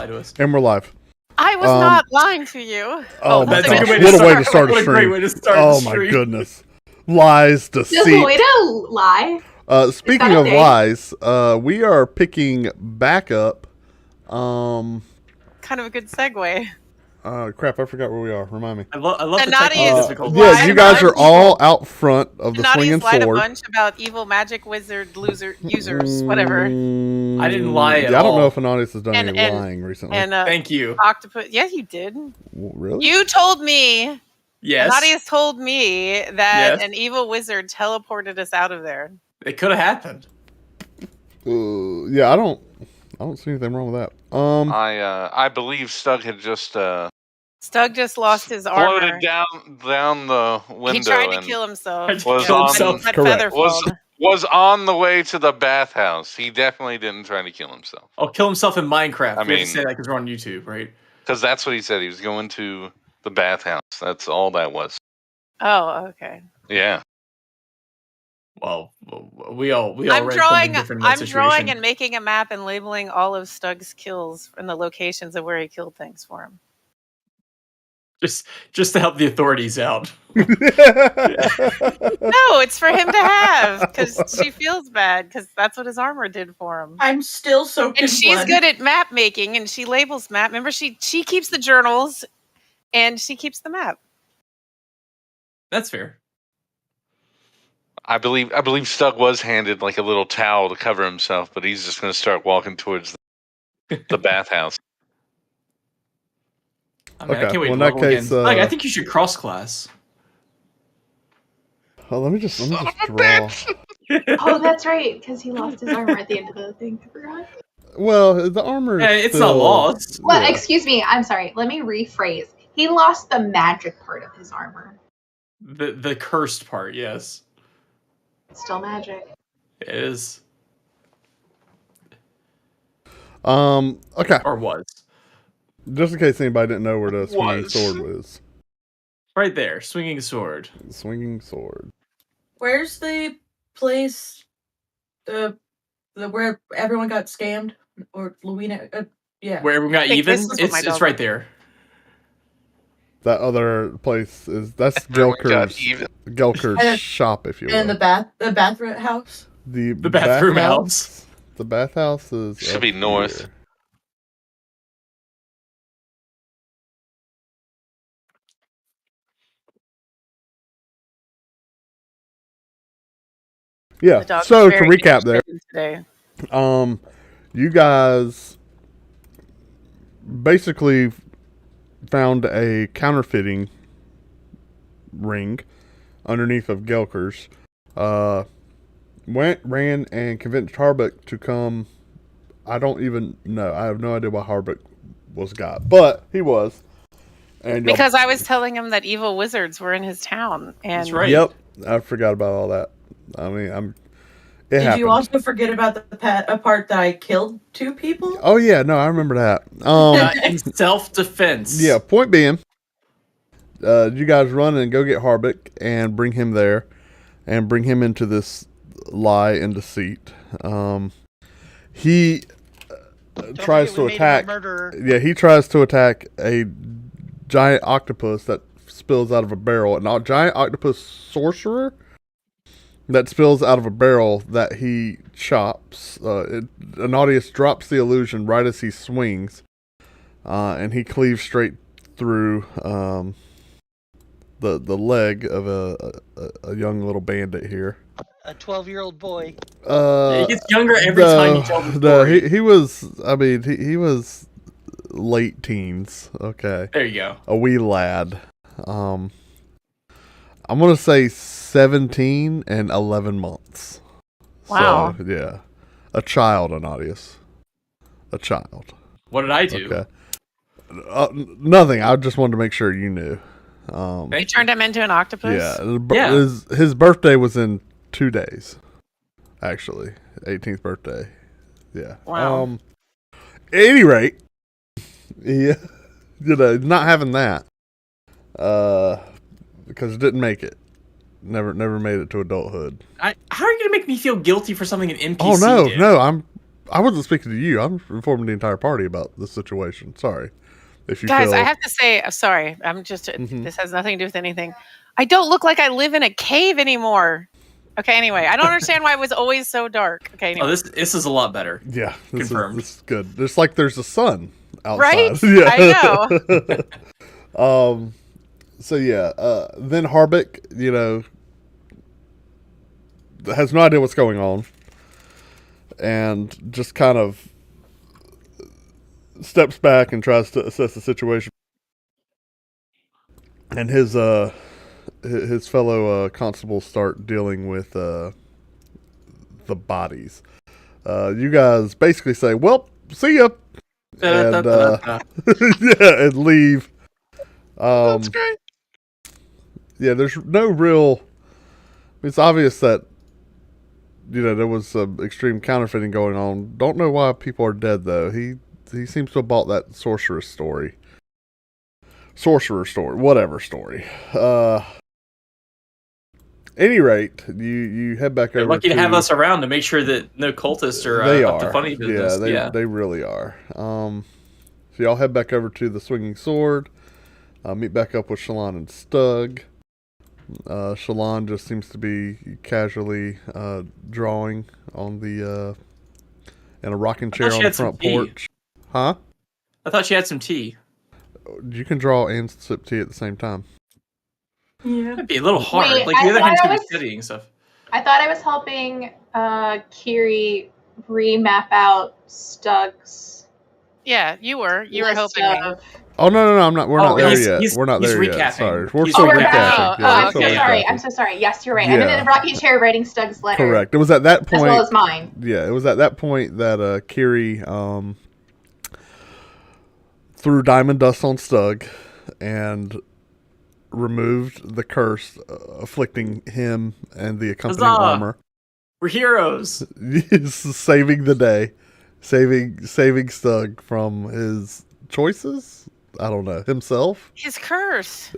to us. And we're live. I was not lying to you. Oh my that's gosh. a good way What to a way start. to start a What a stream. great way to start Oh the my stream. goodness. Lies, There's a deceit. way to lie. Speaking of lies, we are picking back up. Kind of a good segue. Crap, I forgot where we are. Remind me. I love the Ananias technical difficulty. Yeah, you guys are all out front of the swinging Ananias lied a sword. bunch about evil magic wizard users, whatever. I didn't lie at I don't all. know if Ananias has done And- any and- lying recently. And Thank you. octopus. Yeah, you did. Really? You told me. Yes. Ananias told me that Yes. an evil wizard teleported us out of there. It could have happened. Yeah, I don't see anything wrong with that. I believe Stug had just Stug just lost his armor. floated down the window. He tried to and kill himself. Was Kill on- himself. But Correct. feather was falled. was on the way to the bathhouse. He definitely didn't try to kill himself Oh, kill himself in Minecraft. I We have mean- to say that because we're on YouTube, right? because that's what he said. He was going to the bathhouse. That's all that was. Oh, okay. Yeah. Well, we all I'm read drawing. something different in that I'm drawing situation. and making a map and labeling all of Stug's kills and the locations of where he killed things for him. just to help the authorities out. No, it's for him to have because she feels bad because that's what his armor did for him. I'm still soaked And in she's blood. good at map making and she labels map. Remember, she keeps the journals and she keeps the map. That's fair. I believe Stug was handed like a little towel to cover himself, but he's just going to start walking towards the bathhouse. I mean, I Okay, can't wait well, to in that level case, again. Like, I think you should cross class. Oh, let me just Son of a draw. bitch! Oh, that's right, because he lost his armor at the end of the thing. I forgot. Well, the armor. Yeah, is it's not still- lost. Well, yeah. excuse me. I'm sorry. Let me rephrase. He lost the magic part of his armor. The cursed part, yes, It's still magic. it is Okay. or was Just in case anybody didn't know where the swinging Was. sword was. right there, swinging sword. Swinging sword. Where's the place? The where everyone got scammed or Louina? Yeah. Where everyone got think even, this is what my it's dog right wants. there. That other place that's Everyone got Gelker's even. Gelker's shop, if you will. And the bathroom house. The bathroom house. The bathhouse is Should up be north. here. Yeah. The dog So was to very recap there, interested today. you guys basically found a counterfeiting ring underneath of Gelker's. Ran and convinced Harbuck to come. I don't even know. I have no idea why Harbuck was got, but he was. And y'all- Because I was telling him that evil wizards were in his town, and That's right. Yep, I forgot about all that. I mean, It Did happened. you also forget about the part that I killed 2 people? Oh yeah, no, I remember that. In self-defense. Yeah. Point being, you guys run and go get Harbuck and bring him there, and bring him into this lie and deceit. He tries to attack. Yeah, he tries to attack a giant octopus that spills out of a barrel. A giant octopus sorcerer that spills out of a barrel that he chops. Ananias drops the illusion right as he swings, and he cleaves straight through the leg of a young little bandit here. A 12-year-old boy. He gets younger every time he tells the story. He was. I mean, he was late teens. Okay, There you go. a wee lad. I'm gonna say 17 and 11 months. Wow. So, yeah, a child, Ananias. A child. What did I do? Okay. Nothing. I just wanted to make sure you knew. you turned him into an octopus. Yeah. Yeah. His birthday was in 2 days. Actually, 18th birthday. Yeah. Wow. At any rate, yeah, not having that. Because it didn't make it. Never made it to adulthood. How are you gonna make me feel guilty for something an NPC Oh no, did? no, I wasn't speaking to you. I'm informing the entire party about the situation. Sorry. If you Guys, feel... I have to say, sorry. I'm just. This has nothing to do with anything. I don't look like I live in a cave anymore. Okay. Anyway, I don't understand why it was always so dark. Okay. Anyway. Oh, this is a lot better. Yeah, this Confirmed. is good. It's like there's a sun outside. Right? Yeah. I know. So yeah, then Harbeck, has no idea what's going on, and just kind of steps back and tries to assess the situation. And his fellow constables start dealing with the bodies. You guys basically say, "Well, see ya," and yeah, and leave. That's great. Yeah, there's no real. It's obvious that there was some extreme counterfeiting going on. Don't know why people are dead though. He seems to have bought that sorcerer story, whatever story. Any rate, you head back over. They're lucky to have us around to make sure that no cultists are up to funny business. Yeah, they really are. So y'all head back over to the Swinging Sword. Meet back up with Shalon and Stug. Shalon just seems to be casually drawing on the in a rocking chair on the front porch. Huh? I thought she had some tea. You can draw and sip tea at the same time. Yeah. It'd be a little hard. Wait, like the other hand's gonna be studying stuff. I thought I was helping Kiri remap out Stug's. Yeah, you were. You were helping me. Oh no! I'm not. We're not there yet. We're not there recapping. yet. Sorry, we're He's still recapping. recapping. I'm so sorry. I'm so sorry. Yes, you're right. I'm in a rocking chair writing Stug's letter. Correct. It was at that point, as well as mine. Yeah, it was at that point that Kiri threw diamond dust on Stug and removed the curse afflicting him and the accompanying armor. We're heroes. Saving the day, saving Stug from his choices. I don't know, himself. His curse.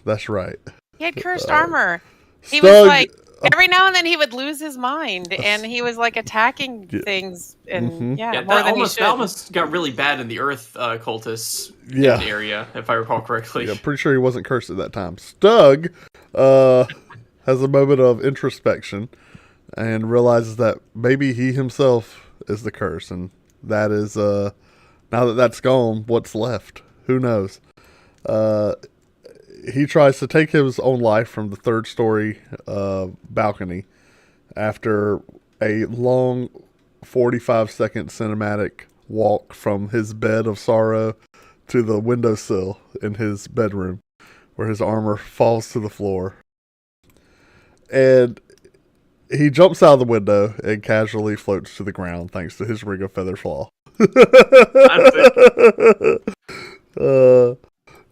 That's right. He had cursed armor. He Stug, was like every now and then he would lose his mind, and he was like attacking things, and more than he should. That almost got really bad in the Earth cultists area, if I recall correctly. Yeah, I'm pretty sure he wasn't cursed at that time. Stug has a moment of introspection and realizes that maybe he himself is the curse, and that is now that that's gone, what's left? Who knows? He tries to take his own life from the third story balcony after a long 45-second cinematic walk from his bed of sorrow to the windowsill in his bedroom, where his armor falls to the floor. And he jumps out of the window and casually floats to the ground thanks to his ring of feather fall.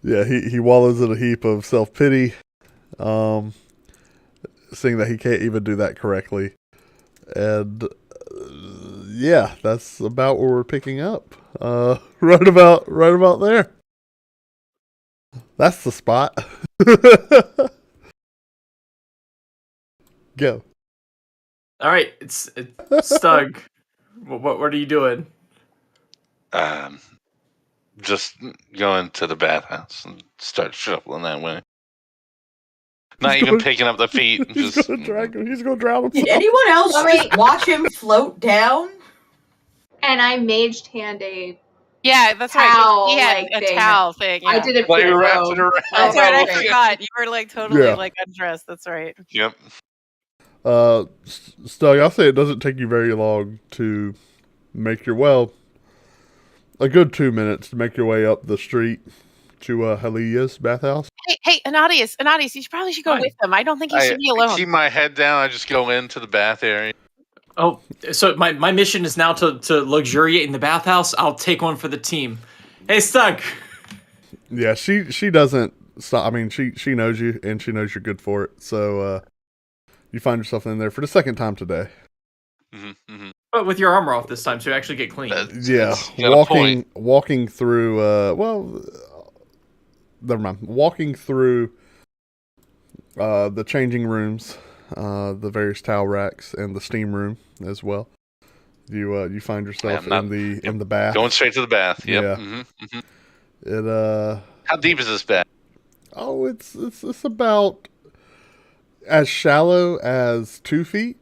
Yeah, he wallows in a heap of self-pity, seeing that he can't even do that correctly. And yeah, that's about where we're picking up. Right about there. That's the spot. Go. All right, it's Stug. What are you doing? Just going to the bathhouse and start shuffling that way. Not even picking up the feet. He's gonna drag him. He's gonna drown himself. Did anyone else just watch him float down? And I maged hand a that's right. He had a towel thing. Yeah. I did it. Like wrapped it around. That's right. I forgot. You were like totally like undressed. That's right. Yep. Stug, I'll say it doesn't take you very long to make your a good 2 minutes to make your way up the street to Helia's bathhouse. Hey, Anadius, you probably should go with them. I don't think you should be alone. I keep my head down. I just go into the bath area. Oh, so my mission is now to luxuriate in the bathhouse. I'll take one for the team. Hey, Stug. Yeah, she doesn't stop. I mean, she knows you, and she knows you're good for it. So you find yourself in there for the second time today. Mm-hmm, mm-hmm. But with your armor off this time, so you actually get clean. Walking through. Never mind. Walking through the changing rooms, the various towel racks, and the steam room as well. You find yourself in the bath. Going straight to the bath. Yep. Yeah. It How deep is this bath? Oh, it's about as shallow as 2 feet,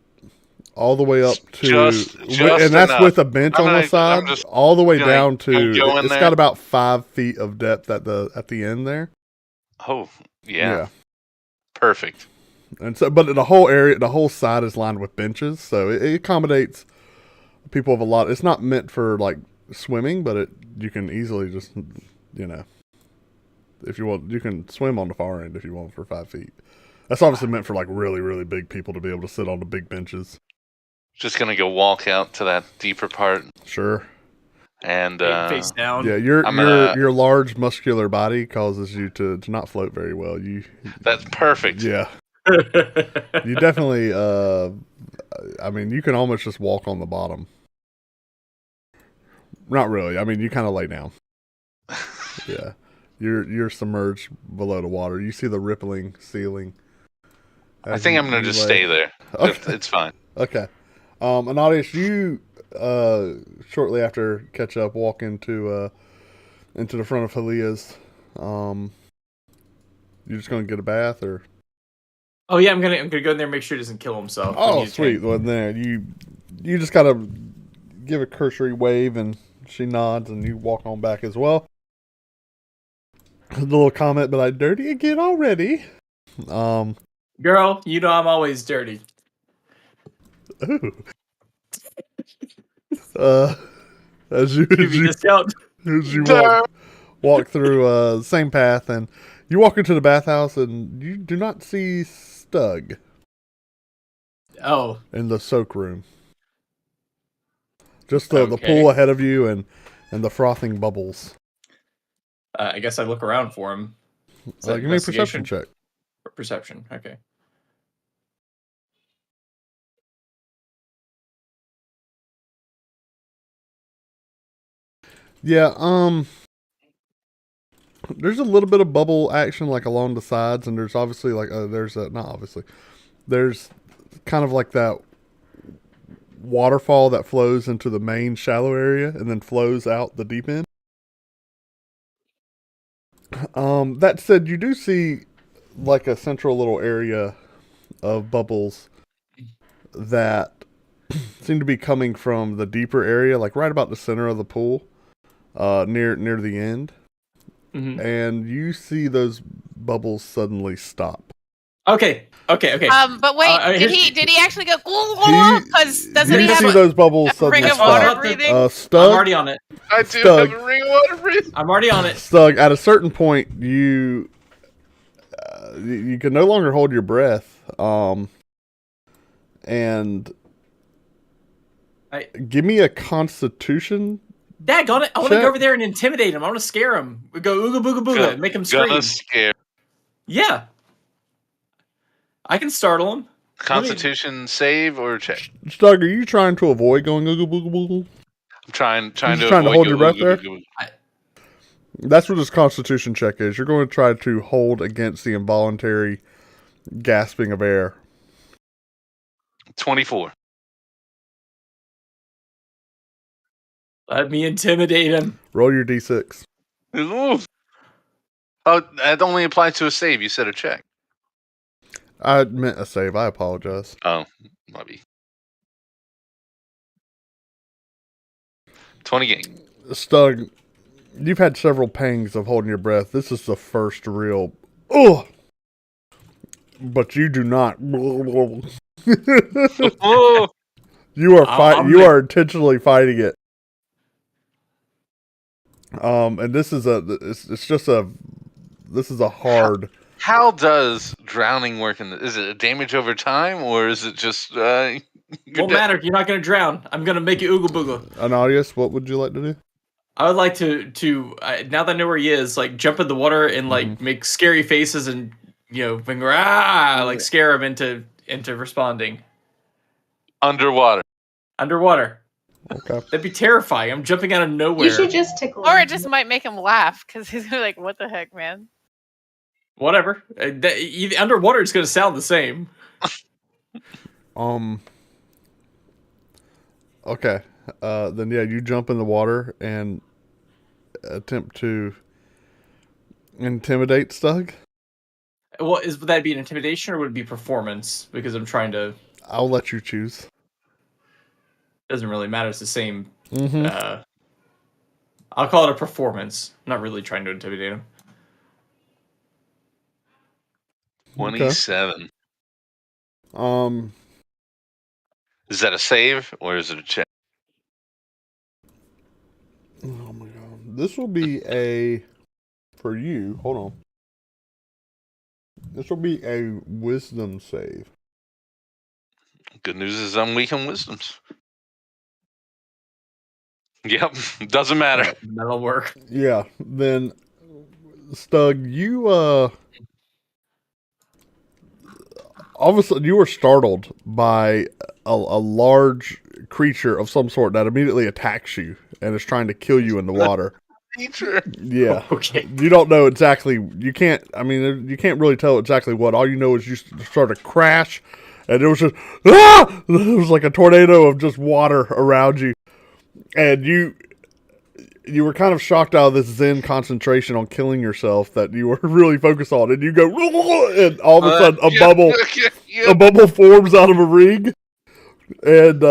all the way up to, just and that's enough. with a bench on the side, all the way down to. It's got about 5 feet of depth at the end there. Oh yeah. Perfect. And so, but the whole area, the whole side is lined with benches, so it accommodates people of a lot. It's not meant for like swimming, but you can easily just, if you want, you can swim on the far end if you want for 5 feet. That's obviously meant for like really, really big people to be able to sit on the big benches. Just gonna go walk out to that deeper part. Sure. And face down. Yeah, your large muscular body causes you to not float very well. That's perfect. Yeah. You definitely I mean, you can almost just walk on the bottom. Not really. I mean, you kind of lay down. Yeah. You're submerged below the water. You see the rippling ceiling. I think I'm going to just stay there. Okay. It's fine. Okay. Anadius, you shortly after catch up walk into the front of Halia's. You just going to get a bath or? Oh yeah, I'm gonna go in there and make sure he doesn't kill himself. Oh sweet. Well, there you just gotta give a cursory wave and she nods and you walk on back as well. A little comment, but I'm dirty again already. Girl, you know I'm always dirty. Ooh. As you walk through the same path and you walk into the bathhouse and you do not see Stug. Oh. In the soak room. Just the pool ahead of you and the frothing bubbles. I guess I look around for him. Give me a perception check. Perception, okay. Yeah, there's a little bit of bubble action like along the sides, and there's obviously like there's kind of like that waterfall that flows into the main shallow area and then flows out the deep end. That said, you do see like a central little area of bubbles that seem to be coming from the deeper area, like right about the center of the pool, near the end. Mm-hmm. And you see those bubbles suddenly stop. Okay. But wait, did he actually go? Because doesn't he have see those bubbles suddenly ring of water breathing? Stug, I'm already on it. I do have a ring of water breathing. I'm already on it. Stug, at a certain point, you can no longer hold your breath. And give me a Constitution. Daggone it! I want to go over there and intimidate him. I want to scare him. We go ooga booga booga and make him scream. Gonna scare. Yeah. I can startle him. Constitution save or check? Stug, are you trying to avoid going ooga booga booga? I'm trying to hold your breath there. That's what this Constitution check is. You're going to try to hold against the involuntary gasping of air. 24. Let me intimidate him. Roll your d6. Ooh. Oh, that only applies to a save. You said a check. I meant a save. I apologize. Oh, might be. 20 game. Stug, you've had several pangs of holding your breath. This is the first real. Ugh! But you do not. You are intentionally fighting it. And this is a hard. How does drowning work is it a damage over time or is it just won't matter. You're not going to drown. I'm going to make you ooga booga. Anadius, what would you like to do? I would like to now that I know where he is, like jump in the water and like make scary faces and like scare him into responding. Underwater. Okay. That'd be terrifying. I'm jumping out of nowhere. You should just tickle him. Or it just might make him laugh because he's gonna be like, "What the heck, man?" Whatever. Underwater is going to sound the same. Okay. then yeah, you jump in the water and attempt to intimidate Stug. Well, would that be an intimidation or would it be performance? Because I'm trying to. I'll let you choose. Doesn't really matter. It's the same. Mm-hmm. I'll call it a performance. I'm not really trying to intimidate him. 27. Okay. Is that a save or is it a check? Oh my god. This will be for you. Hold on. This will be a wisdom save. Good news is I'm weak on wisdoms. Yep, doesn't matter. That'll work. Yeah. Then, Stug, you all of a sudden you were startled by a large creature of some sort that immediately attacks you and is trying to kill you in the water. Teacher. Yeah. Okay. You don't know exactly. You can't really tell exactly what. All you know is you start to crash, and it was just ah! It was like a tornado of just water around you, and you were kind of shocked out of this Zen concentration on killing yourself that you were really focused on, and you go, and all of a sudden a bubble forms out of a ring, and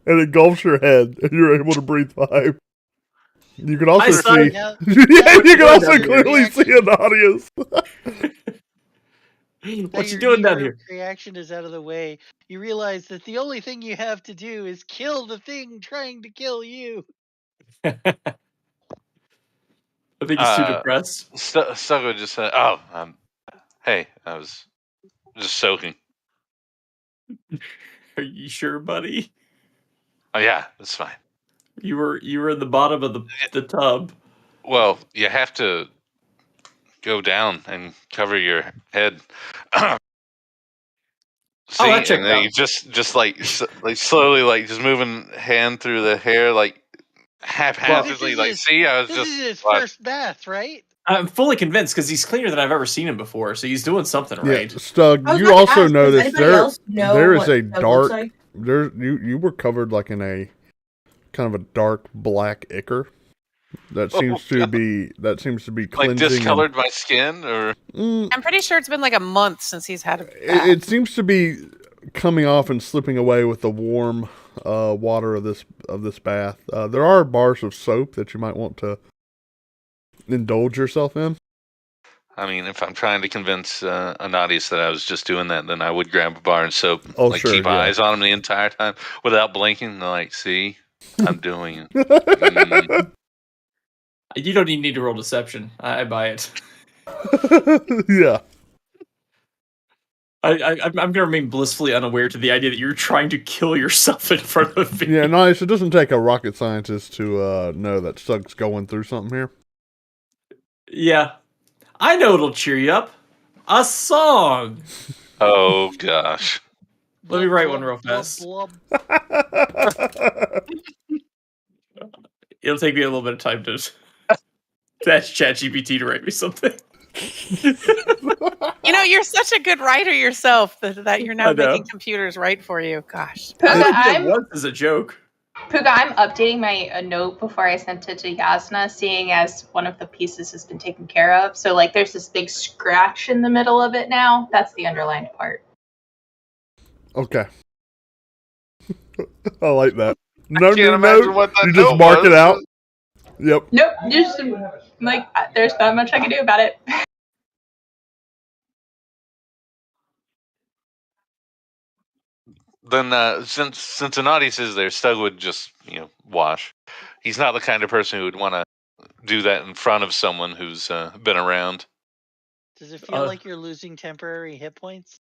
and engulfs your head, and you're able to breathe fine. You can also see. Now, Yeah, you can also clearly see an audience. What you doing down here? Reaction is out of the way. You realize that the only thing you have to do is kill the thing trying to kill you. I think he's too depressed. Stuggo just said, hey, I was just soaking. Are you sure, buddy? Oh, yeah, that's fine. You were in the bottom of the tub. Well, you have to go down and cover your head. See, that checked and then out. you just like slowly, like just moving hand through the hair, like haphazardly. This Like, is see, I was This just is his first bath, right? I'm fully convinced because he's cleaner than I've ever seen him before, so he's doing something right. Yeah, Stug, I was you about to also ask, noticed does anybody else know there is what a Doug looks dark. like? You were covered like in a kind of a dark black ichor that seems to be like cleansing. discolored my skin, or I'm pretty sure it's been like a month since he's had a bath. It seems to be coming off and slipping away with the warm water of this bath. There are bars of soap that you might want to indulge yourself in. I mean, if I'm trying to convince Anadius that I was just doing that, then I would grab a bar and soap, keep eyes on him the entire time without blinking. Like, see, I'm doing it. You don't even need to roll deception. I buy it. Yeah. I'm going to remain blissfully unaware to the idea that you're trying to kill yourself in front of me. Yeah, nice. It doesn't take a rocket scientist to know that Stug's going through something here. Yeah. I know it'll cheer you up. A song! Oh, gosh. Let me write one real fast. It'll take me a little bit of time to ask ChatGPT to write me something. You know, you're such a good writer yourself that you're now making computers write for you. Gosh. Pookha, Once as a joke. Pookha, I'm updating my note before I sent it to Yasna, seeing as one of the pieces has been taken care of. So, like, there's this big scratch in the middle of it now. That's the underlined part. Okay. I like that. No I can't new imagine note. what that You just note mark was. it out. Yep. Nope, just, like, there's not much I can do about it. Then, since Anadius is there, Stug would just, wash. He's not the kind of person who would want to do that in front of someone who's been around. Does it feel like you're losing temporary hit points?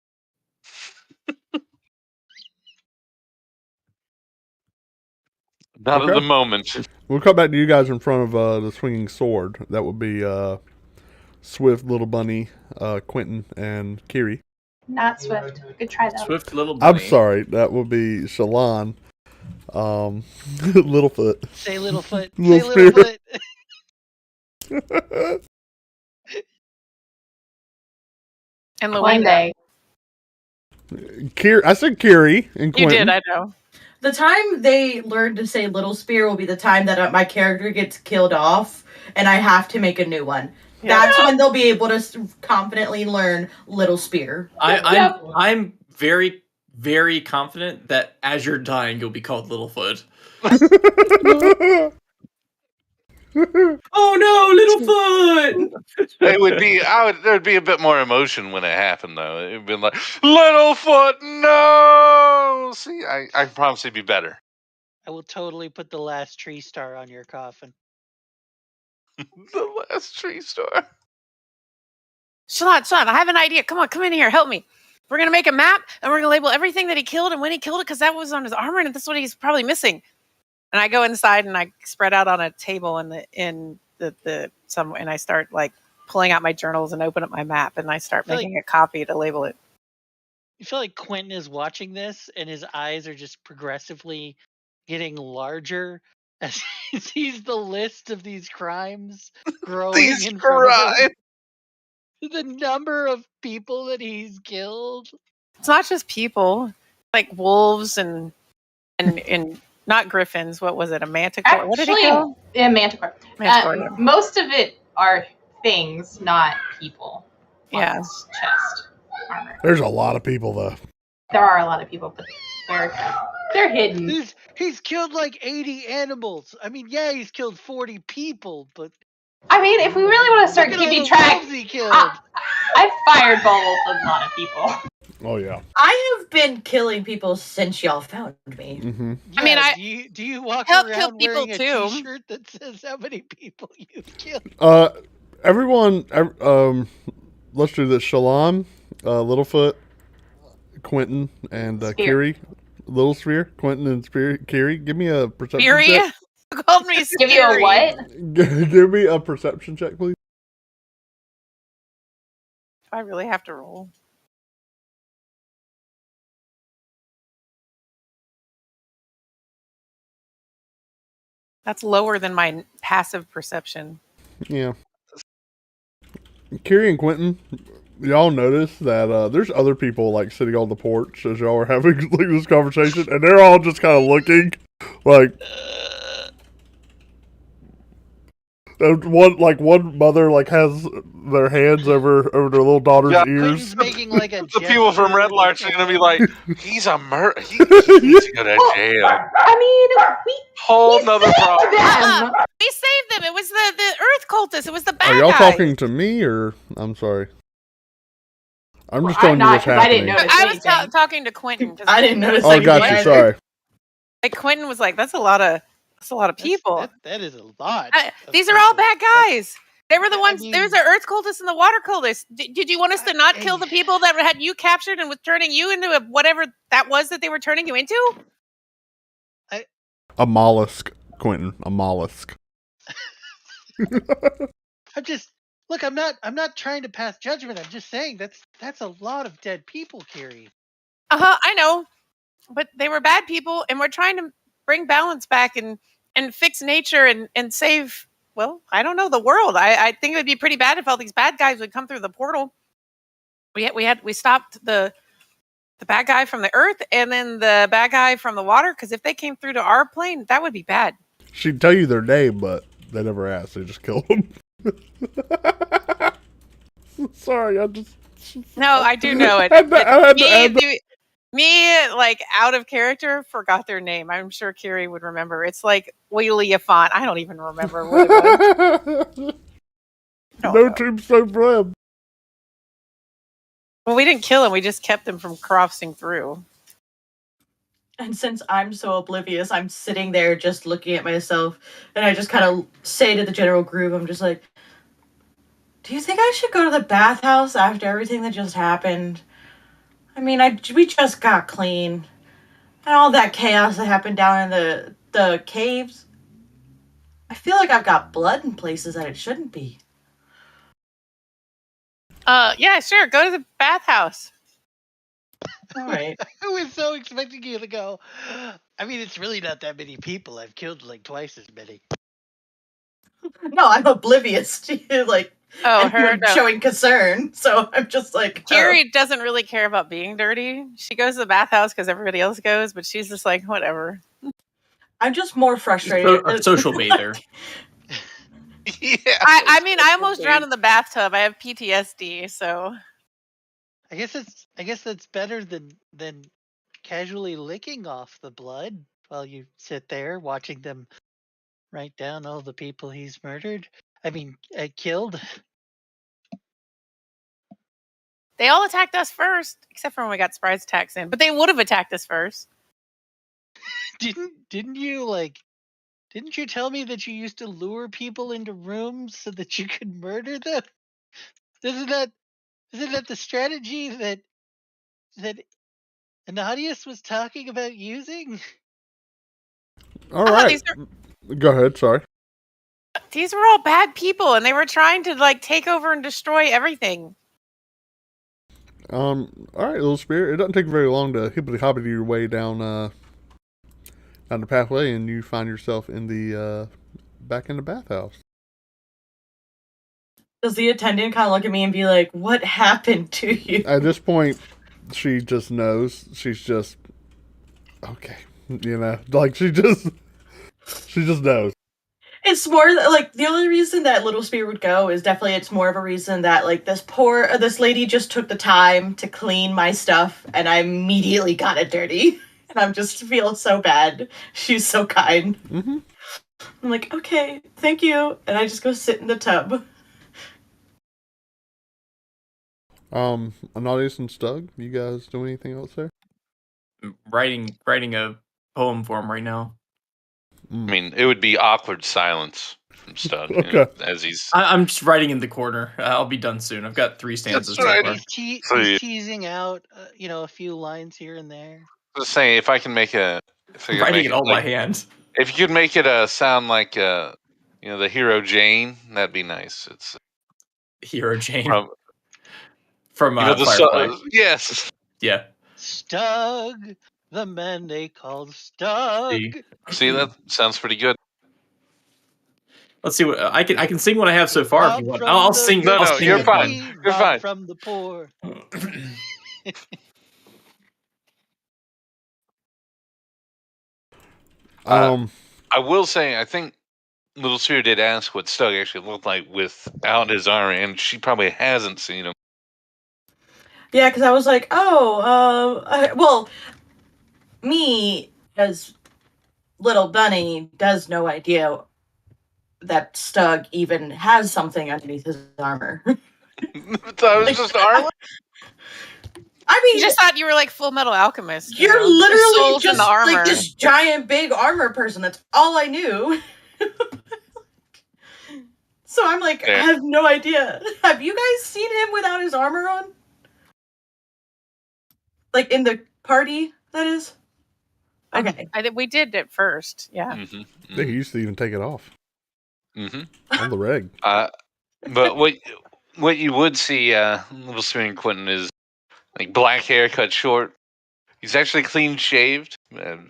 Not at the moment. We'll come back to you guys in front of the swinging sword. That would be Swift, Little Bunny, Quentin, and Kiri. Not Swift. Good try, though. Swift, Little Bunny. I'm sorry. That would be Shalon. Littlefoot. Say Littlefoot. Little Say Littlefoot. And One Luenda. day. I said Kiri and Quentin. You did, I know. The time they learn to say Little Spear will be the time that my character gets killed off, and I have to make a new one. Yeah. That's when they'll be able to confidently learn Little Spear. I'm very, very confident that as you're dying, you'll be called Littlefoot. Oh no, Littlefoot! It would be. There'd be a bit more emotion when it happened, though. It'd be like, Littlefoot, no. See, I promise it'd be better. I will totally put the last tree star on your coffin. The last tree star. Shalot, I have an idea. Come in here, help me. We're gonna make a map, and we're gonna label everything that he killed and when he killed it, because that was on his armor, and that's what he's probably missing. And I go inside and I spread out on a table and I start like pulling out my journals and open up my map and I start making a copy to label it. You feel like Quentin is watching this and his eyes are just progressively getting larger as he sees the list of these crimes growing in front of him. The number of people that he's killed. It's not just people, like wolves and not griffins. What was it? A manticore? Actually, what did he kill? Yeah, manticore. Most of it are things, not people. Yeah. Chest armor. There's a lot of people, though. There are a lot of people, but they're hidden. He's killed like 80 animals. I mean, yeah, he's killed 40 people, but... I mean, if we really want to start keeping track... I've fireballed a lot of people. Oh, yeah. I have been killing people since y'all found me. Mm-hmm. Yeah, I mean, do you walk help around kill people wearing a too. t-shirt that says how many people you've killed? Everyone, let's do this. Shalom, Littlefoot, Quentin, and Kiri. Little Spear, Quentin and Spear. Kiri, give me a perception check. You called me Give you a what? Give me a perception check, please. I really have to roll. That's lower than my passive perception. Yeah. Kiri and Quentin, y'all notice that there's other people like sitting on the porch as y'all are having like, this conversation, and they're all just kind of looking like. One mother like has their hands over their little daughter's ears. Making like a the people from Red Larch are gonna be like, he's a murderer. He needs to go to jail. I mean, whole nother problem. We saved them. It was the Earth cultist. It was the bad guy. Are y'all talking to me or I'm sorry? I'm just telling you what's happening. I was talking to Quentin. I didn't notice. Oh, got you. Sorry. Like Quentin was like, "That's a lot of people. That is a lot. These are all bad guys. They were the ones. There was an Earth cultist and the Water cultist. Did you want us to not kill the people that had you captured and was turning you into whatever that was that they were turning you into? A mollusk, Quentin. A mollusk. I'm not trying to pass judgment. I'm just saying that's a lot of dead people, Kiri. I know, but they were bad people, and we're trying to bring balance back and fix nature and save. Well, I don't know, the world. I think it would be pretty bad if all these bad guys would come through the portal. We stopped the bad guy from the Earth and then the bad guy from the water, because if they came through to our plane, that would be bad. She'd tell you their name, but they never asked. They just killed them. Sorry, No, I do know it. Me, like, out of character, forgot their name. I'm sure Kiri would remember. It's like Wheelie Font. I don't even remember what it was. No tombstone for him. Well, we didn't kill him. We just kept him from crossing through. And since I'm so oblivious, I'm sitting there just looking at myself, and I just kind of say to the general group, I'm just like, do you think I should go to the bathhouse after everything that just happened? I mean, we just got clean. And all that chaos that happened down in the caves. I feel like I've got blood in places that it shouldn't be. Yeah, sure. Go to the bathhouse. All right. I was so expecting you to go, I mean, it's really not that many people. I've killed like twice as many. No, I'm oblivious to, like, Oh, and her no. showing concern. So I'm just like, Carrie doesn't really care about being dirty. She goes to the bathhouse because everybody else goes, but she's just like, whatever. I'm just more frustrated. A social bather. Yeah. I mean, I almost drowned in the bathtub. I have PTSD, so I guess that's better than casually licking off the blood while you sit there watching them write down all the people he's murdered. I mean, killed. they all attacked us first, except for when we got surprise attacks in. But they would have attacked us first. Didn't you tell me that you used to lure people into rooms so that you could murder them? Isn't that the strategy that Anadius was talking about using? All right. Go ahead. Sorry. These were all bad people, and they were trying to like take over and destroy everything. All right, little spirit. It doesn't take very long to hippity hoppity your way down the pathway, and you find yourself in the back in the bathhouse. Does the attendant kind of look at me and be like, "What happened to you?" At this point, she just knows. She's just okay, like she just knows. It's more like the only reason that little spirit would go is definitely it's more of a reason that like this lady just took the time to clean my stuff and I immediately got it dirty and I'm just feel so bad. She's so kind. Mm-hmm. I'm like, okay, thank you, and I just go sit in the tub. Anadius and Stug, you guys doing anything else there? Writing a poem for him right now. I mean, it would be awkward silence from Stug. Okay. As he's. I'm just writing in the corner. I'll be done soon. I've got 3 stanzas. That's right. So He's teasing out, a few lines here and there. Just saying, if I can make writing it all by hand. If you could make it sound like the hero Jane, that'd be nice. It's Hero Jane from the Firefly. Yes. Yeah. Stug, the man they called Stug. See, that sounds pretty good. Let's see what I can sing what I have so far. If you want. I'll sing. No, I'll sing you're it fine. You're fine. From the poor. I will say, I think Little Sue did ask what Stug actually looked like without his armor, and she probably hasn't seen him. Yeah, because I was like, well, me as little bunny does no idea that Stug even has something underneath his armor. That was just armor? I mean, you just thought you were like Full Metal Alchemist. You're literally just like this giant big armor person. That's all I knew. So I'm like, I have no idea. Have you guys seen him without his armor on? Like in the party, that is? Okay. I think we did at first, yeah. Mm-hmm. They used to even take it off. Mm-hmm. On the reg. But what you would see, Little Sue and Quentin, is like black hair cut short. He's actually clean shaved.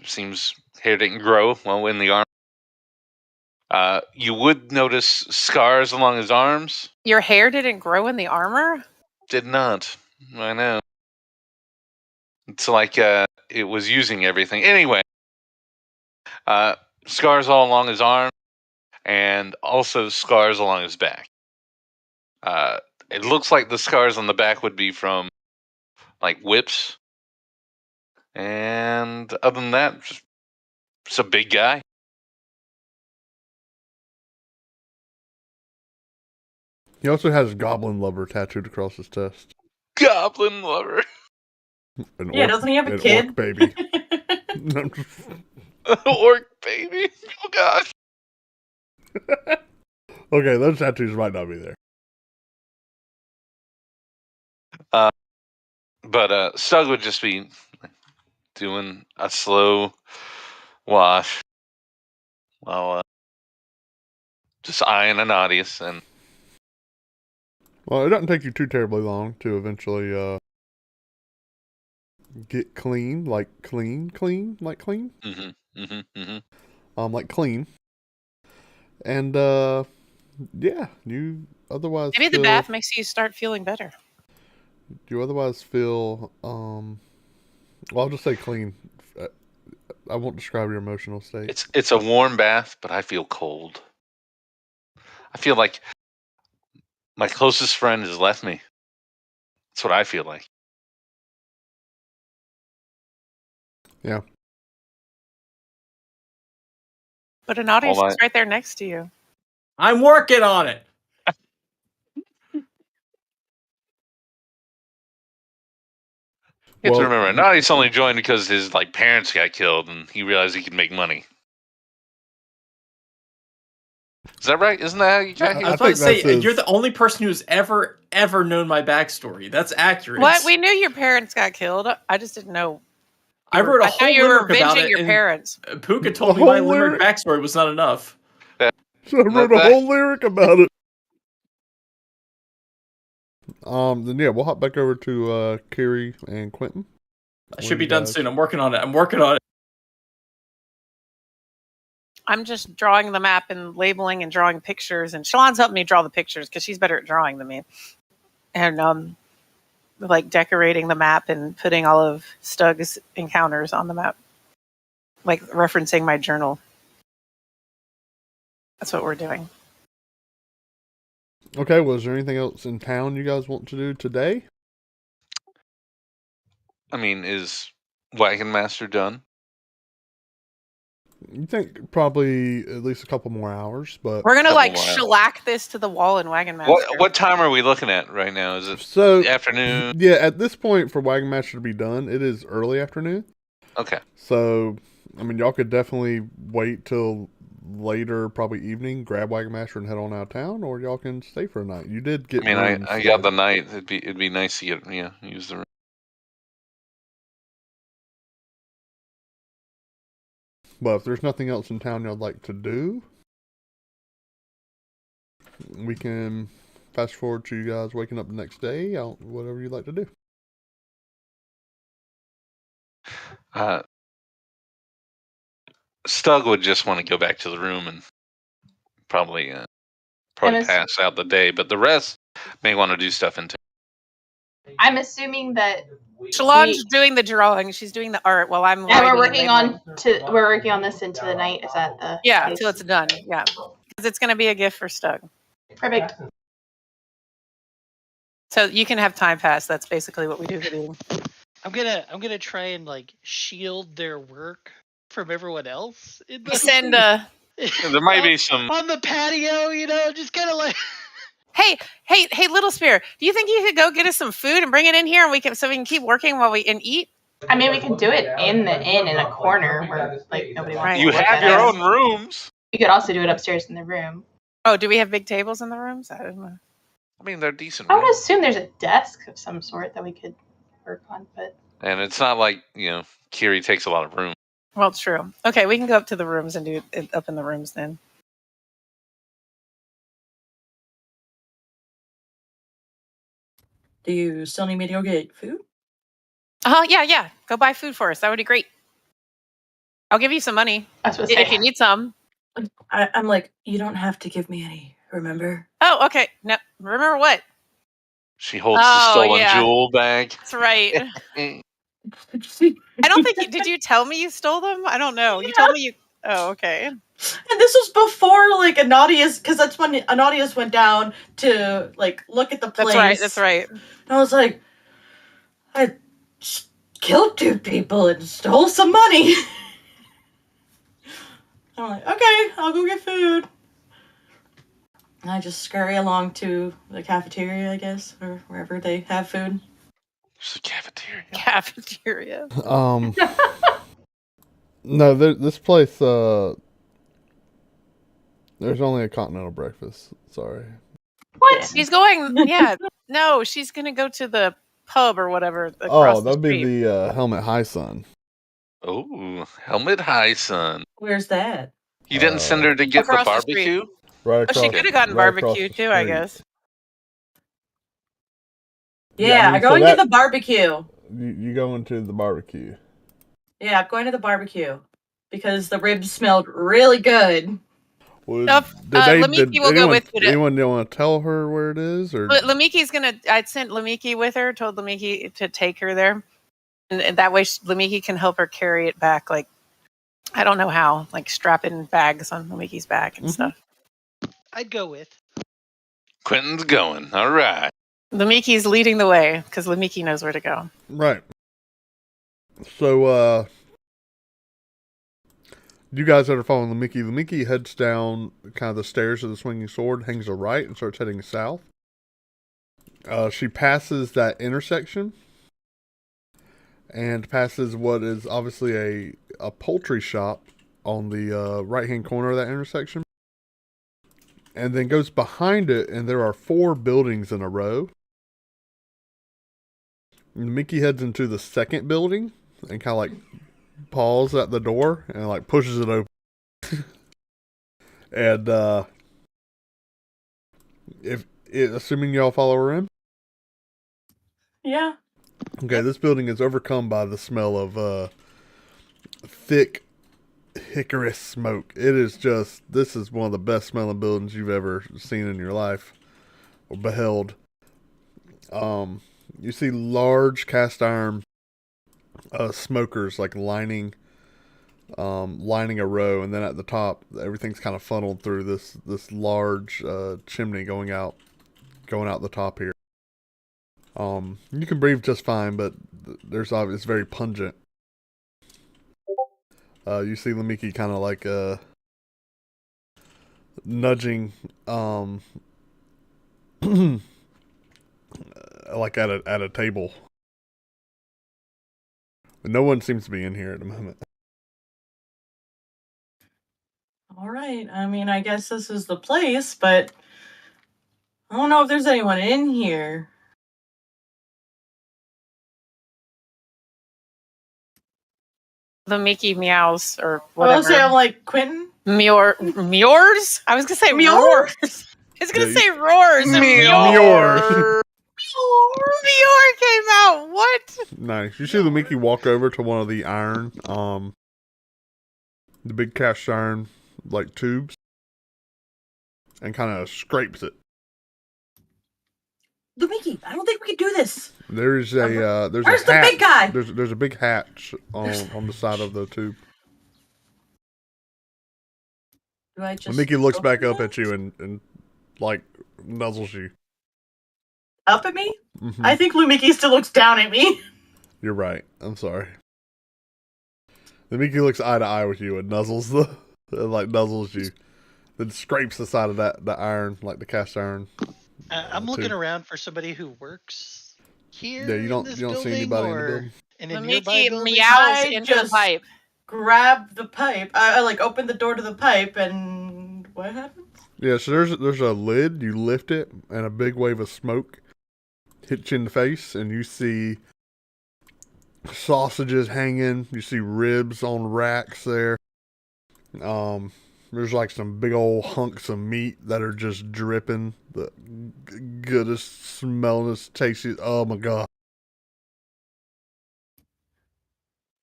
Seems hair didn't grow while in the arm. You would notice scars along his arms. Your hair didn't grow in the armor? Did not. I know. It's like it was using everything. Anyway, scars all along his arm, and also scars along his back. It looks like the scars on the back would be from like whips. And other than that, just a big guy. He also has Goblin Lover tattooed across his chest. Goblin Lover. Doesn't he have a kid? Orc baby. Orc baby? Oh, gosh. Okay, those tattoos might not be there. But Stug would just be doing a slow wash while just eyeing Anadius. And well, it doesn't take you too terribly long to eventually get clean, like clean. like clean. And Yeah, you otherwise Maybe the bath makes you start feeling better. You otherwise feel well, I'll just say clean. I won't describe your emotional state. It's a warm bath, but I feel cold. I feel like my closest friend has left me. That's what I feel like. Yeah. But an audience is right there next to you. I'm working on it. You have to remember, Naughty's only joined because his parents got killed, and he realized he could make money. Is that right? Isn't that how you got here? I was about to say, you're the only person who's ever known my backstory. That's accurate. What? We knew your parents got killed. I just didn't know. I wrote a whole lyric about it. Your parents. Puka told me my limerick backstory was not enough. So I wrote a whole lyric about it. Then yeah, we'll hop back over to Kiri and Quentin. I should be done soon. I'm working on it. I'm just drawing the map and labeling and drawing pictures, and Shalon's helping me draw the pictures because she's better at drawing than me. And decorating the map and putting all of Stug's encounters on the map, referencing my journal. That's what we're doing. Okay, well, is there anything else in town you guys want to do today? I mean, is Wagon Master done? You think probably at least a couple more hours, but we're gonna shellac this to the wall in Wagon Master. What time are we looking at right now? Is it the afternoon? Yeah, at this point for Wagon Master to be done, it is early afternoon. Okay. So, I mean, y'all could definitely wait till later, probably evening, grab Wagon Master and head on out of town, or y'all can stay for a night. You did get. I mean, I got the night. It'd be nice to get use the room. But if there's nothing else in town y'all like to do, we can fast forward to you guys waking up the next day. Whatever you'd like to do. Stug would just want to go back to the room and probably pass out the day, but the rest may want to do stuff in town. I'm assuming that Shalon's doing the drawing. She's doing the art while I'm. And we're working on this into the night. Is that the case? Till it's done. Yeah, because it's going to be a gift for Stug. Perfect. So you can have time pass. That's basically what we do for you. I'm gonna try and shield their work from everyone else. Send there might be some on the patio, just kind of Hey, Little Spear, do you think you could go get us some food and bring it in here, and we can keep working while we eat? I mean, we can do it in the inn in a corner where nobody wants. You have your own rooms. You could also do it upstairs in the room. Oh, do we have big tables in the rooms? I don't know. I mean, they're decent. I would assume there's a desk of some sort that we could work on, but. And it's not like Kiri takes a lot of room. Well, it's true. Okay, we can go up to the rooms and do it up in the rooms then. Do you still need me to go get food? Yeah. Go buy food for us. That would be great. I'll give you some money if you need some. I'm you don't have to give me any, remember? Oh, okay. No, remember what? She holds the stolen jewel bag. That's right. I don't think did you tell me you stole them? I don't know. Yeah. You told me you. Oh, okay. And this was before Anadius, because that's when Anadius went down to look at the place. That's right. And I was like, I killed 2 people and stole some money. I'm like, okay, I'll go get food. And I just scurry along to the cafeteria, I guess, or wherever they have food. There's a cafeteria. Cafeteria. No, this place, there's only a continental breakfast. Sorry. What? She's going, no, she's going to go to the pub or whatever. That'd be the Helmet High Sun. Oh, Helmet High Sun. Where's that? You didn't send her to get the barbecue? Right across, she could have gotten barbecue too, I guess. Yeah, I'm going to the barbecue. You go into the barbecue. Yeah, I'm going to the barbecue because the ribs smelled really good. Lamiki will go with you. Anyone want to tell her where it is? Or Lamiki's gonna. I sent Lamiki with her. Told Lamiki to take her there, and that way Lamiki can help her carry it back. Like, I don't know how. Like strapping bags on Lamiki's back and stuff. I'd go with. Quentin's going. All right. Lamiki's leading the way because Lamiki knows where to go. Right. So, you guys that are following Lamiki heads down kind of the stairs of the Swinging Sword, hangs a right, and starts heading south. She passes that intersection and passes what is obviously a poultry shop on the right-hand corner of that intersection. And then goes behind it, and there are 4 buildings in a row. Mickey heads into the second building and kind of like paws at the door and like pushes it open. And assuming y'all follow her in? Yeah. Okay, this building is overcome by the smell of thick hickory smoke. It is this is one of the best smelling buildings you've ever seen in your life or beheld. You see large cast iron smokers like lining a row, and then at the top everything's kind of funneled through this large chimney going out the top here. You can breathe just fine, but it's very pungent. You see Lamiki kind of like nudging like at a table. No one seems to be in here at the moment. All right. I mean, I guess this is the place, but I don't know if there's anyone in here. Lamiki meows or whatever. I'll say I'm like, Quentin? Meows? I was going to say roars. I was going to say roars. Meow. Meow came out. What? Nice. You see Lamiki walk over to one of the iron, the big cast iron, like tubes, and kind of scrapes it. Lamiki, I don't think we can do this. There's a Where's the big guy? There's a big hatch on the side of the tube. Do I just Lamiki looks back up at you and like nuzzles you. Up at me? Mm-hmm. I think Lamiki still looks down at me. You're right. I'm sorry. Lamiki looks eye to eye with you and nuzzles you. Then scrapes the side of the iron, like the cast iron. I'm looking around for somebody who works here. Yeah, you don't see anybody in the building. In a nearby building. Meows into the pipe. Grab the pipe. I like open the door to the pipe, and what happens? Yeah, so there's a lid. You lift it, and a big wave of smoke hits you in the face, and you see sausages hanging. You see ribs on racks there. There's like some big old hunks of meat that are just dripping. The goodest, smellingest, tastiest. Oh my god.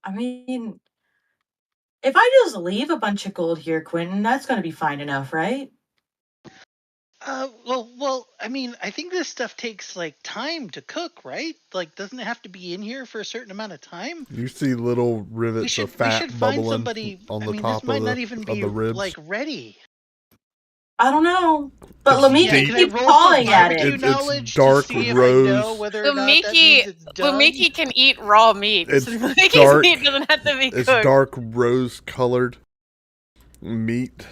I mean, if I just leave a bunch of gold here, Quentin, that's going to be fine enough, right? Well, I mean, I think this stuff takes like time to cook, right? Like, doesn't it have to be in here for a certain amount of time? You see little rivets of fat bubbling on the top this might of not even be the ribs. like ready. I don't know, but Lamiki keeps pawing at it. It's dark rose. Lamiki can eat raw meat. Lamiki's dark. meat doesn't have to be cooked. It's dark rose-colored meat.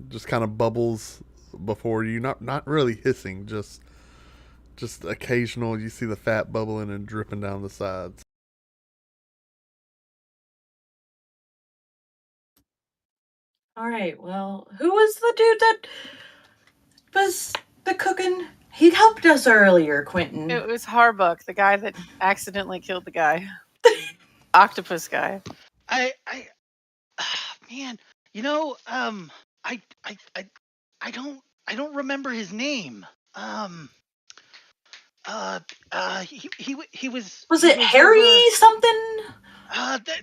Just kind of bubbles before you. Not really hissing. Just occasional. You see the fat bubbling and dripping down the sides. All right, well, who was the dude that was the cooking? He helped us earlier, Quentin. It was Harbuck, the guy that accidentally killed the guy. Octopus guy. Man, you know, I don't remember his name. He was. Was it Harry something?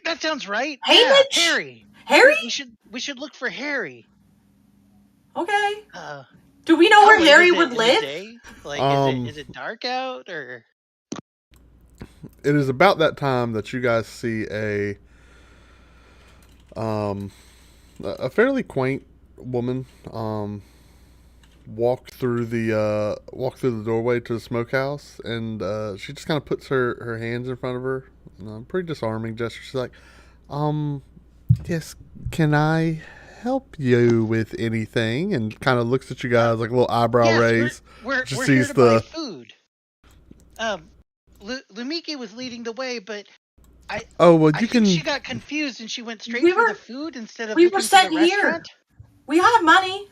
That sounds right. Hamish? Yeah, Harry. Harry? We should look for Harry. Okay. Do we know where Harry would live? Like, is it dark out or? It is about that time that you guys see a fairly quaint woman walk through the doorway to the smokehouse, and she just kind of puts her hands in front of her. Pretty disarming gesture. She's like, yes, can I help you with anything? And kind of looks at you guys like a little eyebrow raise. We're here to buy food. Lumiki was leading the way, but I think she got confused and she went straight for the food instead of looking for the restaurant. We have money.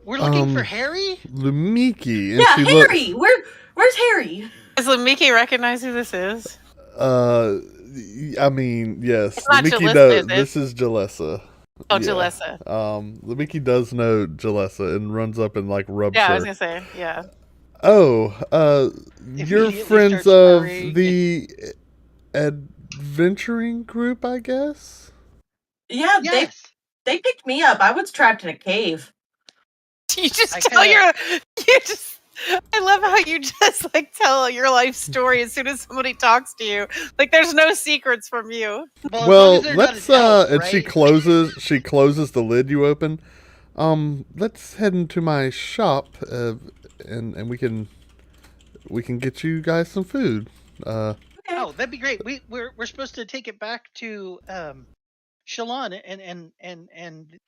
We're looking for Harry? Lumiki. And Harry. Where's Harry? Does Lumiki recognize who this is? I mean, yes. It's not Lumiki Jalissa, knows. is it? This is Jalessa. Oh, Jalessa. Lumiki does know Jalessa and runs up and like rubs her. Yeah, I was gonna say, yeah. Oh, you're friends of the adventuring group, I guess? Yeah, they picked me up. I was trapped in a cave. I love how you just like tell your life story as soon as somebody talks to you. Like there's no secrets from you. Well, let's and right? she closes the lid you open. Let's head into my shop and we can get you guys some food. Oh, that'd be great. We're supposed to take it back to Shalon and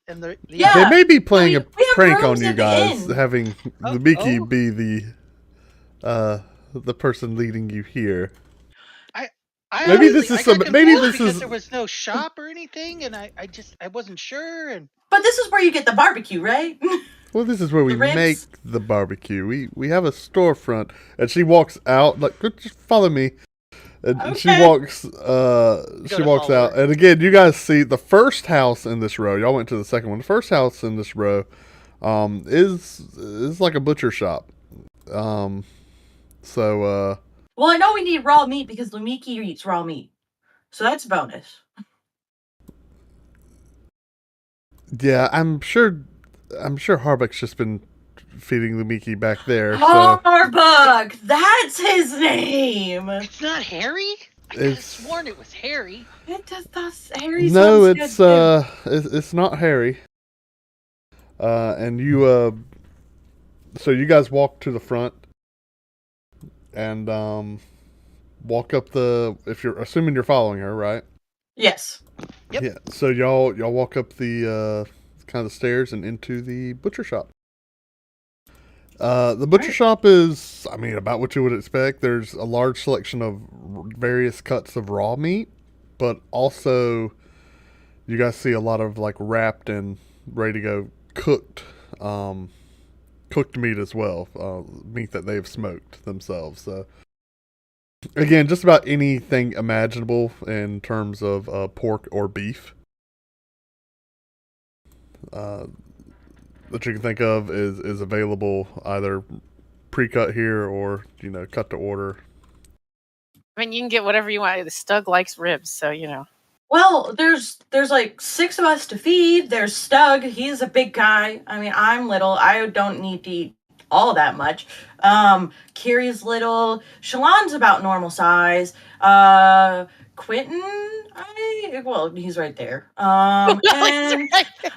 the they may be playing a prank on you guys, having Lumiki be the person leading you here. Maybe this is because there was no shop or anything, and I wasn't sure. But this is where you get the barbecue, right? Well, this is where we make the barbecue. We have a storefront, and she walks out like, just follow me. And she walks out. And again, you guys see the first house in this row. Y'all went to the second one. The first house in this row is like a butcher shop. Well, I know we need raw meat because Lumiki eats raw meat. So that's a bonus. Yeah, I'm sure Harbuck's just been feeding Lumiki back there. Harbuck! That's his name! It's not Harry? I could have sworn it was Harry. Harry. No, it's not Harry. And you so you guys walk to the front and walk up if you're assuming you're following her, right? Yes. Yep. Yeah. So y'all walk up the kind of the stairs and into the butcher shop. The butcher shop is, I mean, about what you would expect. There's a large selection of various cuts of raw meat, but also you guys see a lot of like wrapped and ready to go cooked meat as well, meat that they've smoked themselves. So again, just about anything imaginable in terms of pork or beef that you can think of is available, either pre-cut here or cut to order. I mean, you can get whatever you want. The Stug likes ribs, so Well, there's like 6 of us to feed. There's Stug. He's a big guy. I mean, I'm little. I don't need to eat all that much. Kiri's little. Shalon's about normal size. Quentin, he's right there. And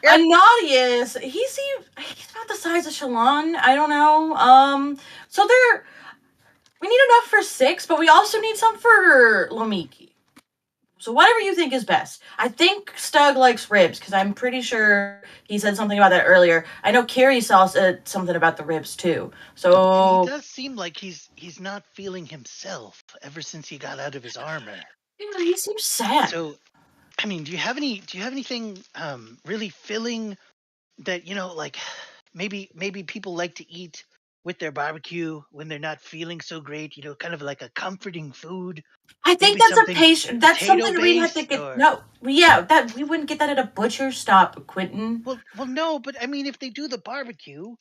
Anadius, he's about the size of Shalon. I don't know. So we need enough for 6, but we also need some for Lumiki. So whatever you think is best. I think Stug likes ribs because I'm pretty sure he said something about that earlier. I know Kiri said something about the ribs too. So he does seem like he's not feeling himself ever since he got out of his armor. Yeah, he seems sad. So, I mean, do you have anything really filling that like maybe people like to eat with their barbecue when they're not feeling so great? Kind of like a comforting food. I think that's something we have to get. Or... No, that we wouldn't get that at a butcher stop, Quentin. Well, no, but I mean, if they do the barbecue.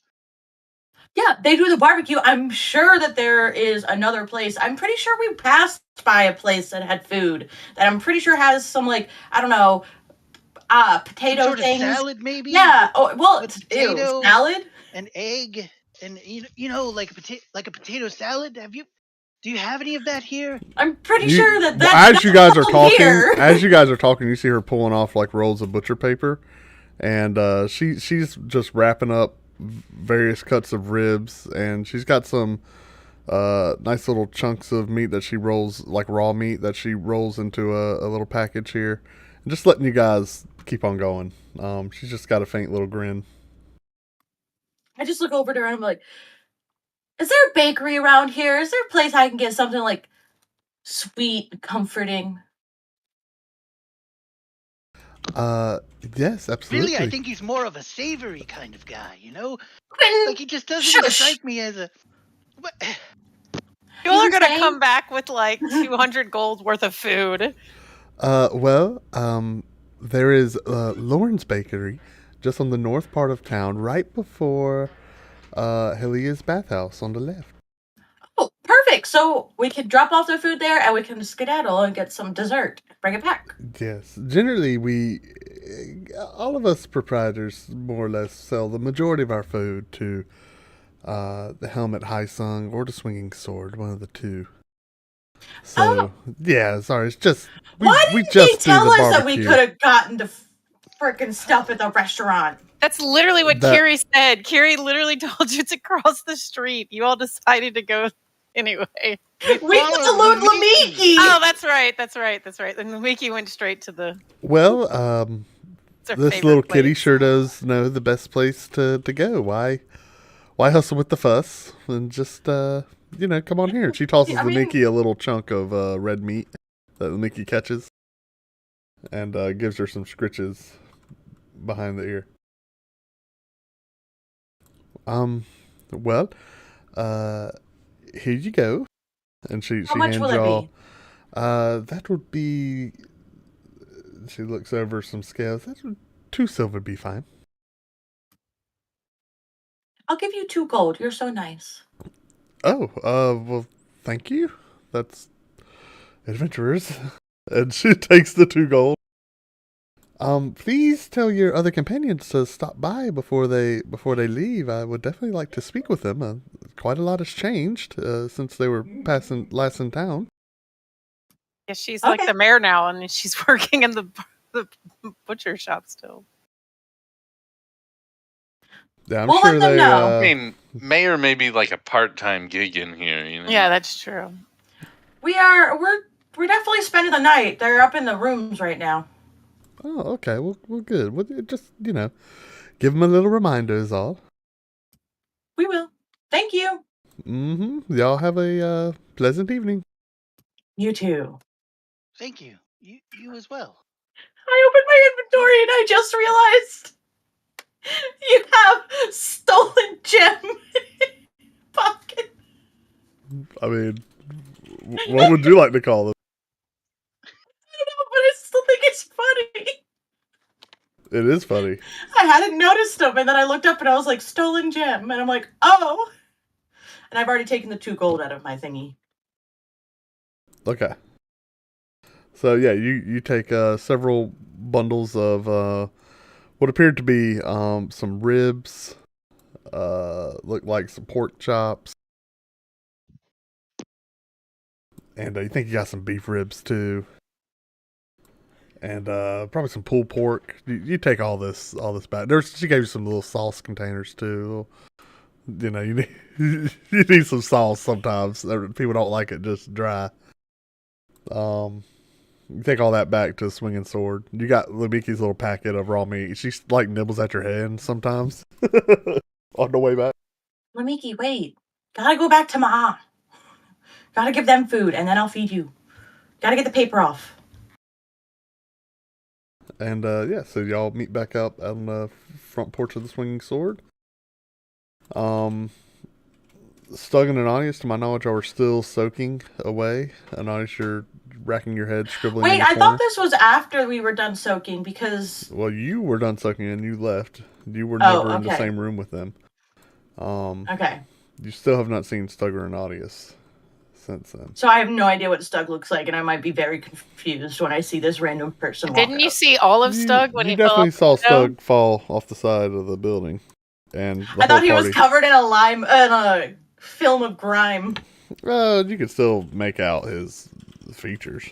Yeah, they do the barbecue. I'm sure that there is another place. I'm pretty sure we passed by a place that had food that I'm pretty sure has some, like, I don't know, potato some sort things. of salad, maybe. Yeah. Oh, well, potato, salad, an egg, and like a potato salad. Do you have any of that here? I'm pretty sure that's as you guys are talking. Here. As you guys are talking, you see her pulling off like rolls of butcher paper, and she's just wrapping up various cuts of ribs, and she's got some nice little chunks of meat that she rolls, like raw meat that she rolls into a little package here, and just letting you guys keep on going. She's just got a faint little grin. I just look over to her and I'm like, is there a bakery around here? Is there a place I can get something like sweet and comforting? Yes, absolutely. Really, I think he's more of a savory kind of guy, Quentin, like he just doesn't strike me as a... You all are going to come back with like 200 gold worth of food. There is Lauren's Bakery just on the north part of town, right before Helia's bathhouse on the left. Oh, perfect. So we can drop off the food there and we can skedaddle and get some dessert. Bring it back. Yes. Generally, all of us proprietors more or less sell the majority of our food to the Helmet High Sung or the Swinging Sword, one of the two. So, yeah, sorry, it's just... Why didn't they tell us that we could have gotten the freaking stuff at the restaurant? That's literally what Kiri said. Kiri literally told you to cross the street. You all decided to go anyway. We followed Lamiki! Oh, that's right. And Lamiki went straight to the... Well, this little kitty sure does know the best place to go. Why hustle with the fuss? And just, come on here. She tosses Lamiki a little chunk of red meat that Lamiki catches. And gives her some scritches behind the ear. Well, here you go. And she How much hands will it y'all. be? That would be... She looks over some scales. 2 silver would be fine. I'll give you 2 gold. You're so nice. Oh, well, thank you. That's adventurers. And she takes the 2 gold. Please tell your other companions to stop by before they leave. I would definitely like to speak with them. Quite a lot has changed since they were last in town. Yeah, she's like the mayor now, and she's working in the butcher shop still. Yeah, I'm sure they. I mean, mayor may be like a part-time gig in here. Yeah, that's true. We're definitely spending the night. They're up in the rooms right now. Oh, okay. Well, good. Well, just, give them a little reminder is all. We will. Thank you. Mm-hmm. Y'all have a pleasant evening. You too. Thank you. You as well. I opened my inventory and I just realized you have stolen gem pocket. I mean, what would you like to call them? I don't know, but I still think it's funny. It is funny. I hadn't noticed them, and then I looked up and I was like, stolen gem. And I'm like, oh. And I've already taken the 2 gold out of my thingy. Okay. So, yeah, you take several bundles of what appeared to be some ribs, looked like some pork chops. And you think you got some beef ribs, too. And probably some pulled pork. You take all this back. She gave you some little sauce containers too. You need some sauce sometimes. People don't like it just dry. You take all that back to the Swinging Sword. You got Lamiki's little packet of raw meat. She like nibbles at your hand sometimes on the way back. Lamiki, wait. Gotta go back to Ma. Gotta give them food, and then I'll feed you. Gotta get the paper off. And so y'all meet back up on the front porch of the Swinging Sword. Stuggan and Ananias, to my knowledge, are still soaking away. Ananias, you're racking your head, scribbling. Wait, I thought this was after we were done soaking because... Well, you were done soaking and you left. You were never in the same room with them. Okay. You still have not seen Stuggan and Ananias. since then. So I have no idea what Stug looks like, and I might be very confused when I see this random person. Didn't you see all of Stug when you he definitely fell saw Stug fall off the side of the building, and I thought he was covered in a film of grime. You could still make out his features.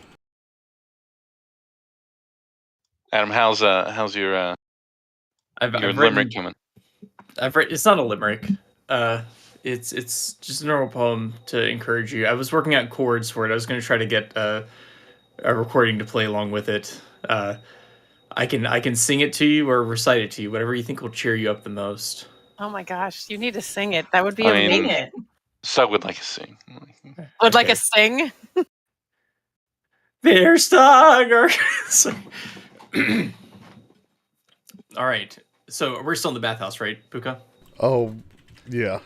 Adam, how's your limerick coming? I've read. It's not a limerick. It's just a normal poem to encourage you. I was working out chords for it. I was going to try to get a recording to play along with it. I can sing it to you or recite it to you, whatever you think will cheer you up the most. Oh my gosh, you need to sing it. That would be amazing. Stug would like to sing. Would like a sing? There's Stug. All right. So we're still in the bathhouse, right, Pookha? Oh, yeah.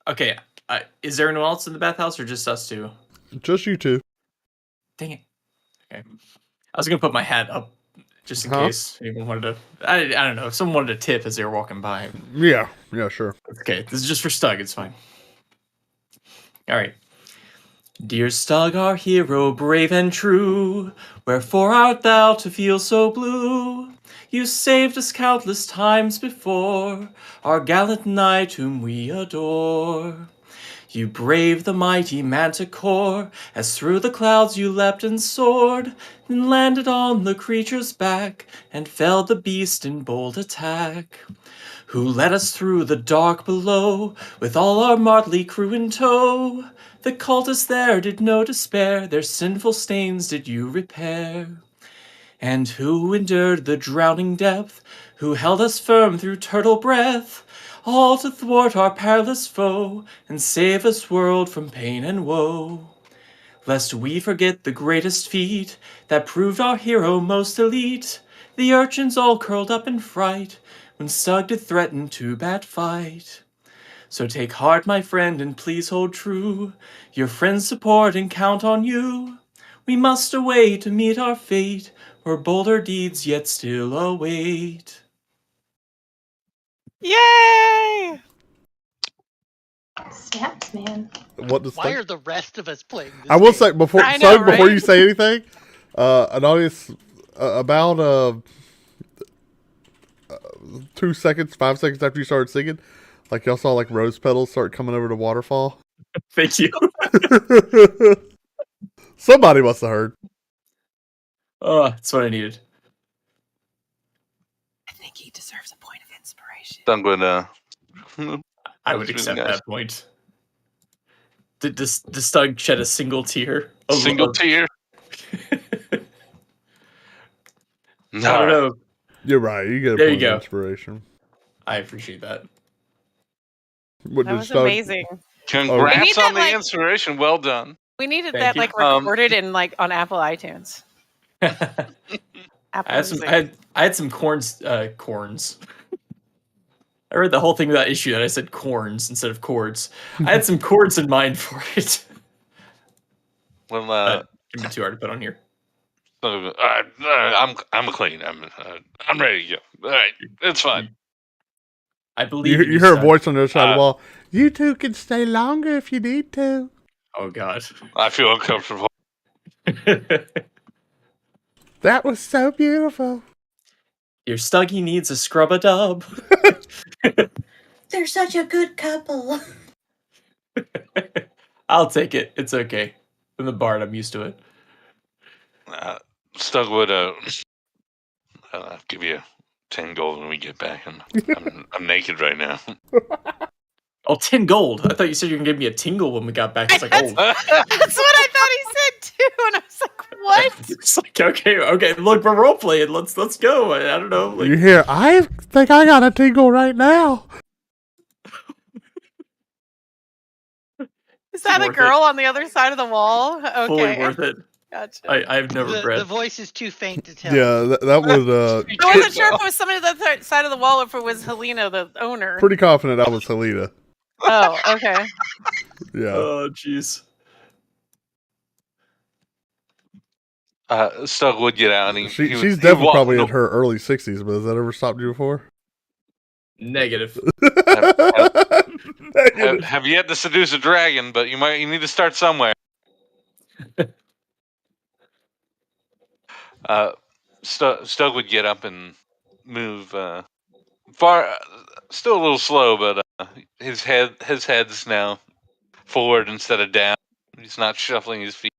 Okay. Is there anyone else in the bathhouse or just us two? Just you two. Dang it. Okay. I was gonna put my hat up just in case anyone wanted to. I don't know if someone wanted to tip as they were walking by. Yeah, sure. Okay, this is just for Stug. It's fine. All right. Dear Stug, our hero, brave and true, wherefore art thou to feel so blue? You saved us countless times before, our gallant knight whom we adore. You braved the mighty manticore, as through the clouds you leapt and soared, then landed on the creature's back, and felled the beast in bold attack. Who led us through the dark below, with all our motley crew in tow. The cultists there did no despair, their sinful stains did you repair. And who endured the drowning depth, who held us firm through turtle breath, all to thwart our perilous foe, and save us world from pain and woe. Lest we forget the greatest feat, that proved our hero most elite, the urchins all curled up in fright, when Stug did threaten to bat fight. So take heart, my friend, and please hold true, your friends support and count on you. We must away to meet our fate, where bolder deeds yet still await. Yay! Snaps, man. Why are the rest of us playing this I will game? say, before you say anything, an audience, about 2 seconds, 5 seconds after you started singing, like y'all saw like rose petals start coming over the waterfall. Thank you. Somebody must have heard. Oh, that's what I needed. I think he deserves a point of inspiration. I would accept that point. Does Stug shed a single tear? Tear? I don't know. You're right. You get a point of inspiration. I appreciate that. What that was amazing. Congrats on the inspiration. Well done. We needed that recorded in on Apple iTunes. I had some corns. I read the whole thing of that issue that I said corns instead of chords. I had some chords in mind for it. Well, give me too hard to put on here. I'm clean. I'm ready to go. All right, it's fine. I believe you hear a voice on the other side of the wall. You two can stay longer if you need to. Oh God, I feel uncomfortable. That was so beautiful. Your Stuggy needs a scrub-a-dub. They're such a good couple. I'll take it. It's okay. I'm the bard. I'm used to it. Stug would give you 10 gold when we get back. I'm naked right now. Oh, 10 gold. I thought you said you were going to give me a tingle when we got back. It's like, That's what I thought he said too. And I was like, what? It's like, okay. Look, we're role playing. Let's go. I don't know. You hear? I think I got a tingle right now. Is that a girl on the other side of the wall? Okay. Fully worth it. Gotcha. I have no regret. The voice is too faint to tell. Yeah, that was. I wasn't sure if it was somebody on the side of the wall or if it was Helena, the owner. Pretty confident that was Helena. Oh, okay. Yeah. Oh, jeez. Stug would get out. And she's definitely probably in her early 60s, but has that ever stopped you before? Negative. have yet to seduce a dragon, but you need to start somewhere. Stug would get up and move far, still a little slow, but his head's now forward instead of down. He's not shuffling his feet.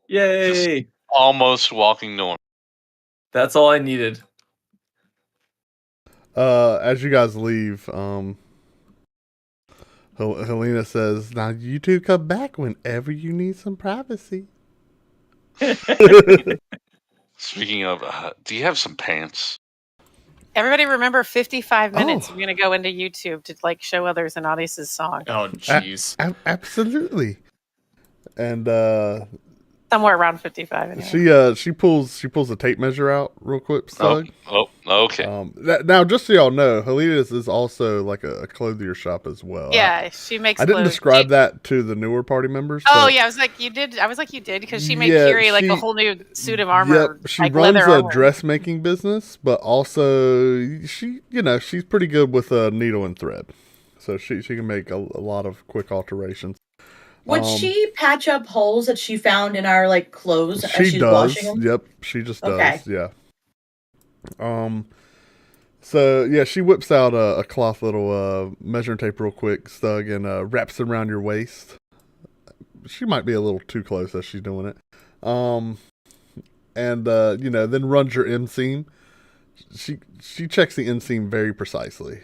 Yay! Just almost walking normal. That's all I needed. As you guys leave, Helena says, "Now you two come back whenever you need some privacy." Speaking of, do you have some pants? Everybody remember 55 minutes. We're going to go into YouTube to show others Anadius' song. Oh, jeez. Absolutely. And somewhere around 55. Anyway. She pulls a tape measure out real quick. Stug. Oh, okay. Now, just so y'all know, Helena's is also like a clothier shop as well. Yeah, she makes. I didn't describe that to the newer party members. Oh yeah, I was like you did. because she made Kiri a whole new suit of armor. Yep, she runs a dressmaking business, but also she's pretty good with a needle and thread, so she can make a lot of quick alterations. Would she patch up holes that she found in our clothes as she's does. washing them? Yep, she just does. Yeah. So yeah, she whips out a cloth little measuring tape real quick, Stug, and wraps it around your waist. She might be a little too close as she's doing it. And then runs your inseam. She checks the inseam very precisely.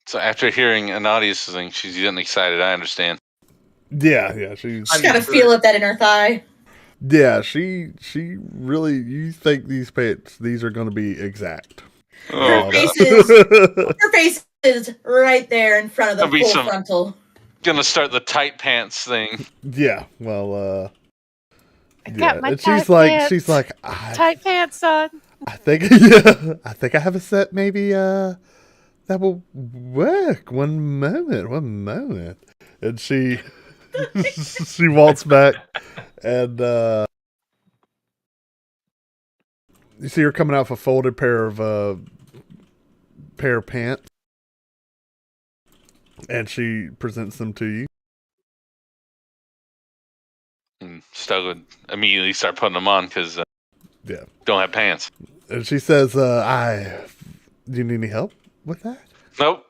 So after hearing Anadius' thing, she's getting excited. I understand. Yeah, she's got to feel it that inner thigh. Yeah, she really. You think these pants? These are going to be exact. Her face is right there in front of the full frontal. Gonna start the tight pants thing. Yeah, well, I got my tight pants. She's like, tight pants on. I think I have a set maybe that will work. One moment. And she walks back, and you see her coming out with a folded pair of pants, and she presents them to you. And Stug would immediately start putting them on because don't have pants. And she says, do you need any help with that? Nope,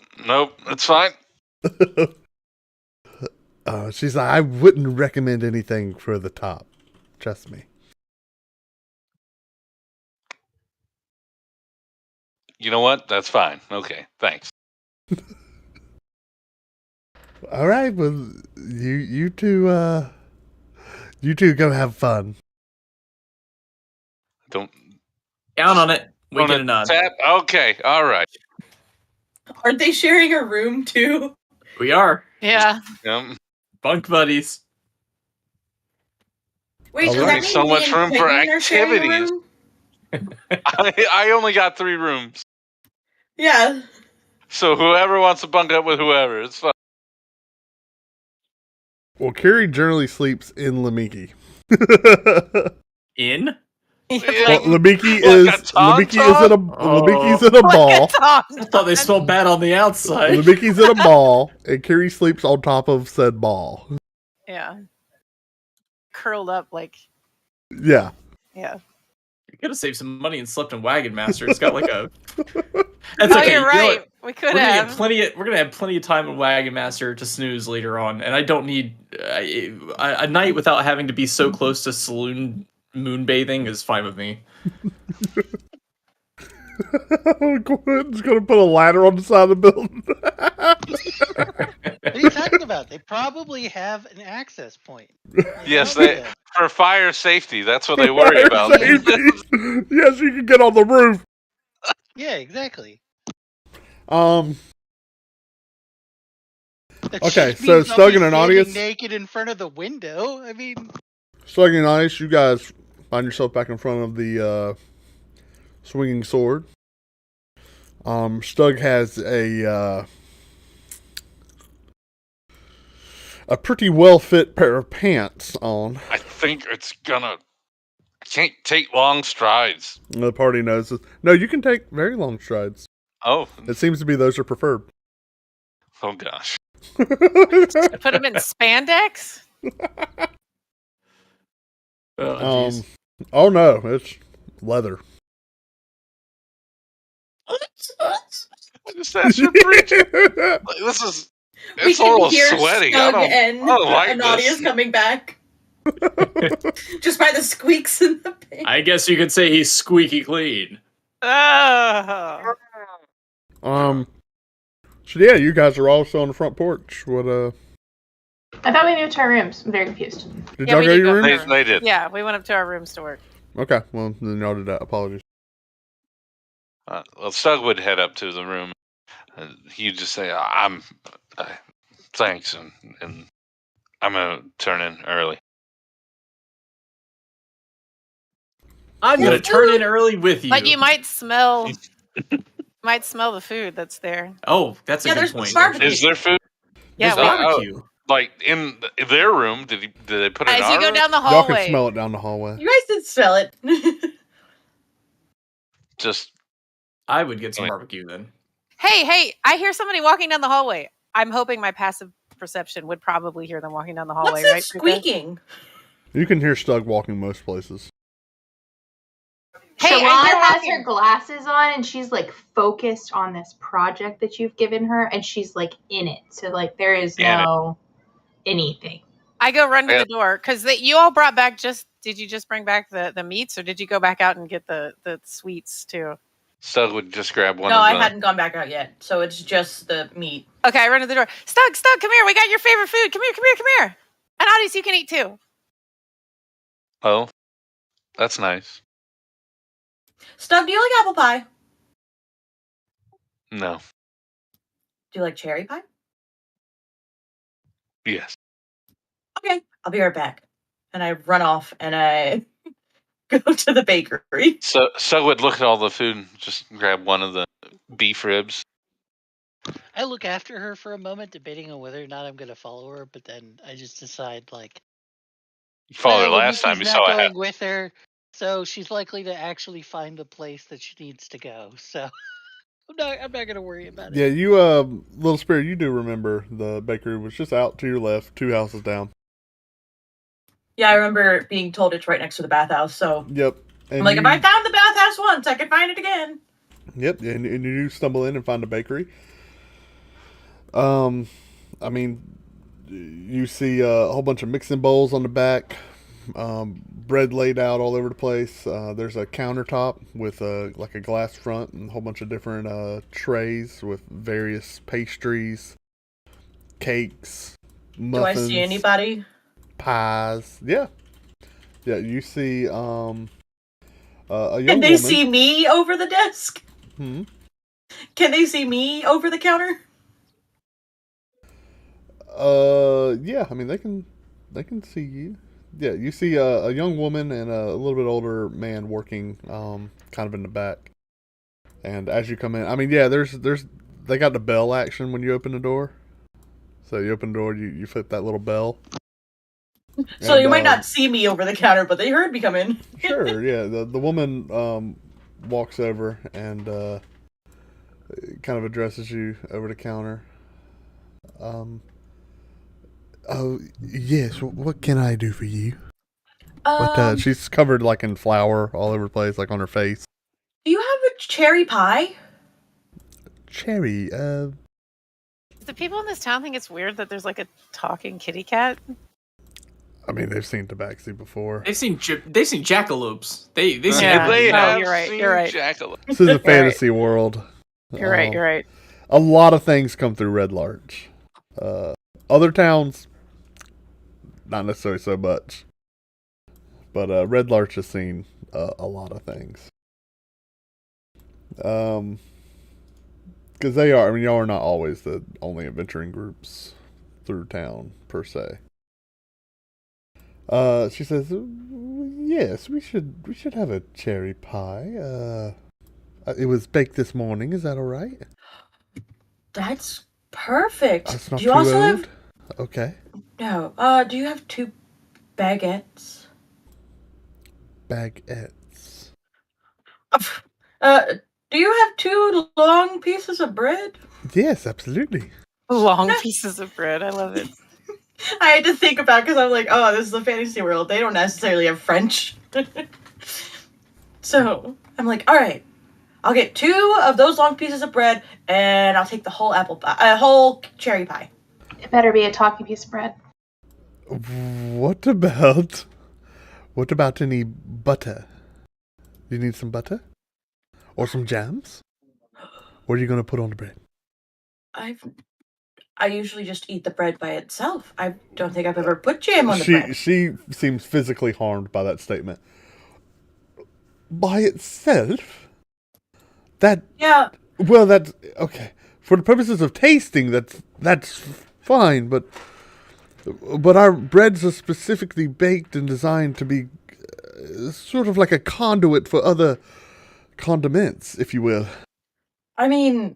it's fine. She's like, I wouldn't recommend anything for the top. Trust me. You know what? That's fine. Okay, thanks. All right, well, you two go have fun. Don't count on it. We get a nod. Okay, all right. Aren't they sharing a room too? We are. Yeah. Bunk buddies. Wait, does that mean so much room for activities? I only got 3 rooms. Yeah. So whoever wants to bunk up with whoever, it's fine. Well, Kiri generally sleeps in Lamiki. In? Lamiki is in a ball. I thought they smelled bad on the outside. Lamiki's in a ball, and Kiri sleeps on top of said ball. Yeah. Curled up Yeah. Yeah. You could have saved some money and slept in Wagon Master. It's got a. That's okay. You're right. We could have. We're gonna have plenty of time in Wagon Master to snooze later on, and I don't need a night without having to be so close to saloon moonbathing is fine with me. Quinn's gonna put a ladder on the side of the building. What are you talking about? They probably have an access point. Yes, for fire safety. That's what they worry about. Yes, you can get on the roof. Yeah, exactly. Okay, so Stug and Anadius naked in front of the window. I mean, Stug and Anadius, you guys find yourself back in front of the swinging sword. Stug has a pretty well fit pair of pants on. I think it's gonna. I can't take long strides. The party knows this. No, you can take very long strides. Oh. It seems to be those are preferred. Oh, gosh. Put them in spandex? Oh, no. It's leather. That's your preaching. This is... It's a little sweaty. Stug and I don't like Anadia's this. coming back. Just by the squeaks in the paint. I guess you could say he's squeaky clean. Oh. So yeah, you guys are also on the front porch. What I thought we moved to our rooms. I'm very confused. Did y'all go to your rooms? They did. Yeah, we went up to our rooms to work. Okay, well then y'all did that. Apologies. Well, Stug would head up to the room. He'd just say, thanks, and I'm going to turn in early. I'm going to turn in early with you. But you might smell the food that's there. Oh, that's a good point. Barbecue. Is there food? Yeah, barbecue. Like in their room? Did they put it in as you our go room? down the Y'all hallway. can smell it down the hallway. You guys did smell it. Just... I would get some barbecue then. Hey, I hear somebody walking down the hallway. I'm hoping my passive perception would probably hear them walking down the hallway, What's that right? squeaking? You can hear Stug walking most places. Hey, Siobhan I hear has walking. her glasses on and she's like focused on this project that you've given her and she's like in it. So like there is no anything. I go run to the door because you all brought back did you just bring back the meats or did you go back out and get the sweets too? Stug would just grab one No, of I the... hadn't gone back out yet. So it's just the meat. Okay, I run to the door. Stug, come here. We got your favorite food. Come here. And Audis, you can eat too. Oh, that's nice. Stug, do you like apple pie? No. Do you like cherry pie? Yes. Okay, I'll be right back. And I run off and I go to the bakery. So would look at all the food and just grab one of the beef ribs. I look after her for a moment, debating on whether or not I'm going to follow her, but then I just decide, like... You followed her last time you saw going with her, so she's likely to actually find the place that she needs to go, so... I'm not going to worry about it. Yeah, you, Little Spirit, you do remember the bakery was just out to your left, 2 houses down. Yeah, I remember being told it's right next to the bathhouse, so... Yep. And I'm like, if I found the bathhouse once, I can find it again. Yep, and you stumble in and find a bakery. I mean, you see a whole bunch of mixing bowls on the back, bread laid out all over the place. There's a countertop with like a glass front and a whole bunch of different trays with various pastries, cakes, muffins. Do I see anybody? Pies. Yeah, you see a young woman. Can they see me over the desk? Hmm? Can they see me over the counter? Yeah, I mean they can see you. Yeah, you see a young woman and a little bit older man working kind of in the back. And as you come in, I mean, yeah, there's they got the bell action when you open the door. So you open the door, you flip that little bell. So and, you might not see me over the counter, but they heard me come in. Sure, yeah. The woman walks over and kind of addresses you over the counter. Oh, yes, what can I do for you? She's covered like in flour all over the place, like on her face. Do you have a cherry pie? Cherry, Do people in this town think it's weird that there's like a talking kitty cat? I mean, they've seen Tabaxi before. They've seen jackalopes. They see They have you're right. seen You're right. jackalope. This is a fantasy world. You're right. You're right. A lot of things come through Red Larch. Other towns, not necessarily so much. But Red Larch has seen a lot of things. Because they are, I mean, y'all are not always the only adventuring groups through town, per se. She says, yes, we should have a cherry pie. It was baked this morning, is that alright? That's perfect. That's not do you too also old? have... Okay. No. Do you have 2 baguettes? Baguettes. Do you have 2 long pieces of bread? Yes, absolutely. Long pieces of bread. I love it. I had to think about because I'm like, oh, this is a fantasy world. They don't necessarily have French. So I'm like, all right, I'll get 2 of those long pieces of bread, and I'll take the whole apple pie, whole cherry pie. It better be a talkie piece of bread. What about any butter? You need some butter? Or some jams? What are you going to put on the bread? I usually just eat the bread by itself. I don't think I've ever put jam on the bread. She seems physically harmed by that statement. By itself? Yeah. Well, that's okay. For the purposes of tasting, that's fine, but our breads are specifically baked and designed to be sort of like a conduit for other condiments, if you will. I mean,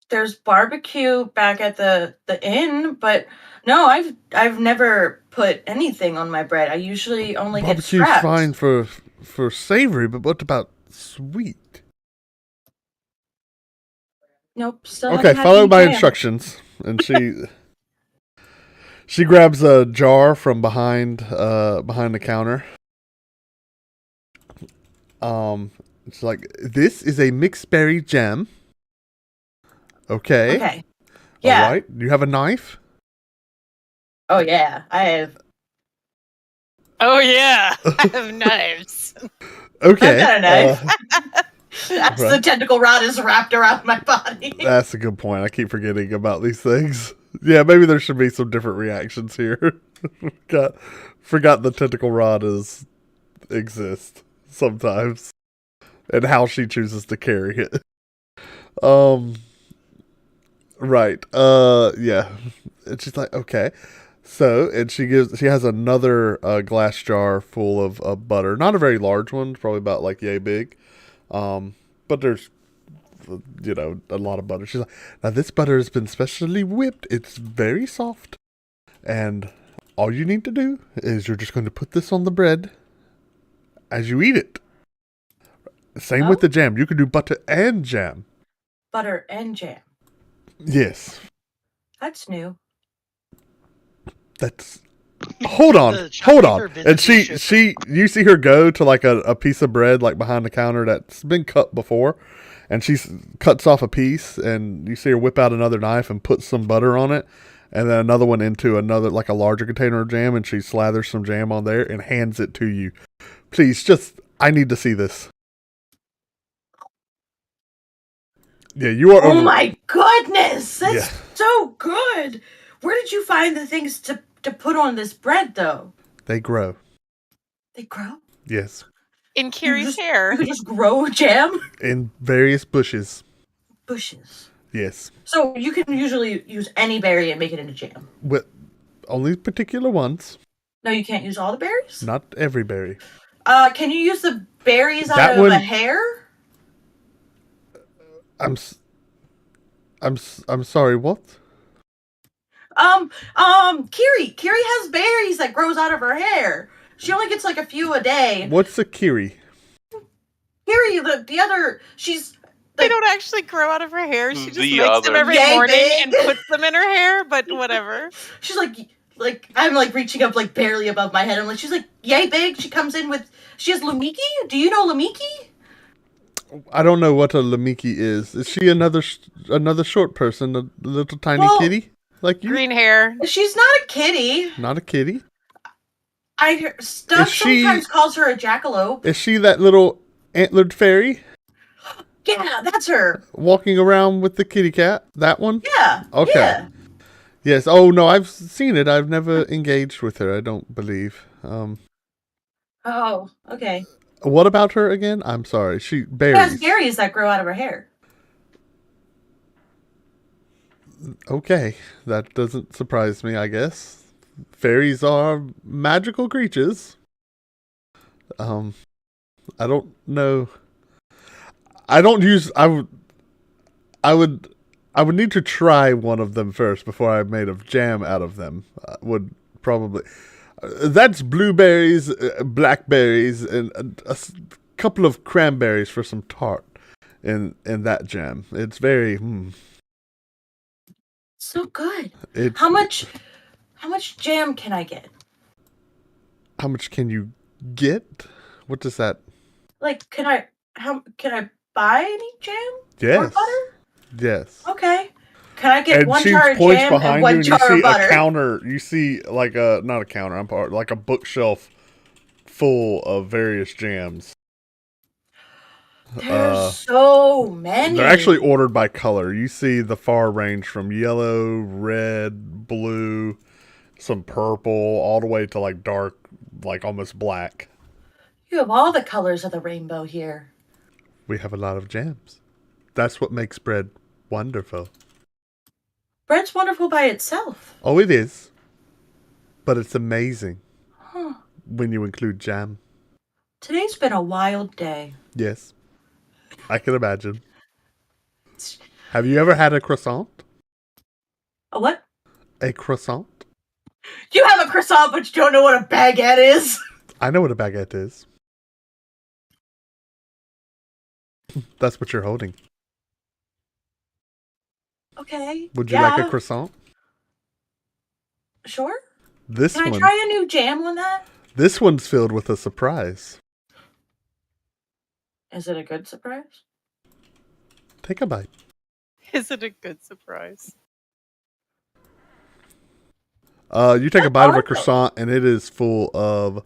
there's barbecue back at the inn, but no, I've never put anything on my bread. I usually only get scraps. Barbecue's fine for savory, but what about sweet? Nope. Still Okay, follow my instructions. And she grabs a jar from behind the counter. It's like, this is a mixed berry jam. Okay. Okay. Yeah. All right. You have a knife? Oh yeah, I have. Oh yeah, I have knives. Okay. I've got a knife. That's right. The tentacle rod is wrapped around my body. That's a good point. I keep forgetting about these things. Yeah, maybe there should be some different reactions here. Forgot the tentacle rod exists sometimes, and how she chooses to carry it. Right. Yeah. And she's like, okay. So, and she has another glass jar full of butter. Not a very large one, probably about like yay big. But there's, a lot of butter. She's like, now this butter has been specially whipped. It's very soft. And all you need to do is you're just going to put this on the bread as you eat it. Same with the jam. You can do butter and jam. Butter and jam. Yes. That's new. Hold on. And you see her go to like a piece of bread like behind the counter that's been cut before, and she cuts off a piece, and you see her whip out another knife and put some butter on it, and then another one into another, like a larger container of jam, and she slathers some jam on there and hands it to you. Please, I need to see this. Yeah, you are. Oh my goodness, that's so good. Where did you find the things to put on this bread, though? They grow. They grow? Yes. In Kiri's hair. You could just grow jam? In various bushes. Bushes? Yes. So you can usually use any berry and make it into jam? With only particular ones. No, you can't use all the berries? Not every berry. Can you use the berries out of a hair? I'm sorry, what? Kiri has berries that grows out of her hair. She only gets like a few a day. What's a Kiri? Kiri, the other, they don't actually grow out of her hair. She just makes them every morning and puts them in her hair, but whatever. She's like, I'm like reaching up like barely above my head. I'm like, she's like, yay big. She comes in she has Lumiki? Do you know Lumiki? I don't know what a Lamiki is. Is she another short person, a little tiny kitty like you? Green hair. She's not a kitty. Not a kitty. Sometimes calls her a jackalope. Is she that little antlered fairy? Yeah, that's her. Walking around with the kitty cat. That one? Yeah. Okay. Yeah. Yes. Oh no, I've seen it. I've never engaged with her. I don't believe. Oh, okay. What about her again? I'm sorry. She berries. She has berries that grow out of her hair. Okay, that doesn't surprise me, I guess. Fairies are magical creatures. I don't know. I would need to try one of them first before I made a jam out of them. Would probably. That's blueberries, blackberries, and a couple of cranberries for some tart. in that jam. It's very so good. How much jam can I get? How much can you get? What does that? Like, can I buy any jam? Yes. Or butter? Yes. Okay. Can I get and one she jar of points jam behind and one you, and jar you see of butter? a counter. You see like not a counter. Like a bookshelf full of various jams. There's so many. They're actually ordered by color. You see the far range from yellow, red, blue, some purple, all the way to like dark, like almost black. You have all the colors of the rainbow here. We have a lot of jams. That's what makes bread wonderful. Bread's wonderful by itself. Oh, it is. But it's amazing when you include jam. Today's been a wild day. Yes. I can imagine. Have you ever had a croissant? A what? A croissant? You have a croissant, but you don't know what a baguette is? I know what a baguette is. That's what you're holding. Okay. Would you like a croissant? Sure. Can I try a new jam on that? This one's filled with a surprise. Is it a good surprise? Take a bite. Is it a good surprise? You take a bite of a croissant, and it is full of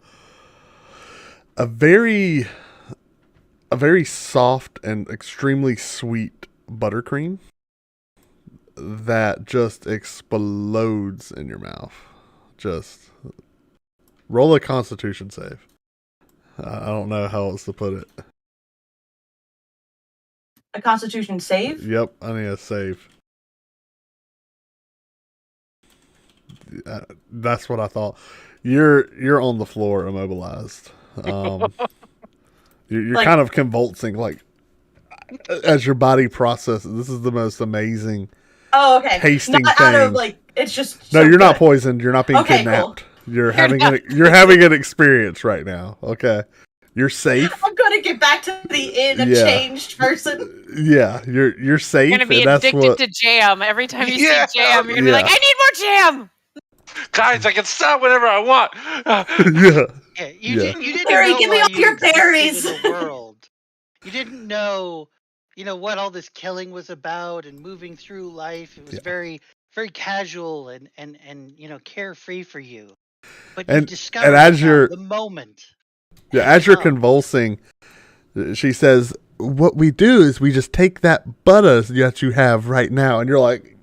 a very soft and extremely sweet buttercream that just explodes in your mouth. Just roll a Constitution save. I don't know how else to put it. A Constitution save? Yep, I need a save. That's what I thought. You're on the floor, immobilized. You're like, kind of convulsing, like as your body processes. This is the most amazing. Oh, okay. Tasting not thing. Out of like it's just. No, so you're good. not poisoned. You're not being kidnapped. Cool. You're having an experience right now. Okay, you're safe. I'm gonna get back to the inn, a changed person. Yeah, you're safe. You're gonna be addicted to jam. Every time you see jam, you're gonna be like, I need more jam. Guys, I can stop whenever I want. You didn't Harry, know give me all your berries. In the world. You didn't know, what all this killing was about and moving through life. It was very, very casual and carefree for you. But you discovered the moment. Yeah, as you're convulsing, she says, "What we do is we just take that butter that you have right now," and you're like.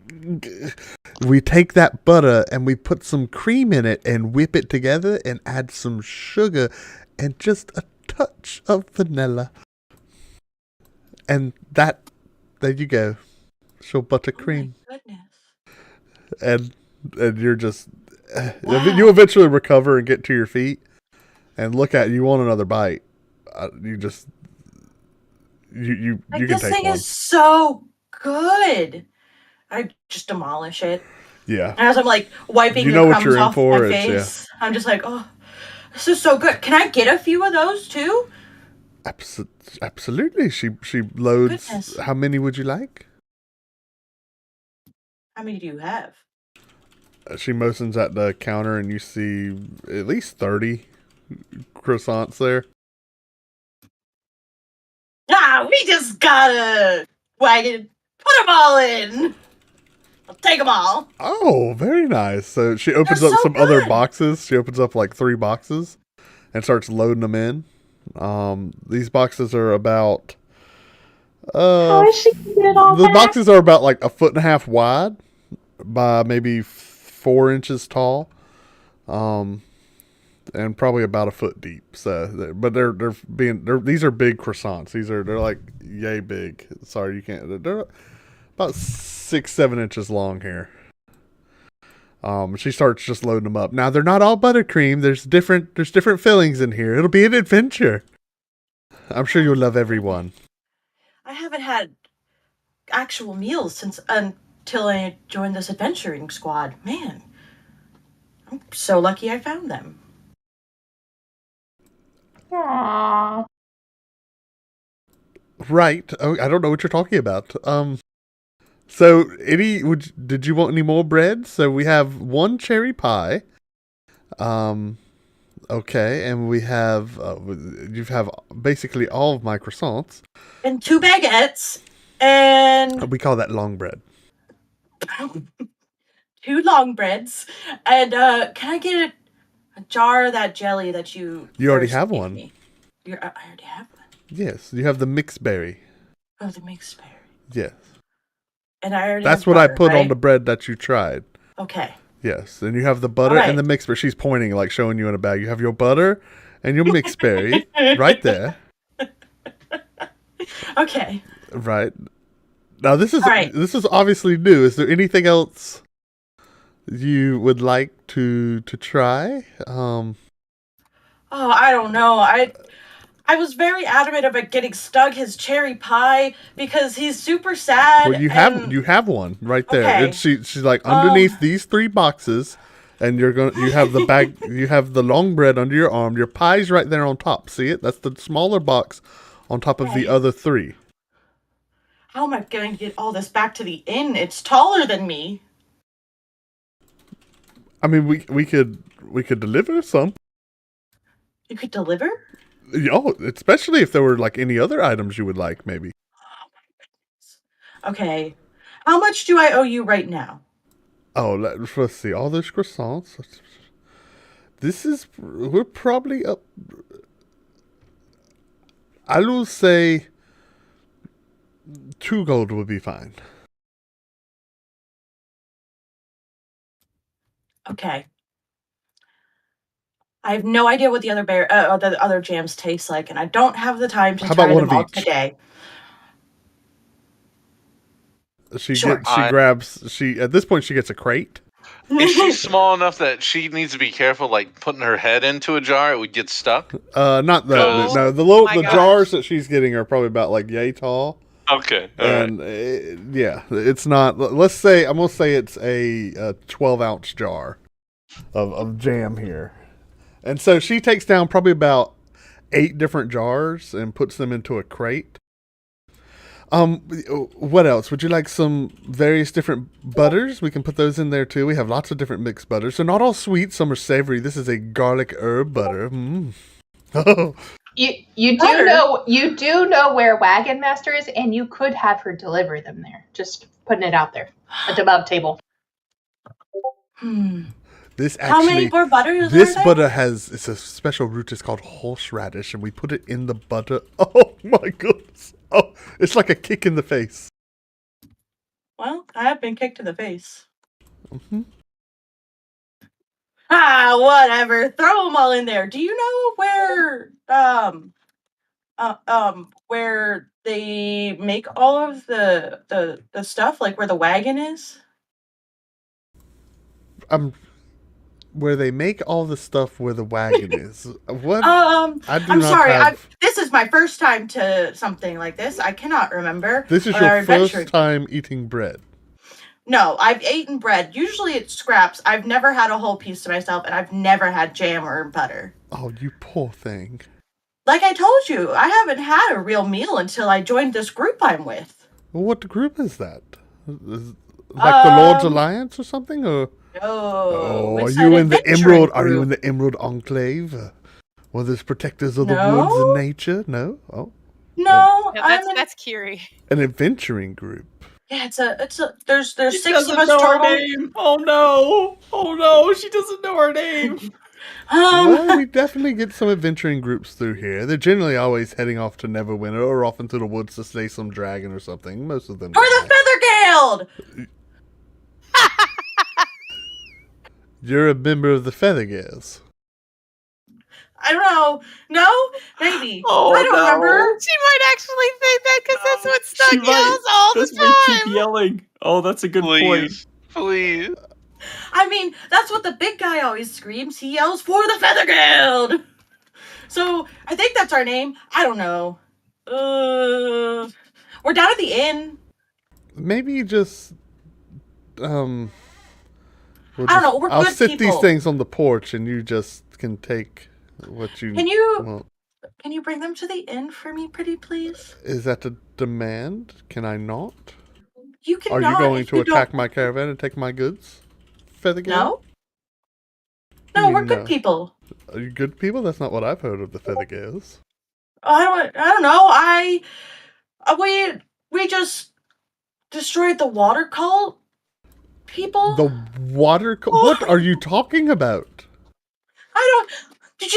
We take that butter and we put some cream in it and whip it together and add some sugar and just a touch of vanilla. And there you go. So buttercream. Oh my goodness. And you're just, you eventually recover and get to your feet and look at, you want another bite. You can take one. This thing is so good. I just demolish it. Yeah. And as I'm like wiping the crumbs off my face, I'm just like, oh, this is so good. Can I get a few of those too? Absolutely. She loads. Goodness. How many would you like? How many do you have? She motions at the counter, and you see at least 30 croissants there. We just gotta wagon. Put them all in. I'll take them all. Oh, very nice. So she opens up some other boxes. She opens up like 3 boxes and starts loading them in. These boxes are about. How is she gonna get it all the back? boxes are about like 1.5 feet wide by maybe 4 inches tall, and probably about 1 foot deep. So, but these are big croissants. They're like yay big. Sorry, you can't. They're about 6-7 inches long here. She starts just loading them up. Now they're not all buttercream. There's different fillings in here. It'll be an adventure. I'm sure you'll love everyone. I haven't had actual meals until I joined this adventuring squad. Man, I'm so lucky I found them. Aww. Right. Oh, I don't know what you're talking about. So did you want any more bread? So we have one cherry pie. Okay, and we have you have basically all of my croissants. And 2 baguettes. And We call that long bread. 2 long breads. And can I get a jar of that jelly that you already have one. I already have one. Yes, you have the mixed berry. Oh, the mixed berry. Yes. And I already That's have what butter, I put right? on the bread that you tried. Okay. Yes, and you have the butter and the mixed berry. She's pointing, like showing you in a bag. You have your butter and your mixed berry right there. Okay. Right. Now this is obviously new. Is there anything else you would like to try? Oh, I don't know. I was very adamant about getting Stug his cherry pie because he's super sad. Well, you have one right there. Okay. And she's like underneath these 3 boxes, and you have the bag. You have the long bread under your arm. Your pie's right there on top. See it? That's the smaller box on top of the other 3. How am I going to get all this back to the inn? It's taller than me. I mean, we could deliver some. You could deliver? Oh, especially if there were like any other items you would like, maybe. Oh my goodness. Okay. How much do I owe you right now? Oh, let's see. All those croissants. We're probably up. I will say 2 gold would be fine. Okay. I have no idea what the other jams taste like, and I don't have the time to try them all today. At this point she gets a crate. Is she small enough that she needs to be careful, like putting her head into a jar, it would get stuck? Not that. No, the jars that she's getting are probably about like yay tall. Okay. It's not. Let's say I'm gonna say it's a 12-ounce jar of jam here. And so she takes down probably about 8 different jars and puts them into a crate. What else? Would you like some various different butters? We can put those in there too. We have lots of different mixed butters. So not all sweet, some are savory. This is a garlic herb butter. You do know where Wagon Master is, and you could have her deliver them there. Just putting it out there at the above table. How many more butters? This butter it's a special root. It's called horseradish, and we put it in the butter. Oh my goodness! Oh, it's like a kick in the face. Well, I have been kicked in the face. Mm-hmm. Whatever. Throw them all in there. Do you know where they make all of the stuff, like where the wagon is? Where they make all the stuff where the wagon is. What? I'm sorry. This is my first time to something like this. I cannot remember. This is your first time eating bread. No, I've eaten bread. Usually it's scraps. I've never had a whole piece to myself, and I've never had jam or butter. Oh, you poor thing. Like I told you, I haven't had a real meal until I joined this group I'm with. Well, what group is that? Like the Lord's Alliance or something? Or no. Are you in the Emerald? Group. Are you in the Emerald Enclave? Well, there's protectors of the woods and nature. No. Oh. No. That's Kiri. An adventuring group. Yeah, there's 6 of us total. Oh no, she doesn't know our name. Well, we definitely get some adventuring groups through here. They're generally always heading off to Neverwinter or off into the woods to slay some dragon or something. Most of them. Or the Feather Guild! You're a member of the Feather Guilds. I don't know. No? Maybe. Oh, I don't remember. She might actually think that because that's what Stug yells all the time. Keep yelling. Oh, that's a good point. Please. I mean, that's what the big guy always screams. He yells for the Feather Guild. So I think that's our name. I don't know. We're down at the inn. Maybe just I don't know. We're I'll good sit people. these things on the porch, and you just can take what you. Can you? Want. Can you bring them to the inn for me, pretty please? Is that a demand? Can I not? You can. Are you going to attack my caravan and take my goods, Feathergale? No, we're good people. Are you good people? That's not what I've heard of the Feathergales. I don't know. We just destroyed the water cult people. The water cult? What are you talking about? I don't.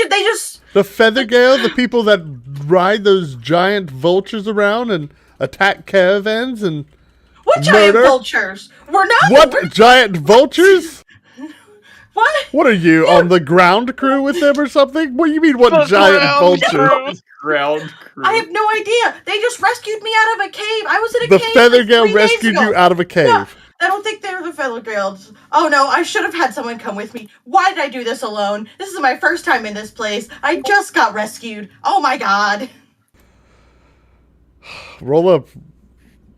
They just the Feathergale, the people that ride those giant vultures around and attack caravans and what giant vultures? We're not. What giant vultures? What? What are you on the ground crew with them or something? What do you mean? What giant vultures? Ground crew. I have no idea. They just rescued me out of a cave. I was in a cave. The Feathergale rescued you out of a cave. No, I don't think they're the Feathergales. Oh no, I should have had someone come with me. Why did I do this alone? This is my first time in this place. I just got rescued. Oh my god. Roll a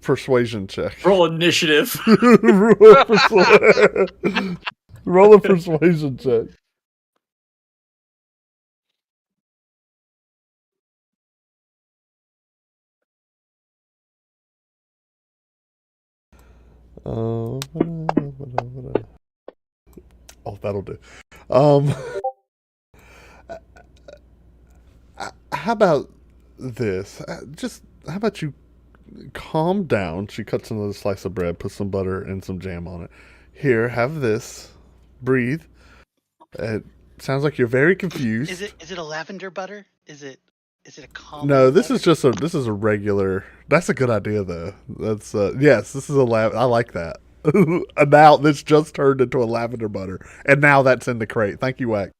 persuasion check. Roll initiative. Roll a persuasion check. Oh, that'll do. How about this? How about you calm down? She cuts another slice of bread, puts some butter and some jam on it. Here, have this. Breathe. It sounds like you're very confused. Is it a lavender butter? Is it a common? No, this is a regular. That's a good idea though. That's yes, this is a I like that. And now this just turned into a lavender butter, and now that's in the crate. Thank you, Wack.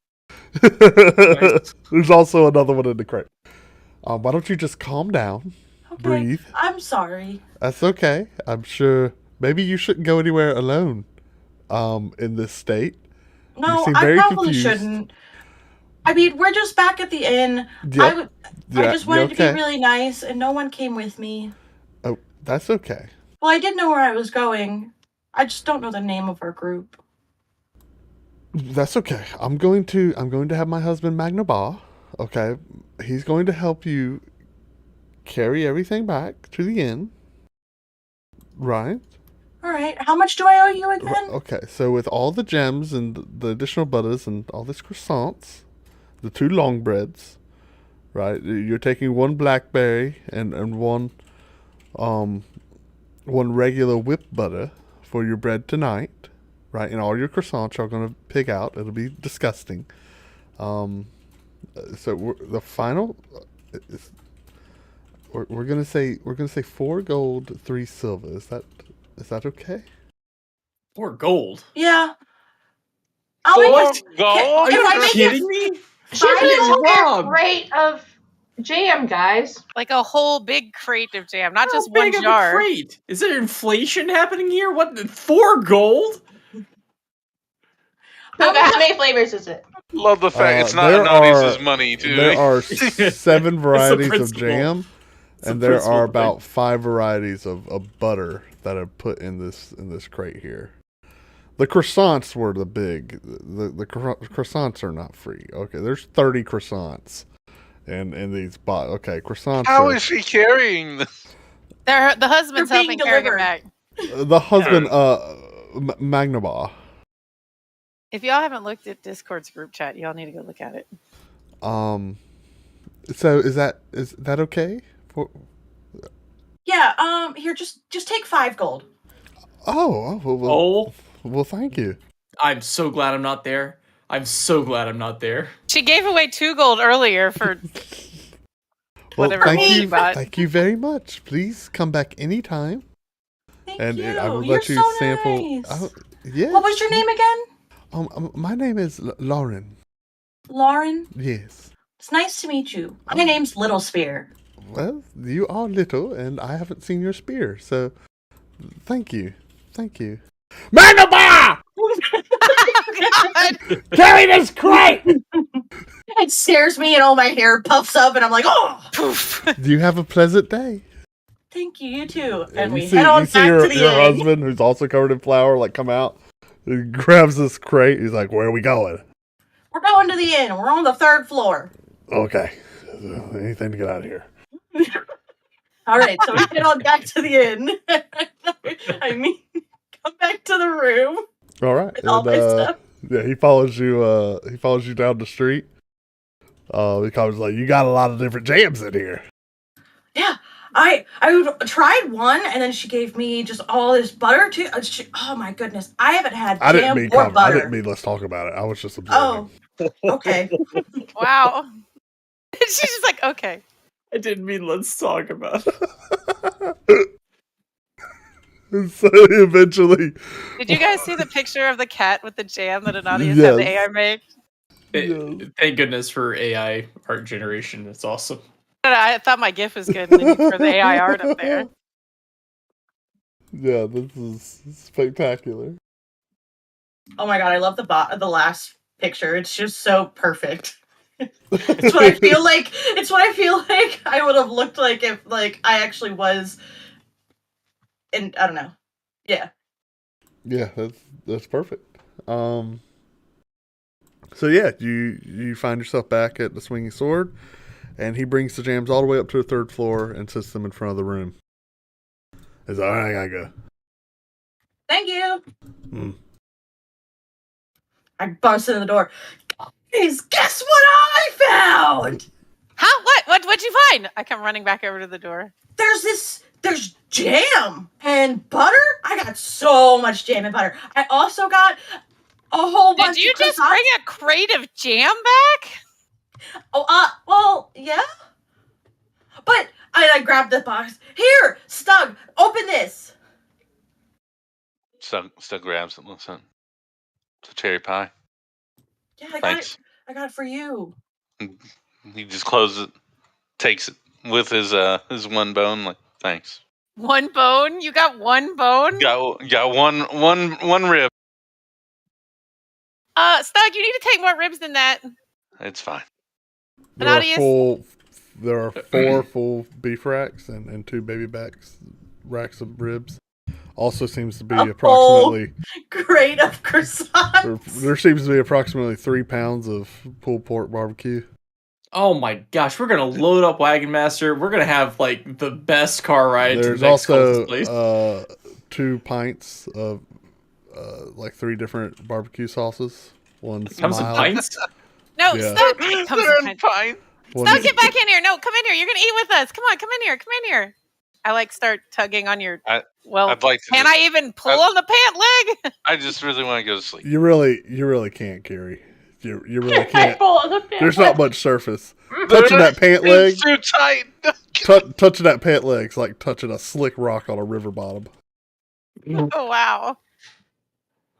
Nice. There's also another one in the crate. Why don't you just calm down, breathe? I'm sorry. That's okay. I'm sure. Maybe you shouldn't go anywhere alone. In this state. No, I probably shouldn't. I mean, we're just back at the inn. Yep. I just wanted to be really nice, and no one came with me. Oh, that's okay. Well, I did know where I was going. I just don't know the name of our group. That's okay. I'm going to have my husband Magnabar. Okay, he's going to help you carry everything back to the inn. Right. All right. How much do I owe you again? Okay, so with all the gems and the additional butters and all these croissants, the 2 long breads, right? You're taking 1 blackberry and one regular whipped butter for your bread tonight, right? And all your croissants you're gonna pig out. It'll be disgusting. So the final is we're gonna say 4 gold, 3 silver. Is that okay? 4 gold? Yeah. 4 gold? Are you kidding me? She's a crate of jam, guys. Like a whole big crate of jam, not just big one jar. Of a crate? Is there inflation happening here? What? 4 gold? Pookha, how many flavors is it? Love the fact it's not Ananias' money, too. There are 7 varieties of jam, and there are about 5 varieties of butter that are put in this crate here. The croissants were the big. The croissants are not free. Okay, there's 30 croissants in these bottles. Okay, croissants. How is she carrying this? The husband's helping carry it back. The husband, Magnabar. If y'all haven't looked at Discord's group chat, y'all need to go look at it. So is that okay? Yeah. Here, just take 5 gold. Well, thank you. I'm so glad I'm not there. She gave away 2 gold earlier for whatever she bought. Thank you very much. Please come back anytime. Thank you. I will You're let you so sample. Nice. Yes. What was your name again? My name is Lauren. Lauren? Yes. It's nice to meet you. My name's Little Spear. Well, you are little, and I haven't seen your spear, so thank you. Magnabar! Carry this crate! It scares me, and all my hair puffs up, and I'm like, oh! Poof. Do you have a pleasant day? Thank you, you too. And you we head on back to the your inn. husband, who's also covered in flour, come out. He grabs this crate. He's like, "Where are we going?" We're going to the inn. We're on the 3rd floor. Okay. Anything to get out of here. All right, so we get on back to the inn. I mean, come back to the room. All right. With all my stuff. Yeah, he follows you. He follows you down the street. He comes like, you got a lot of different jams in here. Yeah, I tried one, and then she gave me just all this butter too. Oh my goodness, I haven't had jam or butter. I didn't mean let's talk about it. I was just observing. Oh, okay. Wow. She's just like, okay. I didn't mean let's talk about it. So eventually... Did you guys see the picture of the cat with the jam that Anadius had the AI make? Thank goodness for AI art generation. It's awesome. I thought my GIF was good, and then you throw the AI art up there. Yeah, this is spectacular. Oh my god, I love the last picture. It's just so perfect. It's what I feel like. It's what I feel like I would have looked like if I actually was. And I don't know. Yeah. Yeah, that's perfect. So yeah, you find yourself back at the Swinging Sword, and he brings the jams all the way up to the 3rd floor and sets them in front of the room. He's like, all right, I gotta go. Thank you. I bust in the door. Guys, guess what I found? Huh? What'd you find? I come running back over to the door. There's jam and butter. I got so much jam and butter. I also got a whole bunch of Did you just bring a crate of jam back? Oh, well, yeah. But I grabbed the box. Here, Stug, open this. Stug grabs it. Listen, it's a cherry pie. Yeah, I got it for you. He just closes it, takes it with his one bone. Like, thanks. One bone? You got one bone? Got one rib. Stug, you need to take more ribs than that. It's fine. There are 4 full beef racks and 2 baby racks of ribs. Also seems to be approximately crate of croissants. There seems to be approximately 3 pounds of pulled pork barbecue. Oh my gosh, we're gonna load up Wagon Master. We're gonna have the best car ride. There's to the next also 2 pints of 3 different barbecue sauces. One's comes in pints. No, Stug comes in pints. Stug, get back in here. No, come in here. You're gonna eat with us. Come on, come in here. Come in here. I start tugging on your. Can I even pull on the pant leg? I just really want to go to sleep. You really can't, Carrie. You really can't. There's not much surface. Touching that pant leg. It's too tight. Touching that pant leg's like touching a slick rock on a river bottom. Oh wow,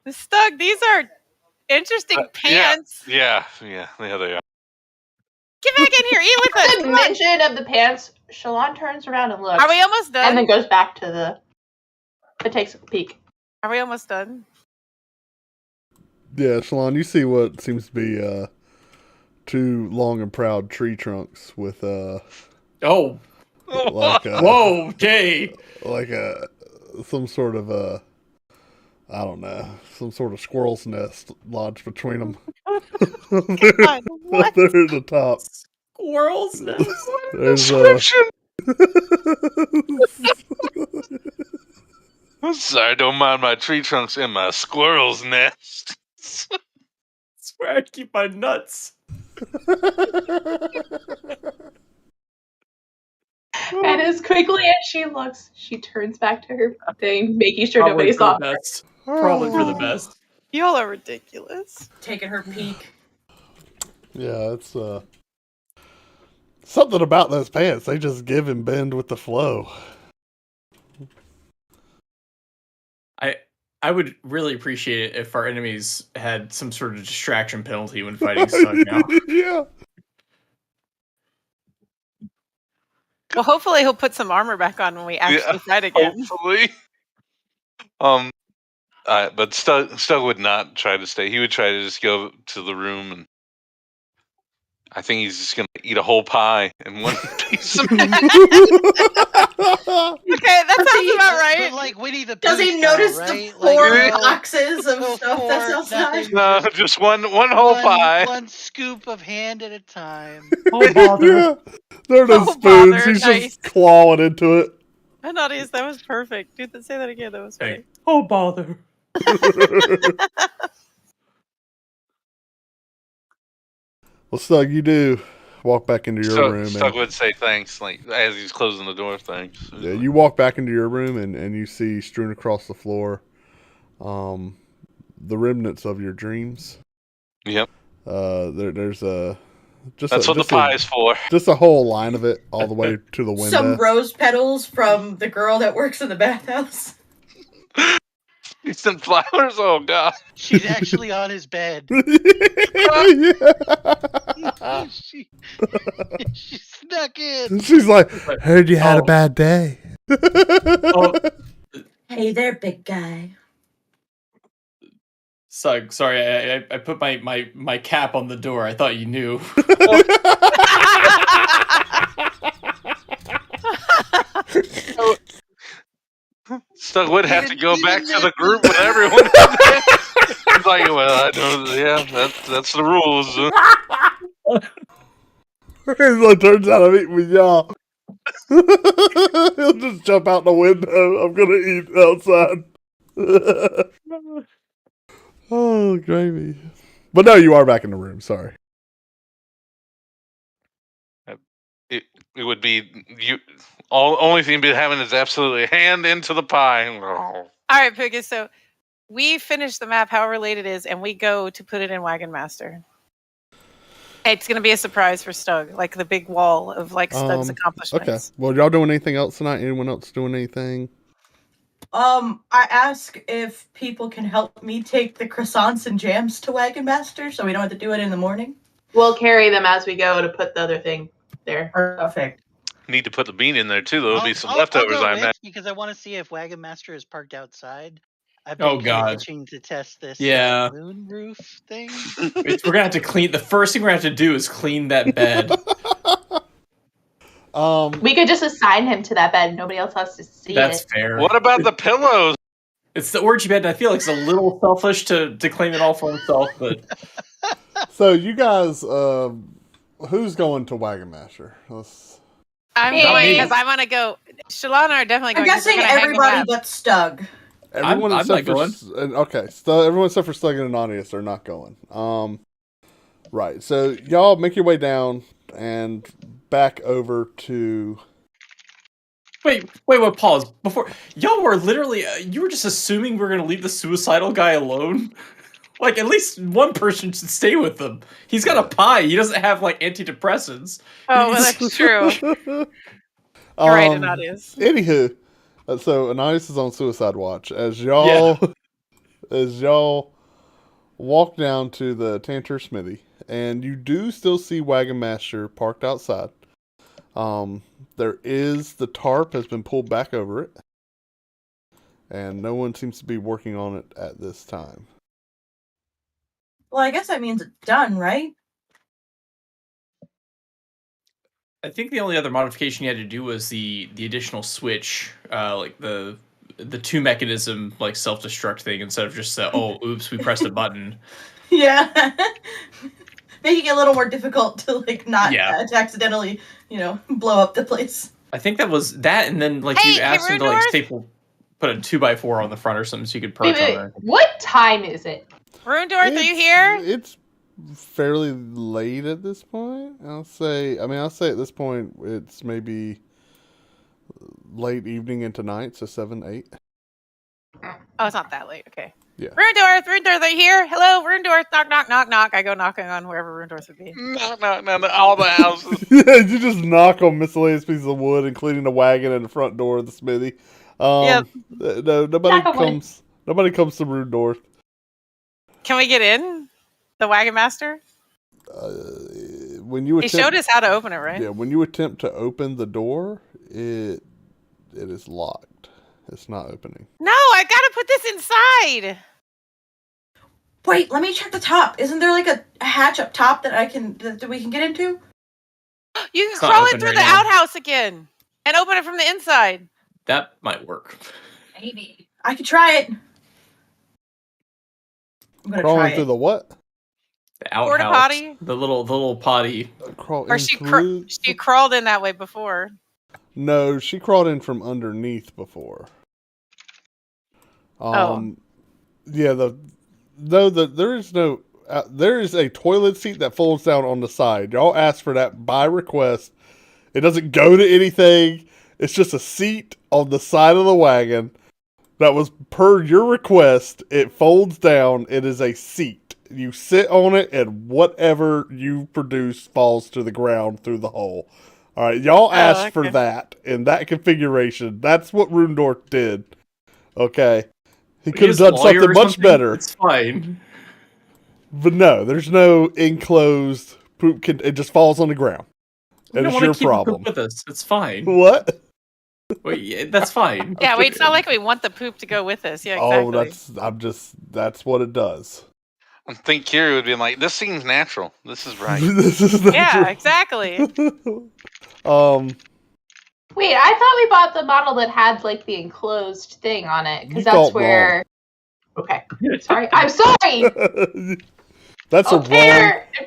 Stug, these are interesting pants. Yeah, they are. Get back in here. Eat with us. The mention of the pants. Shalon turns around and looks. Are we almost done? And then goes back to takes a peek. Are we almost done? Yeah, Shalon, you see what seems to be 2 long and proud tree trunks with whoa, okay, some sort of I don't know, some sort of squirrel's nest lodged between them. What? They're at the top. Squirrel's nest. There's I'm sorry, don't mind my tree trunks and my squirrel's nest. That's where I keep my nuts. And as quickly as she looks, she turns back to her thing, making sure nobody saw her. Probably for the best. Y'all are ridiculous. Taking her peek. Yeah, it's something about those pants. They just give and bend with the flow. I would really appreciate it if our enemies had some sort of distraction penalty when fighting Stug now. Yeah. Well, hopefully he'll put some armor back on when we actually fight again. Hopefully. But Stug would not try to stay. He would try to just go to the room I think he's just gonna eat a whole pie in one piece. Okay, that sounds about right. But like Winnie the Pooh Does he style, notice right? the 4 Like, boxes of no stuff that's fork, outside? nothing. No, just one whole pie. One scoop of hand at a time. Oh bother. Yeah. There are no Oh, spoons. bother, He's nice. just clawing into it. Ananias, that was perfect. Dude, say that again. That was funny. Hey. Oh bother. Well, Stug, you do walk back into your room. Stug would say thanks, like as he's closing the door. Thanks. Yeah, you walk back into your room and you see strewn across the floor, the remnants of your dreams. Yep. There's a just that's a, what just the pie is for. Just a whole line of it all the way to the window. Some rose petals from the girl that works in the bathhouse. He sent flowers. Oh god. She's actually on his bed. she snuck in. She's like, heard you had a bad day. Hey there, big guy. Sorry, I put my cap on the door. I thought you knew. Stug would have to go back to the group with everyone. He's like, well, I know, yeah, that's the rules. It turns out I'm eating with y'all. He'll just jump out the window. I'm gonna eat outside. Oh, gravy. But no, you are back in the room. Sorry. It would be you. Only thing be having is absolutely hand into the pie. All right, Pookha. So we finish the map, however late it is, and we go to put it in Wagon Master. It's going to be a surprise for Stug, like the big wall of like Stug's accomplishments. Okay. Well, y'all doing anything else tonight? Anyone else doing anything? I ask if people can help me take the croissants and jams to Wagon Master, so we don't have to do it in the morning. We'll carry them as we go to put the other thing there. Perfect. Need to put the bean in there too. There'll be some I'll leftovers. go I with, imagine. because I want to see if Wagon Master is parked outside. I've Oh, been God. itching to test this moon roof thing. We're gonna have to clean. The first thing we're gonna have to do is clean that bed. We could just assign him to that bed. Nobody else has to see That's it. fair. What about the pillows? It's the orgy bed, and I feel like it's a little selfish to claim it all for himself, but So you guys, who's going to Wagon Master? I'm going because I want to go. Shalana are definitely going. I'm guessing everybody but Stug. Everyone I'm except not for going. Okay, so everyone except for Stug and Ananias are not going. Right. So y'all make your way down and back over to. Wait, pause. Before y'all were literally, you were just assuming we were gonna leave the suicidal guy alone. Like, at least one person should stay with them. He's got a pie. He doesn't have like antidepressants. Oh, well, that's true. You're right, Ananias. Anywho, so Ananias is on suicide watch as y'all walk down to the Tanter Smithy, and you do still see Wagon Master parked outside. There is the tarp has been pulled back over it, and no one seems to be working on it at this time. Well, I guess that means it's done, right? I think the only other modification you had to do was the additional switch, like the two mechanism like self-destruct thing instead of just oops, we pressed a button. Yeah. Making it a little more difficult to like not to accidentally, blow up the place. I think that was that, and then like you asked him to like put a 2x4 on the front or something so you could perch on there. What time is it? Rundorth, are you here? It's fairly late at this point. I'll say at this point it's maybe late evening into night, so 7, 8. Oh, it's not that late. Okay. Yeah. Rundorth, are you here? Hello, Rundorth. Knock, knock, knock, knock. I go knocking on wherever Rundorth would be. Knock, all the houses. Yeah, you just knock on miscellaneous pieces of wood, including the wagon and the front door of the smithy. Yep. No, nobody comes. Nobody comes to Rundorth. Can we get in? The Wagon Master? When you he showed us how to open it, right? Yeah, when you attempt to open the door, it is locked. It's not opening. No, I gotta put this inside. Wait, let me check the top. Isn't there like a hatch up top that we can get into? You can crawl it through the outhouse again and open it from the inside. That might work. Maybe. I could try it. I'm gonna Crawling try through the what? The outhouse. Porta potty. The little potty. Or she crawled in that way before. No, she crawled in from underneath before. Yeah, there is a toilet seat that folds down on the side. Y'all asked for that by request. It doesn't go to anything. It's just a seat on the side of the wagon that was per your request. It folds down. It is a seat. You sit on it, and whatever you produce falls to the ground through the hole. All right, y'all asked for that in that configuration. That's what Rundorf did. Okay. He could have done something much better. It's fine. But no, there's no enclosed poop. It just falls on the ground. And it's your problem. With us. It's fine. What? Wait, yeah, that's fine. Yeah, it's not like we want the poop to go with us. Yeah, exactly. That's what it does. I think Kiri would be like, this seems natural. This is right. This is natural. Yeah, exactly. Wait, I thought we bought the model that had like the enclosed thing on it because that's where. Wrong. Okay, sorry. I'm sorry. That's wrong.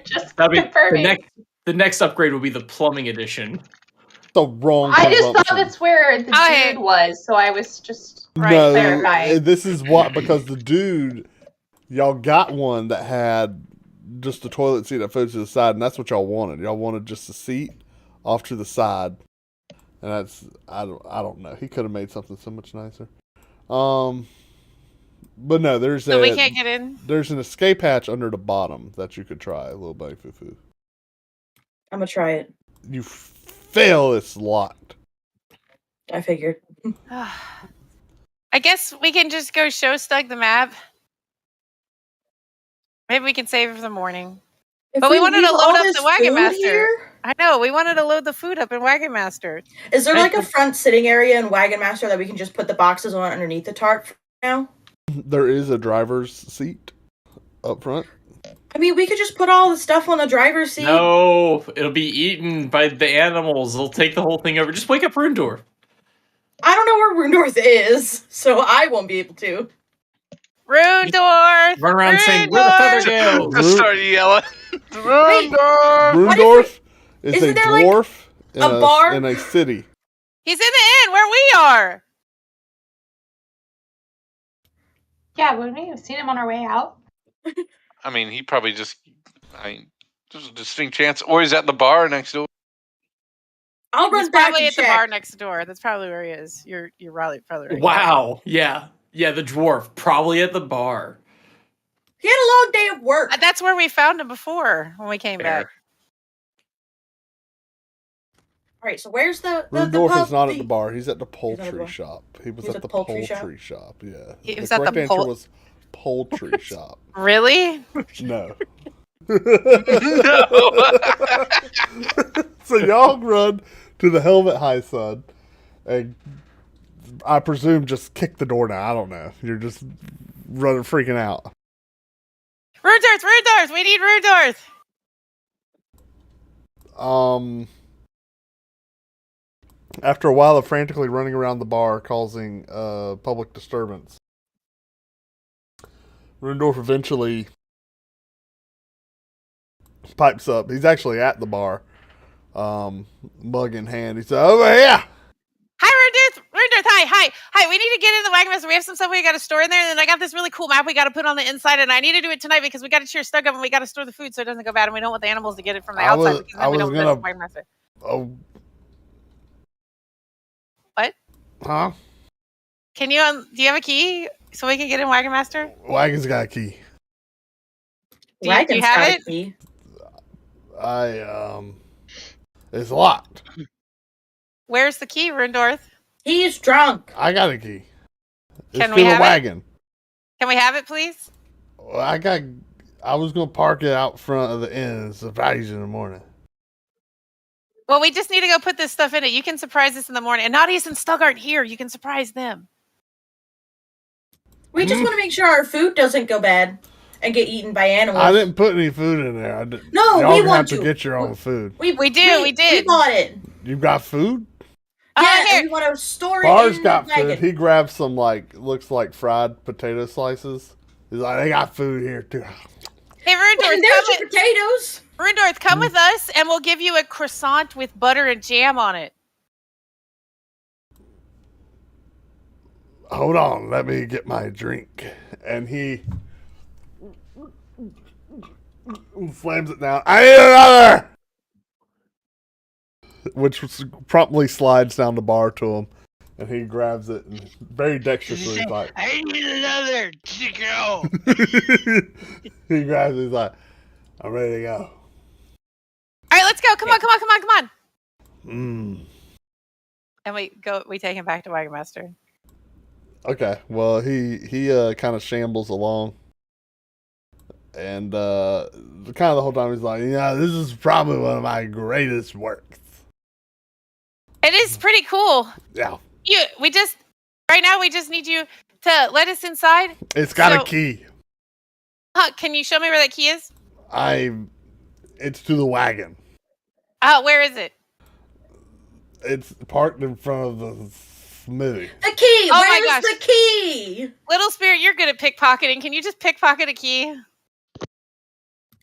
Just confirming. The next upgrade will be the plumbing edition. The wrong. I just thought that's where the dude was, so I was just clarifying. This is what because the dude, y'all got one that had just a toilet seat that folds to the side, and that's what y'all wanted. Y'all wanted just a seat off to the side. And that's I don't know. He could have made something so much nicer. But no, we can't get in. There's an escape hatch under the bottom that you could try. A little bunny foo-foo. I'm gonna try it. You fail. It's locked. I figured. I guess we can just go show Stug the map. Maybe we can save it for the morning. But we wanted to load up the Wagon Master. Here? I know, we wanted to load the food up in Wagon Master. Is there like a front sitting area in Wagon Master that we can just put the boxes on underneath the tarp for now? There is a driver's seat up front. I mean, we could just put all the stuff on the driver's seat. No, it'll be eaten by the animals. They'll take the whole thing over. Just wake up Rundorf. I don't know where Rundorf is, so I won't be able to. Rundorf! Run around saying, "We're the Feathergale!" Just start yelling. Rundorf is a dwarf like a bar in a city. He's in the inn where we are. Yeah, wouldn't we have seen him on our way out? I mean, he probably there's a distinct chance, or he's at the bar next door. I'll run back probably and at the bar next door. That's probably where he is. You're probably right. Wow. Yeah, the dwarf probably at the bar. He had a long day of work. That's where we found him before when we came back. All right, so where's the Rundorf is not at the bar. He's at the poultry shop. He was at the poultry shop. Yeah. He was the at the correct answer was poultry shop. Really? No. So y'all run to the Helmet High Sun, and I presume just kick the door down. I don't know. You're just running, freaking out. Rundorf! We need Rundorf! After a while of frantically running around the bar, causing public disturbance, Rundorf eventually pipes up. He's actually at the bar, mug in hand. He said, "Over here!" Hi, Rundorf! Hi! We need to get in the Wagon Master. We have some stuff we got to store in there, and then I got this really cool map we got to put on the inside, and I need to do it tonight because we got to cheer Stug up, and we got to store the food so it doesn't go bad, and we don't want the animals to get it from the outside because then we don't put it in the Wagon Master. Oh. What? Huh? Can you? Do you have a key so we can get in Wagon Master? Wagon's got a key. Do you have it? Key. It's locked. Where's the key, Rundorf? He's drunk. I got a key. Can we have wagon. Can we have it, please? Well, I was gonna park it out front of the inn and surprise you in the morning. Well, we just need to go put this stuff in it. You can surprise us in the morning. And Nadius and Stug aren't here. You can surprise them. We just want to make sure our food doesn't go bad. and get eaten by animals. I didn't put any food in there. No, y'all we want have to get your own food. We did. We bought it. You got food? Yeah, and we want to store Bar's it in got the wagon. food. He grabbed some looks like fried potato slices. He's like, they got food here too. Hey, Rundorth, there's your potatoes. Rundorth, come with us, and we'll give you a croissant with butter and jam on it. Hold on, let me get my drink. And he slams it down. I need another! Which promptly slides down the bar to him. And he grabs it and very dexterously he's like, I need another to go. He grabs it, he's like, I'm ready to go. All right, let's go. Come on. And we take him back to Wagon Master. Okay, well, he kind of shambles along. And kind of the whole time he's like, this is probably one of my greatest works. It is pretty cool. Yeah. Right now we just need you to let us inside. It's got a key. Can you show me where that key is? It's to the wagon. Where is it? It's parked in front of the smithy. The key! Oh Where's the key? Little Spirit, you're good at pickpocketing. Can you just pickpocket a key?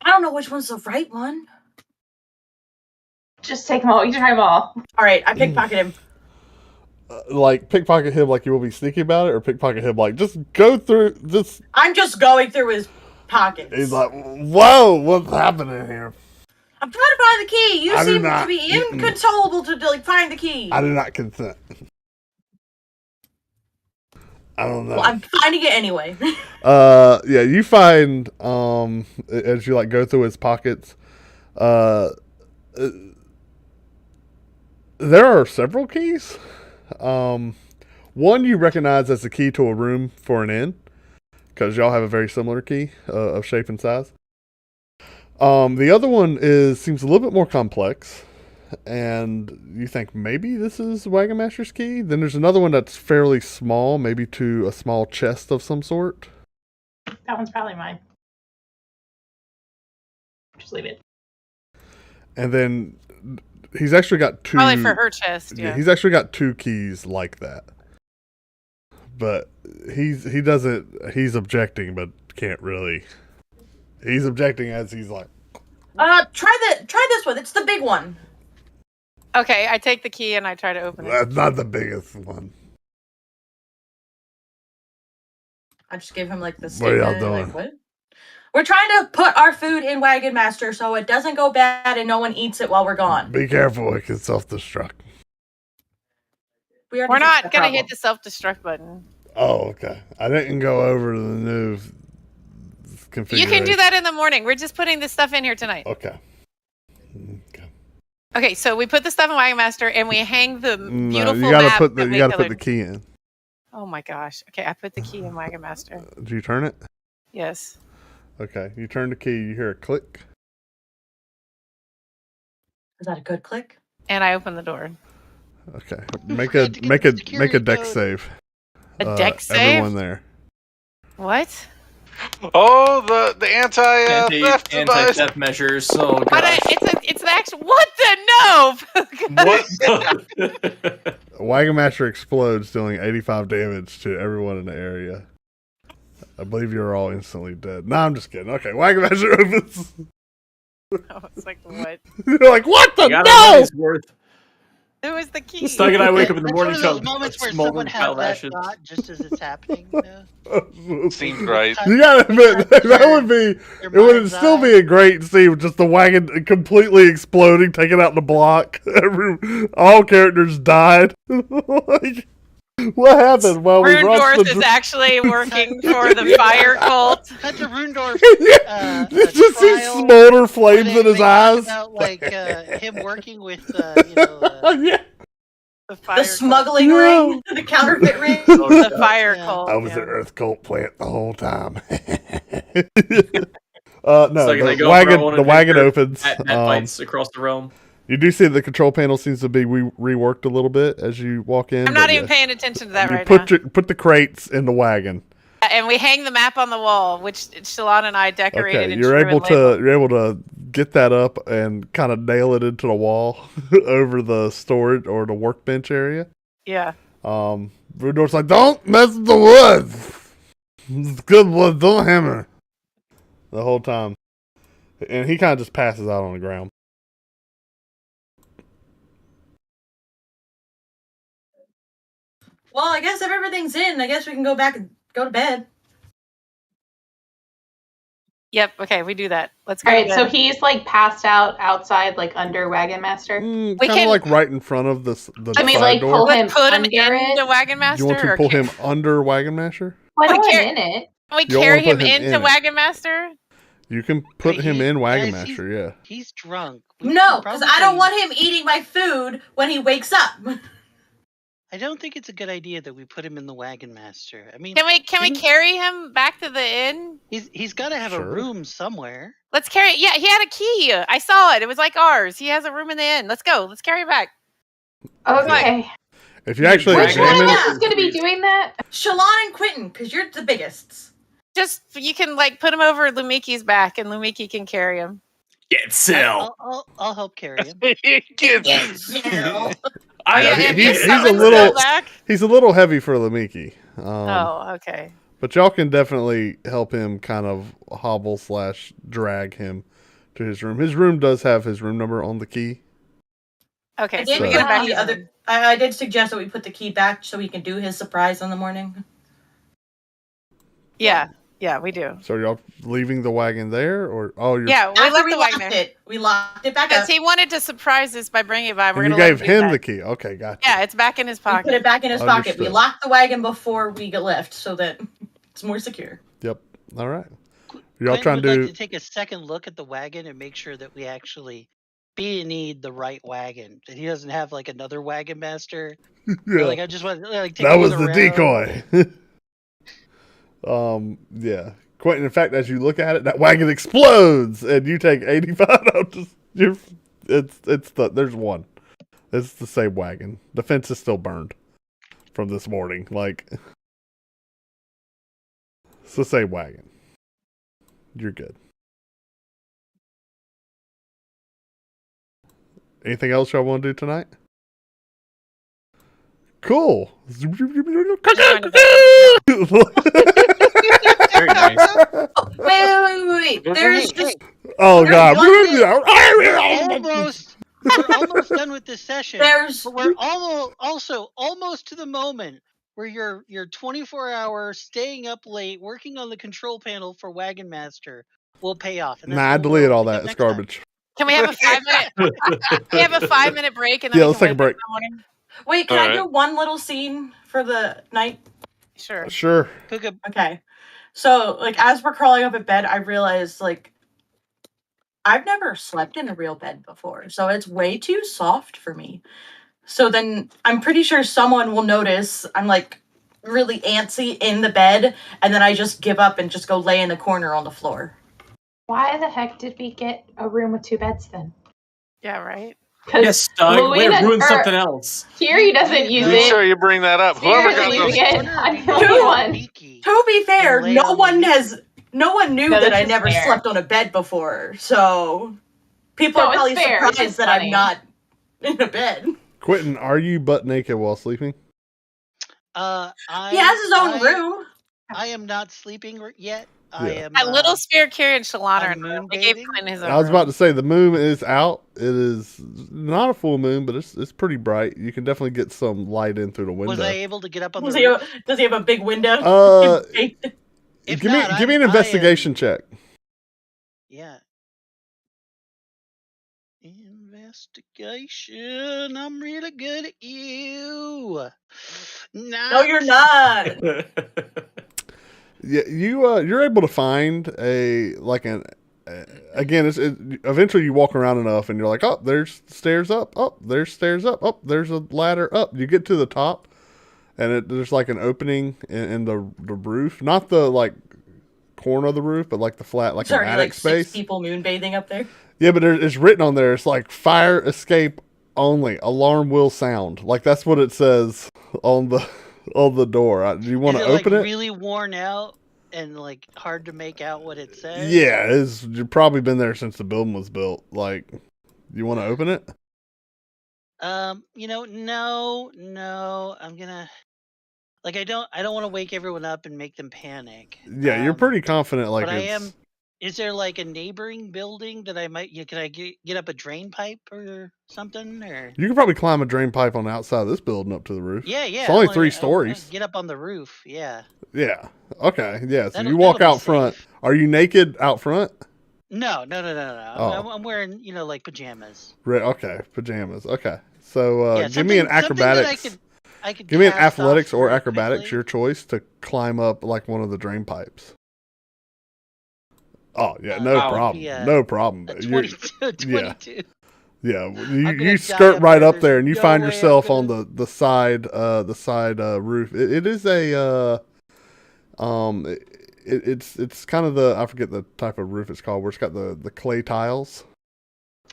I don't know which one's the right one. Just take them all. You try them all. All right, I pickpocket him. Pickpocket him like you will be sneaky about it, or pickpocket him like just go through this. I'm just going through his pockets. He's like, whoa, what's happening here? I'm trying to find the key. You seem to be inconsolable to find the key. I do not consent. I don't know. Well, I'm finding it anyway. Yeah, you find as you go through his pockets, there are several keys. One you recognize as the key to a room for an inn, because y'all have a very similar key of shape and size. The other one seems a little bit more complex, and you think maybe this is Wagon Master's key. Then there's another one that's fairly small, maybe to a small chest of some sort. That one's probably mine. Just leave it. And then he's actually got two. Probably for her chest. Yeah. He's actually got two keys like that. But he's objecting, but can't really. He's objecting as he's like. Try this one. It's the big one. Okay, I take the key and I try to open it. That's not the biggest one. I just gave him the statement. What are y'all doing? What? We're trying to put our food in Wagon Master so it doesn't go bad and no one eats it while we're gone. Be careful, it can self-destruct. We're not going to hit the self-destruct button. Oh, okay. I didn't go over to the new configuration. You can do that in the morning. We're just putting this stuff in here tonight. Okay. Okay, so we put the stuff in Wagon Master and we hang the beautiful you gotta map. put the key in. Oh my gosh. Okay, I put the key in Wagon Master. Did you turn it? Yes. Okay, you turn the key, you hear a click. Is that a good click? And I open the door. Okay. Make a dex save. A dex save? Everyone there. What? Oh, the anti-theft measures. Oh god. It's an actual. What the no? What? Wagon Master explodes, dealing 85 damage to everyone in the area. I believe you're all instantly dead. No, I'm just kidding. Okay, Wagon Master opens. I was like, what? You're like, what the no? Who is the key? Stug and I wake up in the morning. One of those moments where someone has that thought just as it's happening. Seems right. You gotta admit that would be. It would still be a great scene with just the wagon completely exploding, taking out the block. All characters died. What happened while we Rundorth is actually working for the fire cult. Cut to Rundorth. Just see smolder flames in his eyes. About him working with yeah. The smuggling ring, the counterfeit ring, the fire cult. I was an Earth cult plant the whole time. No, the wagon opens. At fights across the realm. You do see the control panel seems to be reworked a little bit as you walk in. I'm not even paying attention to that right now. Put the crates in the wagon. And we hang the map on the wall, which Shalon and I decorated. Okay, and you're able to get that up and kind of nail it into the wall over the storage or the workbench area. Yeah. Rudolph's like, don't mess with the wood. It's good wood. Don't hammer. The whole time, and he kind of just passes out on the ground. Well, I guess if everything's in, I guess we can go back and go to bed. Yep. Okay, we do that. Let's go. All right. So he's like passed out outside, like under Wagon Master. Kind of like right in front of the I mean, side like door. put him into Wagon Master. You want to pull him under Wagon Master? I don't want him in it. Can we carry him into Wagon Master? You can put him in Wagon Master. Yeah. He's drunk. No, because I don't want him eating my food when he wakes up. I don't think it's a good idea that we put him in the Wagon Master. I mean, can we carry him back to the inn? He's got to have a room somewhere. Let's carry. Yeah, he had a key. I saw it. It was like ours. He has a room in the inn. Let's go. Let's carry him back. Okay. If you actually which one of us is going to be doing that? Shalon and Quentin, because you're the biggest. Just you can like put him over Lumiki's back, and Lumiki can carry him. Get Sil. I'll help carry him. Get Sil. He's a little heavy for Lumiki. Okay. But y'all can definitely help him kind of hobble / drag him to his room. His room does have his room number on the key. Okay, I did suggest that we put the key back so we can do his surprise in the morning. Yeah, we do. So y'all leaving the wagon there, or we left the wagon there. We locked it back up. Because he wanted to surprise us by bringing it by. You gave him the key. Okay, gotcha. Yeah, it's back in his pocket. We put it back in his pocket. We locked the wagon before we left so that it's more secure. Yep. All right. Y'all trying to take a second look at the wagon and make sure that we actually need the right wagon. That he doesn't have like another Wagon Master. Yeah. Like I just want to take that was the decoy. Yeah. Quentin, in fact, as you look at it, that wagon explodes, and you take 85. There's one. It's the same wagon. The fence is still burned from this morning. Like, it's the same wagon. You're good. Anything else y'all want to do tonight? Cool. Very nice. Wait. There's just. Oh God. We're almost done with this session. We're almost to the moment where your 24-hour staying up late working on the control panel for Wagon Master will pay off. Nah, I deleted all that. It's garbage. Can we have a 5-minute? We have a 5-minute break, and then let's take a break. Wait, can I do one little scene for the night? Sure. Okay. So, like, as we're crawling up in bed, I realized, like, I've never slept in a real bed before, so it's way too soft for me. So then I'm pretty sure someone will notice I'm, like, really antsy in the bed, and then I just give up and just go lay in the corner on the floor. Why the heck did we get a room with 2 beds then? Yeah, right. Yes, Doug. Way to ruin something else. Kiri doesn't use it. Make sure you bring that up. Whoever got those. To be fair, no one knew that I never slept on a bed before, so people are probably surprised that I'm not in a bed. Quentin, are you butt naked while sleeping? He has his own room. I am not sleeping yet. Yeah. I am. Little Spirit, Kiri, and Shalana are they gave Quinn his own. I was about to say the moon is out. It is not a full moon, but it's pretty bright. You can definitely get some light in through the window. Was I able to get up on the roof? Does he have a big window? Give me an investigation check. Yeah. Investigation. I'm really good at you. No, you're not. Yeah, you're able to find again. Eventually you walk around enough and you're like, oh, there's stairs up. Oh, there's stairs up. Oh, there's a ladder up. You get to the top, and there's like an opening in the roof, not the like corner of the roof, but like the flat, like an attic space. 6 people moonbathing up there. Yeah, but it's written on there. It's like fire escape only. Alarm will sound. Like that's what it says on on the door. Do you want to open it? Really worn out and like hard to make out what it says? Yeah, you've probably been there since the building was built. Like, you want to open it? No. I'm gonna I don't want to wake everyone up and make them panic. Yeah, you're pretty confident. Like, but I am. Is there like a neighboring building that I might? Can I get up a drain pipe or something? Or you can probably climb a drain pipe on the outside of this building up to the roof. Yeah. It's only 3 stories. Get up on the roof. Yeah. Yeah. Okay. Yeah. So you walk out front. Are you naked out front? No. Oh. I'm wearing like pajamas. Right. Okay. Pajamas. Okay. So give me an acrobatics. I could give me an athletics or acrobatics, quickly. Your choice, to climb up like one of the drain pipes. Oh yeah, no problem. No problem. 22. Yeah. You skirt right up there and you find yourself on the side roof. It is a it's kind of I forget the type of roof it's called, where it's got the clay tiles.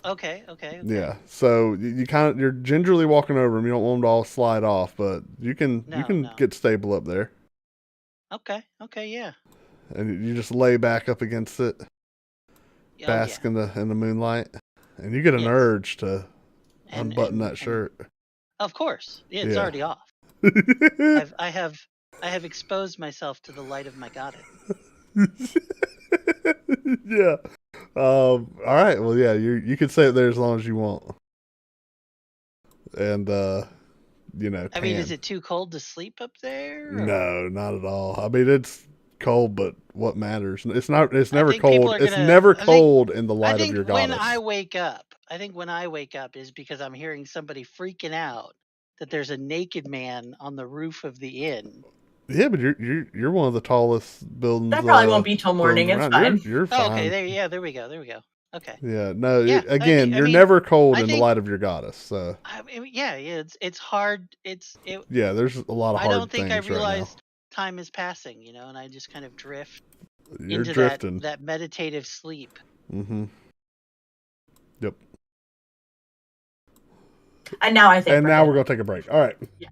Okay. Yeah, so you're gingerly walking over them. You don't want them to all slide off, but you can get stable up there. Okay, yeah. And you just lay back up against it, bask in the moonlight, and you get an urge to unbutton that shirt. Of course, it's already off. I have exposed myself to the light of my goddess. Yeah. All right. Well, yeah. You can stay up there as long as you want. And I mean, is it too cold to sleep up there? Or? No, not at all. I mean, it's cold, but what matters? It's not. It's never cold. It's never cold in the light of your goddess. When I wake up is because I'm hearing somebody freaking out that there's a naked man on the roof of the inn. Yeah, but you're one of the tallest buildings. That probably won't be till morning. It's fine. You're fine. Okay, there we go. Okay. Yeah, no. You're never cold in the light of your goddess. So. I mean, it's hard. Yeah, there's a lot of hard things. I don't think I realized time is passing, and I just kind of drift. You're drifting. That meditative sleep. Mm-hmm. Yep. And now I think. And now we're gonna take a break. All right. Yeah.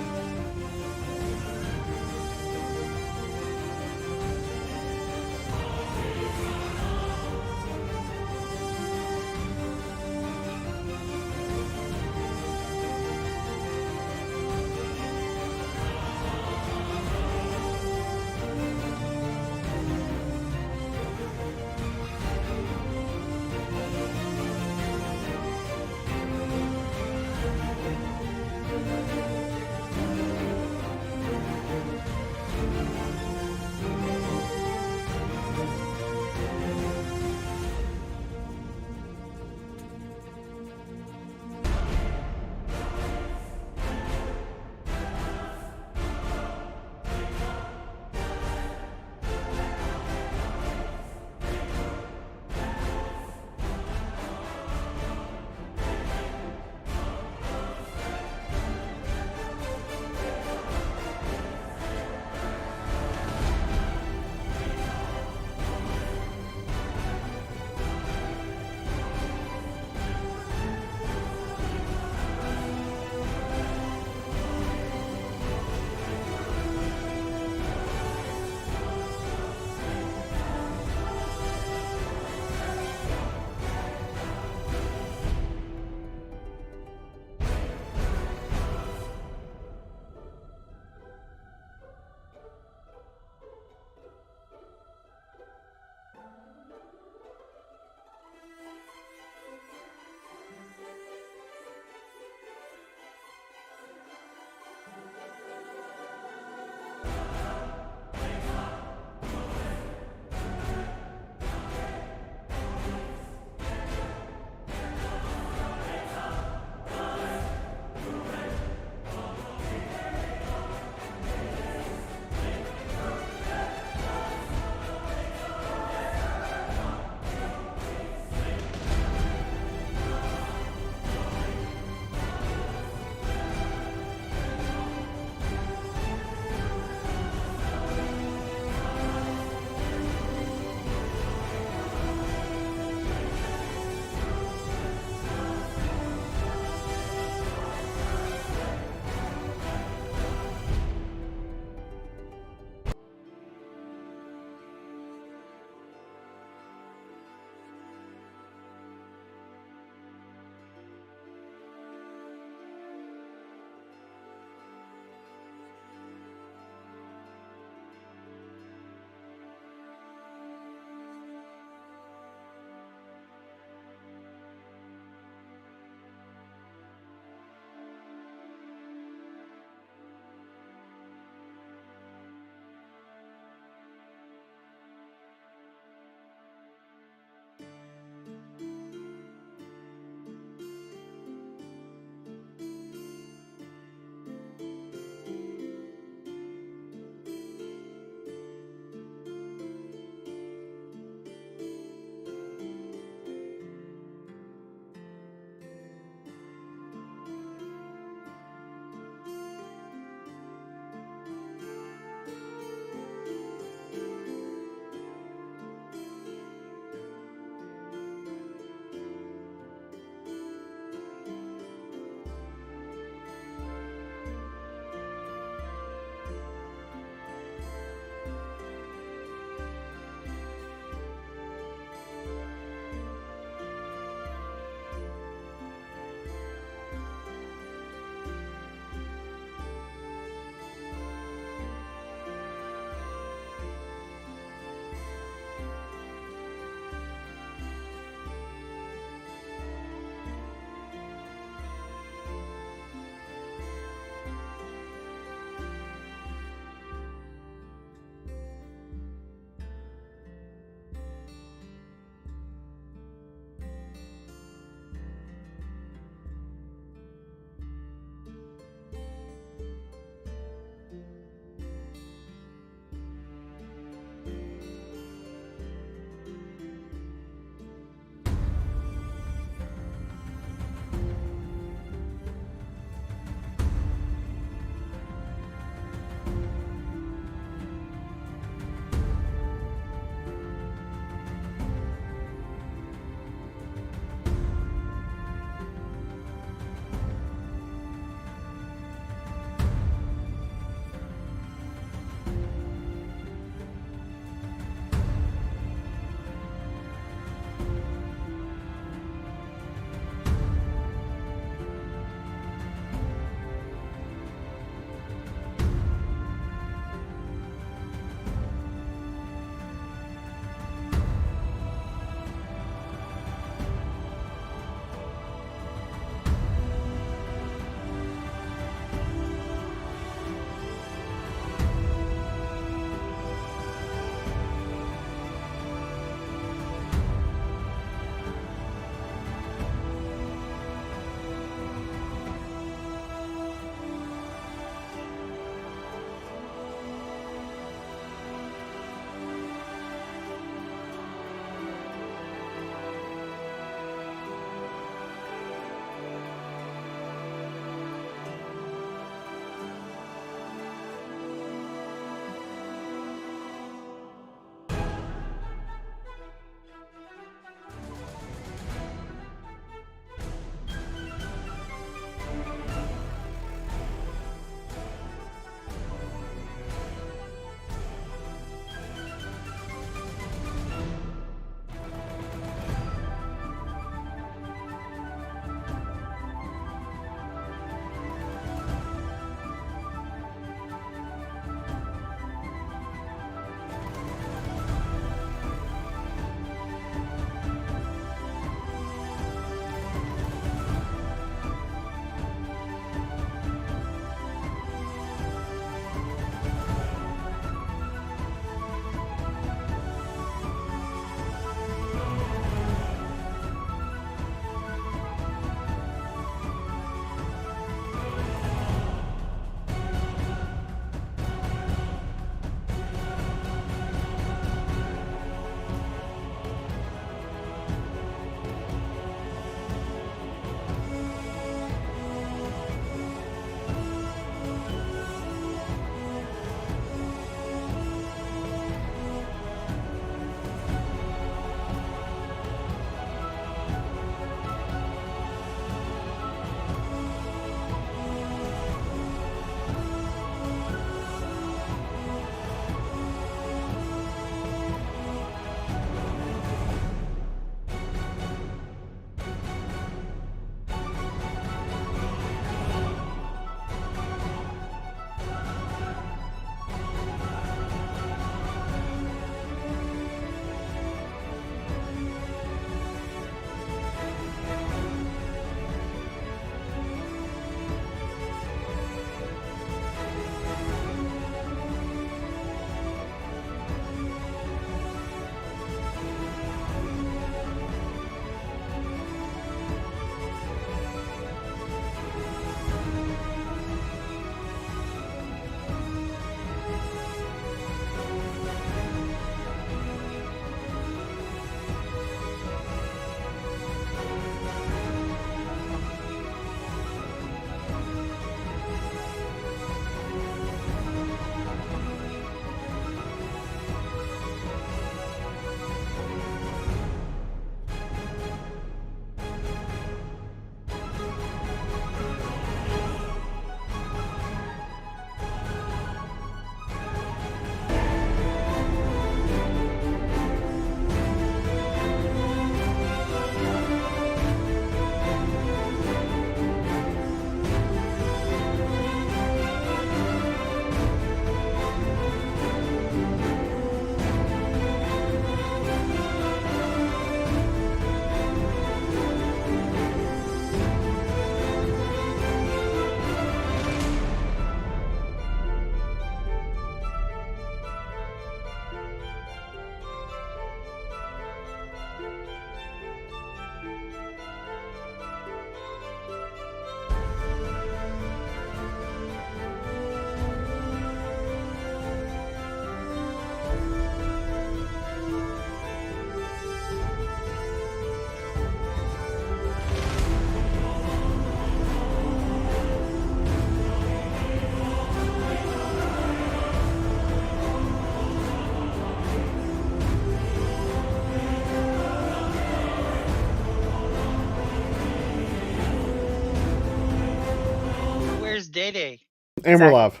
Day Day. And we're live.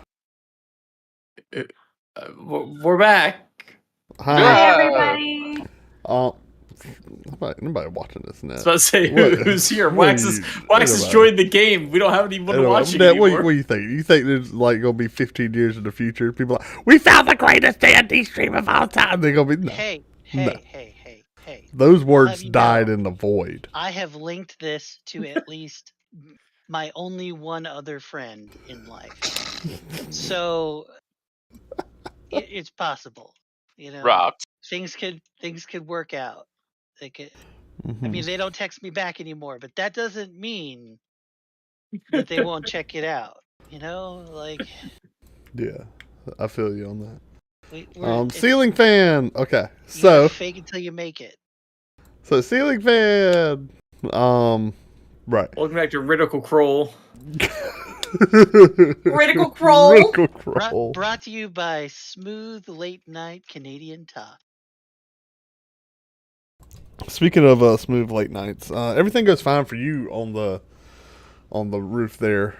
We're back. Hi, everybody. Nobody watching this now. I was about to say, who's here? Wax has joined the game. We don't have anyone watching anymore. What do you think? You think there's like going to be 15 years in the future? People are like, we found the greatest D&D stream of all time. They're going to be, no. Hey. Those words died in the void. I have linked this to at least my only one other friend in life. So it's possible. You know, Rob. Things could work out. They could. I mean, they don't text me back anymore, but that doesn't mean that they won't check it out. You know, like. Yeah, I feel you on that. Ceiling fan. Okay, so fake until you make it. So ceiling fan. Right. Welcome back to Riddicle Kroll. Riddicle Kroll. Brought to you by Smooth Late Night Canadian Talk. Speaking of smooth late nights, everything goes fine for you on the roof there,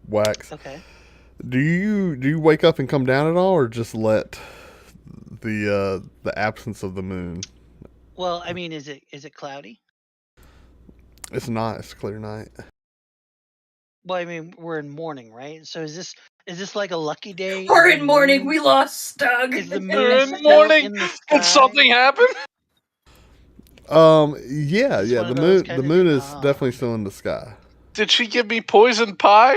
Wax. Okay. Do you wake up and come down at all, or just let the absence of the moon? Well, I mean, is it cloudy? It's not. It's a clear night. Well, I mean, we're in morning, right? So is this like a lucky day? We're in morning. We lost Doug. Is the moon in the morning? Did something happen? Yeah. The moon is definitely still in the sky. Did she give me poison pie?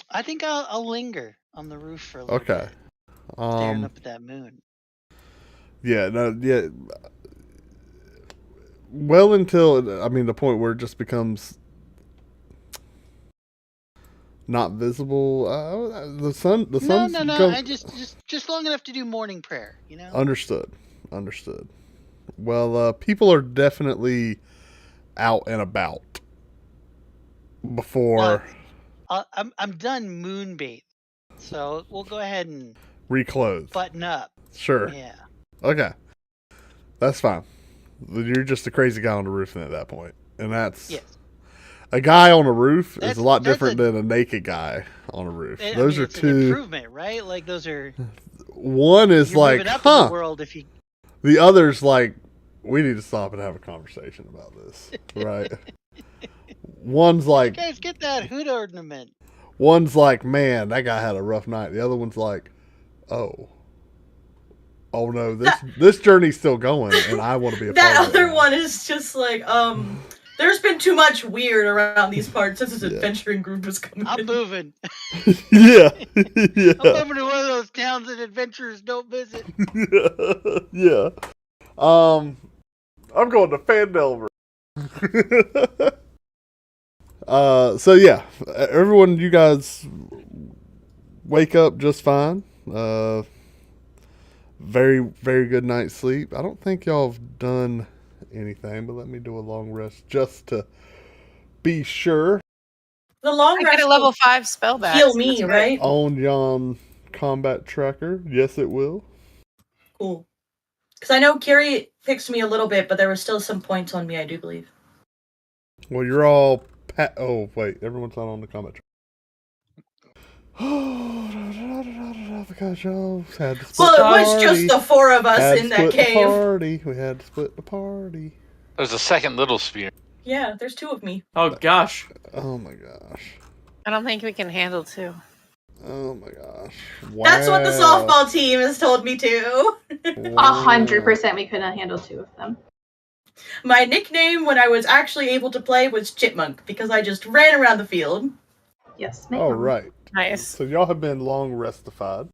I think I'll linger on the roof for a little bit. Staring up at that moon. Yeah. Well, until the point where it just becomes not visible. The sun. No. I just long enough to do morning prayer. You know. Understood. Well, people are definitely out and about before. Well, I'm done moonbait, so we'll go ahead and reclothe. Button up. Sure. Yeah. Okay. That's fine. You're just a crazy guy on the roof at that point, and that's a guy on a roof is a lot different than a naked guy on a roof. Those are two an improvement, right? Like those are. One is like, up in the world if you. The other's like, we need to stop and have a conversation about this, right? One's like, you guys get that hood ornament. One's like, man, that guy had a rough night. The other one's like, oh no, this journey's still going, and I want to be a part of it. That other one is just like, there's been too much weird around these parts since this adventuring group was coming. I'm moving. Yeah. I'm moving to one of those towns that adventurers don't visit. Yeah. I'm going to Fandelver. So yeah, everyone, you guys wake up just fine. Very, very good night's sleep. I don't think y'all have done anything, but let me do a long rest just to be sure. The long rest. I get a level 5 spell back. Heal me, right? On yon combat tracker, yes, it will. Cool. Because I know Kiri fixed me a little bit, but there were still some points on me, I do believe. Well, you're all. Oh wait, everyone's not on the combat tracker. Because y'all had to split well, it was party. Just the 4 of us in that cave. We had to split the party. There's a second little spear. Yeah, there's 2 of me. Oh gosh. Oh my gosh. I don't think we can handle 2. Oh my gosh. Wow. That's what the softball team has told me too. 100% we couldn't handle 2 of them. My nickname when I was actually able to play was Chipmunk because I just ran around the field. Yes, ma'am. All right. Nice. So y'all have been long restified.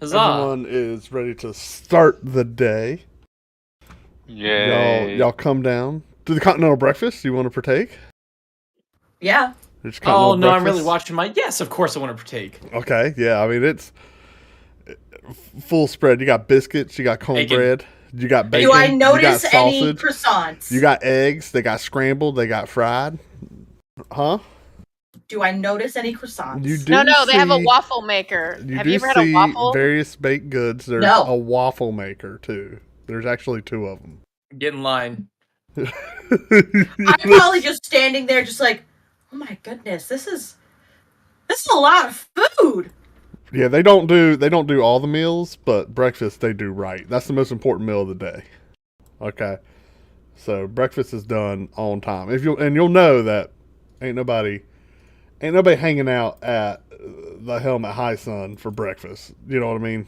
Huzzah. Everyone is ready to start the day. Yay. Y'all come down to the continental breakfast. You want to partake? Yeah. Oh no, I'm really watching my. Yes, of course I want to partake. Okay, yeah. I mean it's full spread. You got biscuits. You got cornbread. You got bacon. Do I notice you got sausage, any croissants? You got eggs. They got scrambled. They got fried. Huh? Do I notice any croissants? You do. No, they have a waffle maker. Have you ever had a waffle? Various baked goods. There's a waffle maker too. There's actually 2 of them. Get in line. I'm probably just standing there, just like, Oh my goodness, this is a lot of food. Yeah, they don't do all the meals, but breakfast they do right. That's the most important meal of the day. Okay, so breakfast is done on time. You'll know that ain't nobody hanging out at the Helm at High Sun for breakfast. You know what I mean?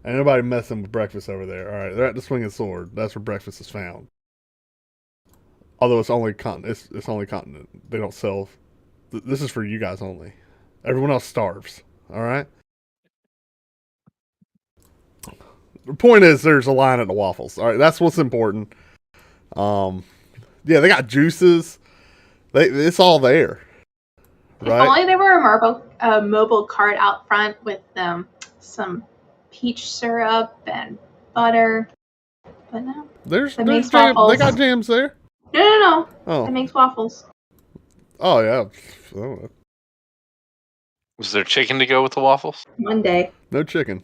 Ain't nobody messing with breakfast over there. All right, they're at the Swinging Sword. That's where breakfast is found. Although it's only continent. It's only continent. They don't sell. This is for you guys only. Everyone else starves. All right. The point is, there's a line at the waffles. All right, that's what's important. Yeah, they got juices. It's all there. Right? If only there were a mobile cart out front with some peach syrup and butter. But no. There's jam. They got jams there. No. Oh. It makes waffles. Oh yeah. Was there chicken to go with the waffles? One day. No chicken.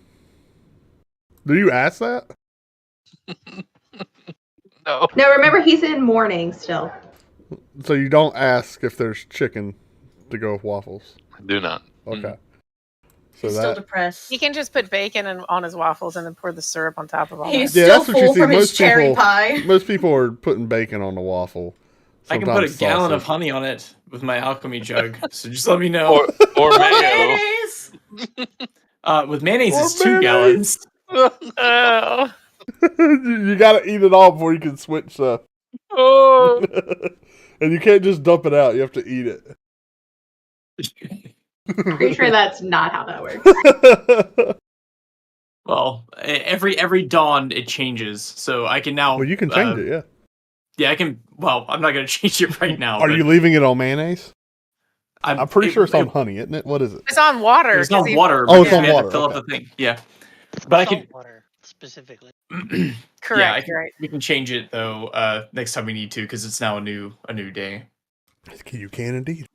Do you ask that? No. No, remember he's in mourning still. So you don't ask if there's chicken to go with waffles? I do not. Okay. So he's still depressed. He can just put bacon on his waffles and then pour the syrup on top of all He's that. still full from his cherry pie. Most people are putting bacon on the waffle. I can put a gallon of honey on it with my alchemy jug. So just let me know. Or mayonnaise. With mayonnaise, it's 2 gallons. Oh. You gotta eat it all before you can switch stuff. Oh. And you can't just dump it out. You have to eat it. Pretty sure that's not how that works. Well, every dawn it changes, so I can now. Well, you can change it, yeah. Yeah, I can. Well, I'm not gonna change it right now. Are you leaving it on mayonnaise? I'm pretty sure it's on honey, isn't it? What is it? It's on water. It's on water. Oh, it's on water. water. Fill up the thing. Yeah, but I can. Water specifically. Correct. Yeah, right. We can change it though next time we need to because it's now a new day. You can indeed.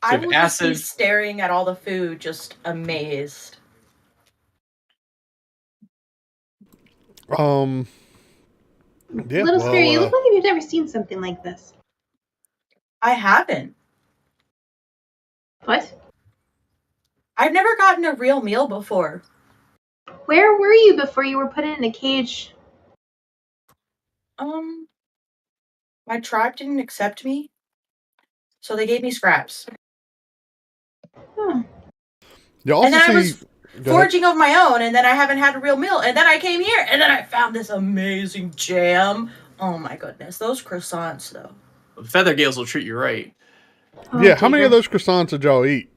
I will just be staring at all the food, just amazed. Yeah, Little Spirit, you look like you've never seen something like this. I haven't. What? I've never gotten a real meal before. Where were you before you were put in a cage? My tribe didn't accept me, so they gave me scraps. Hmm. And then I was foraging of my own, and then I haven't had a real meal, and then I came here, and then I found this amazing jam. Oh my goodness, those croissants though. Feather Gales will treat you right. Yeah, how many of those croissants did y'all eat?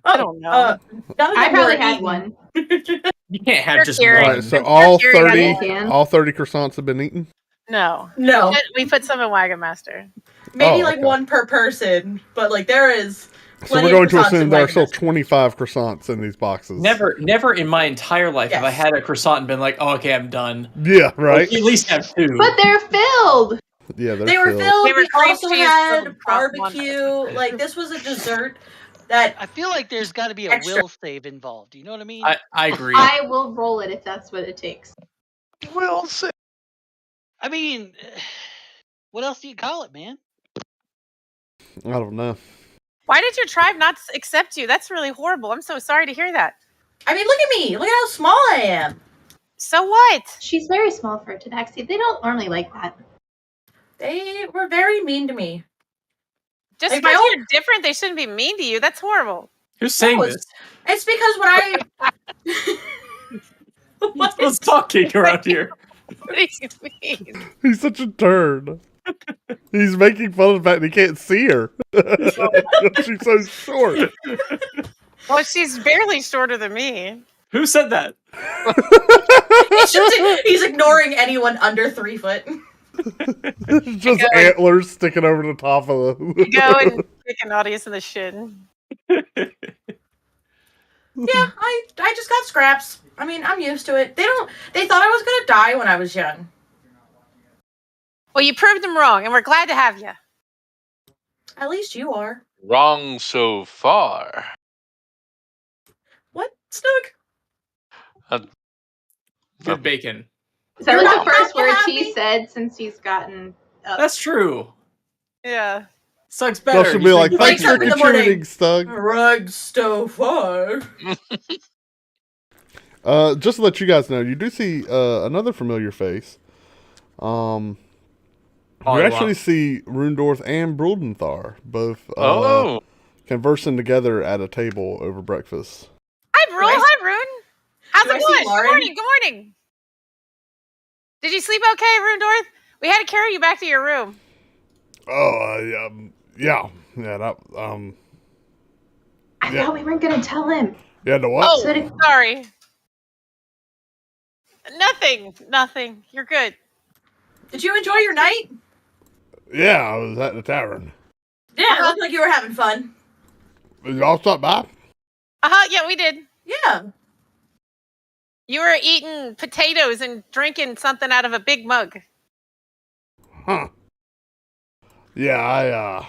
I don't know. I probably had one. You can't have just one. Right, so all 30 croissants have been eaten? No. No. We put some in Wagon Master. Maybe like one per person, but like there is. So we're going to assume there are still 25 croissants in these boxes. Never in my entire life have I had a croissant and been like, oh, okay, I'm done. Yeah, right. Like, you at least have 2. But they're filled. Yeah, they were filled. They were we also had barbecue. Like this was a dessert that I feel like there's got to be a will save involved. You know what I mean? I agree. I will roll it if that's what it takes. Will save. I mean, what else do you call it, man? I don't know. Why did your tribe not accept you? That's really horrible. I'm so sorry to hear that. I mean, look at me. Look at how small I am. So what? She's very small for a tabaxi. They don't normally like that. They were very mean to me. Just because you're different, they shouldn't be mean to you. That's horrible. Who's saying this? It's because when I... Let's talk cake around here. What do you mean? He's such a turd. He's making fun of the fact that he can't see her. She's so short. Well, she's barely shorter than me. Who said that? He's ignoring anyone under 3 foot. Just antlers sticking over the top of the. You go and kick an audience in the shin. Yeah, I just got scraps. I mean, I'm used to it. They thought I was gonna die when I was young. Well, you proved them wrong, and we're glad to have you. At least you are. Wrong so far. What, Snook? Good bacon. So that was the first words he said since he's gotten up. That's true. Yeah. Stug's better. They'll be like, He's thanks for Wake up in the morning. contributing, Stug. Right, Stug. Right, so far. Just to let you guys know, you do see another familiar face. You actually see Rundorth and Bruldenthar both conversing together at a table over breakfast. Hi, Brule. Hi, Rune. How's it going? Lauren? Good morning. Good morning. Did you sleep okay, Rundorth? We had to carry you back to your room. Oh, yeah. I thought we weren't gonna tell him. Yeah, the what? Oh, sorry. Nothing. You're good. Did you enjoy your night? Yeah, I was at the tavern. Yeah, it looked like you were having fun. Did y'all stop by? Yeah, we did. Yeah. You were eating potatoes and drinking something out of a big mug. Huh. Yeah,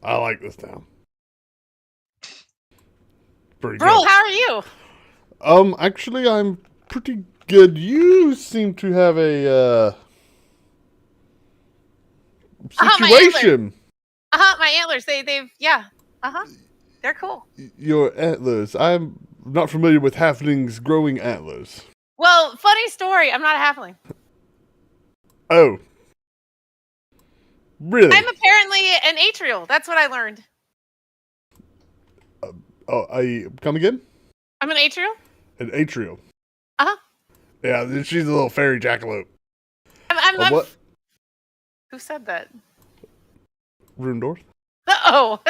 I like this town. Pretty Brule, good. how are you? Actually, I'm pretty good. You seem to have a situation. My antlers. They've yeah. They're cool. Your antlers. I'm not familiar with halflings growing antlers. Well, funny story. I'm not a halfling. Oh. Really? I'm apparently an atrial. That's what I learned. Come again? I'm an atrial. An atrial. Yeah, she's a little fairy jackalope. I'm what? Who said that? Rundorth? Oh.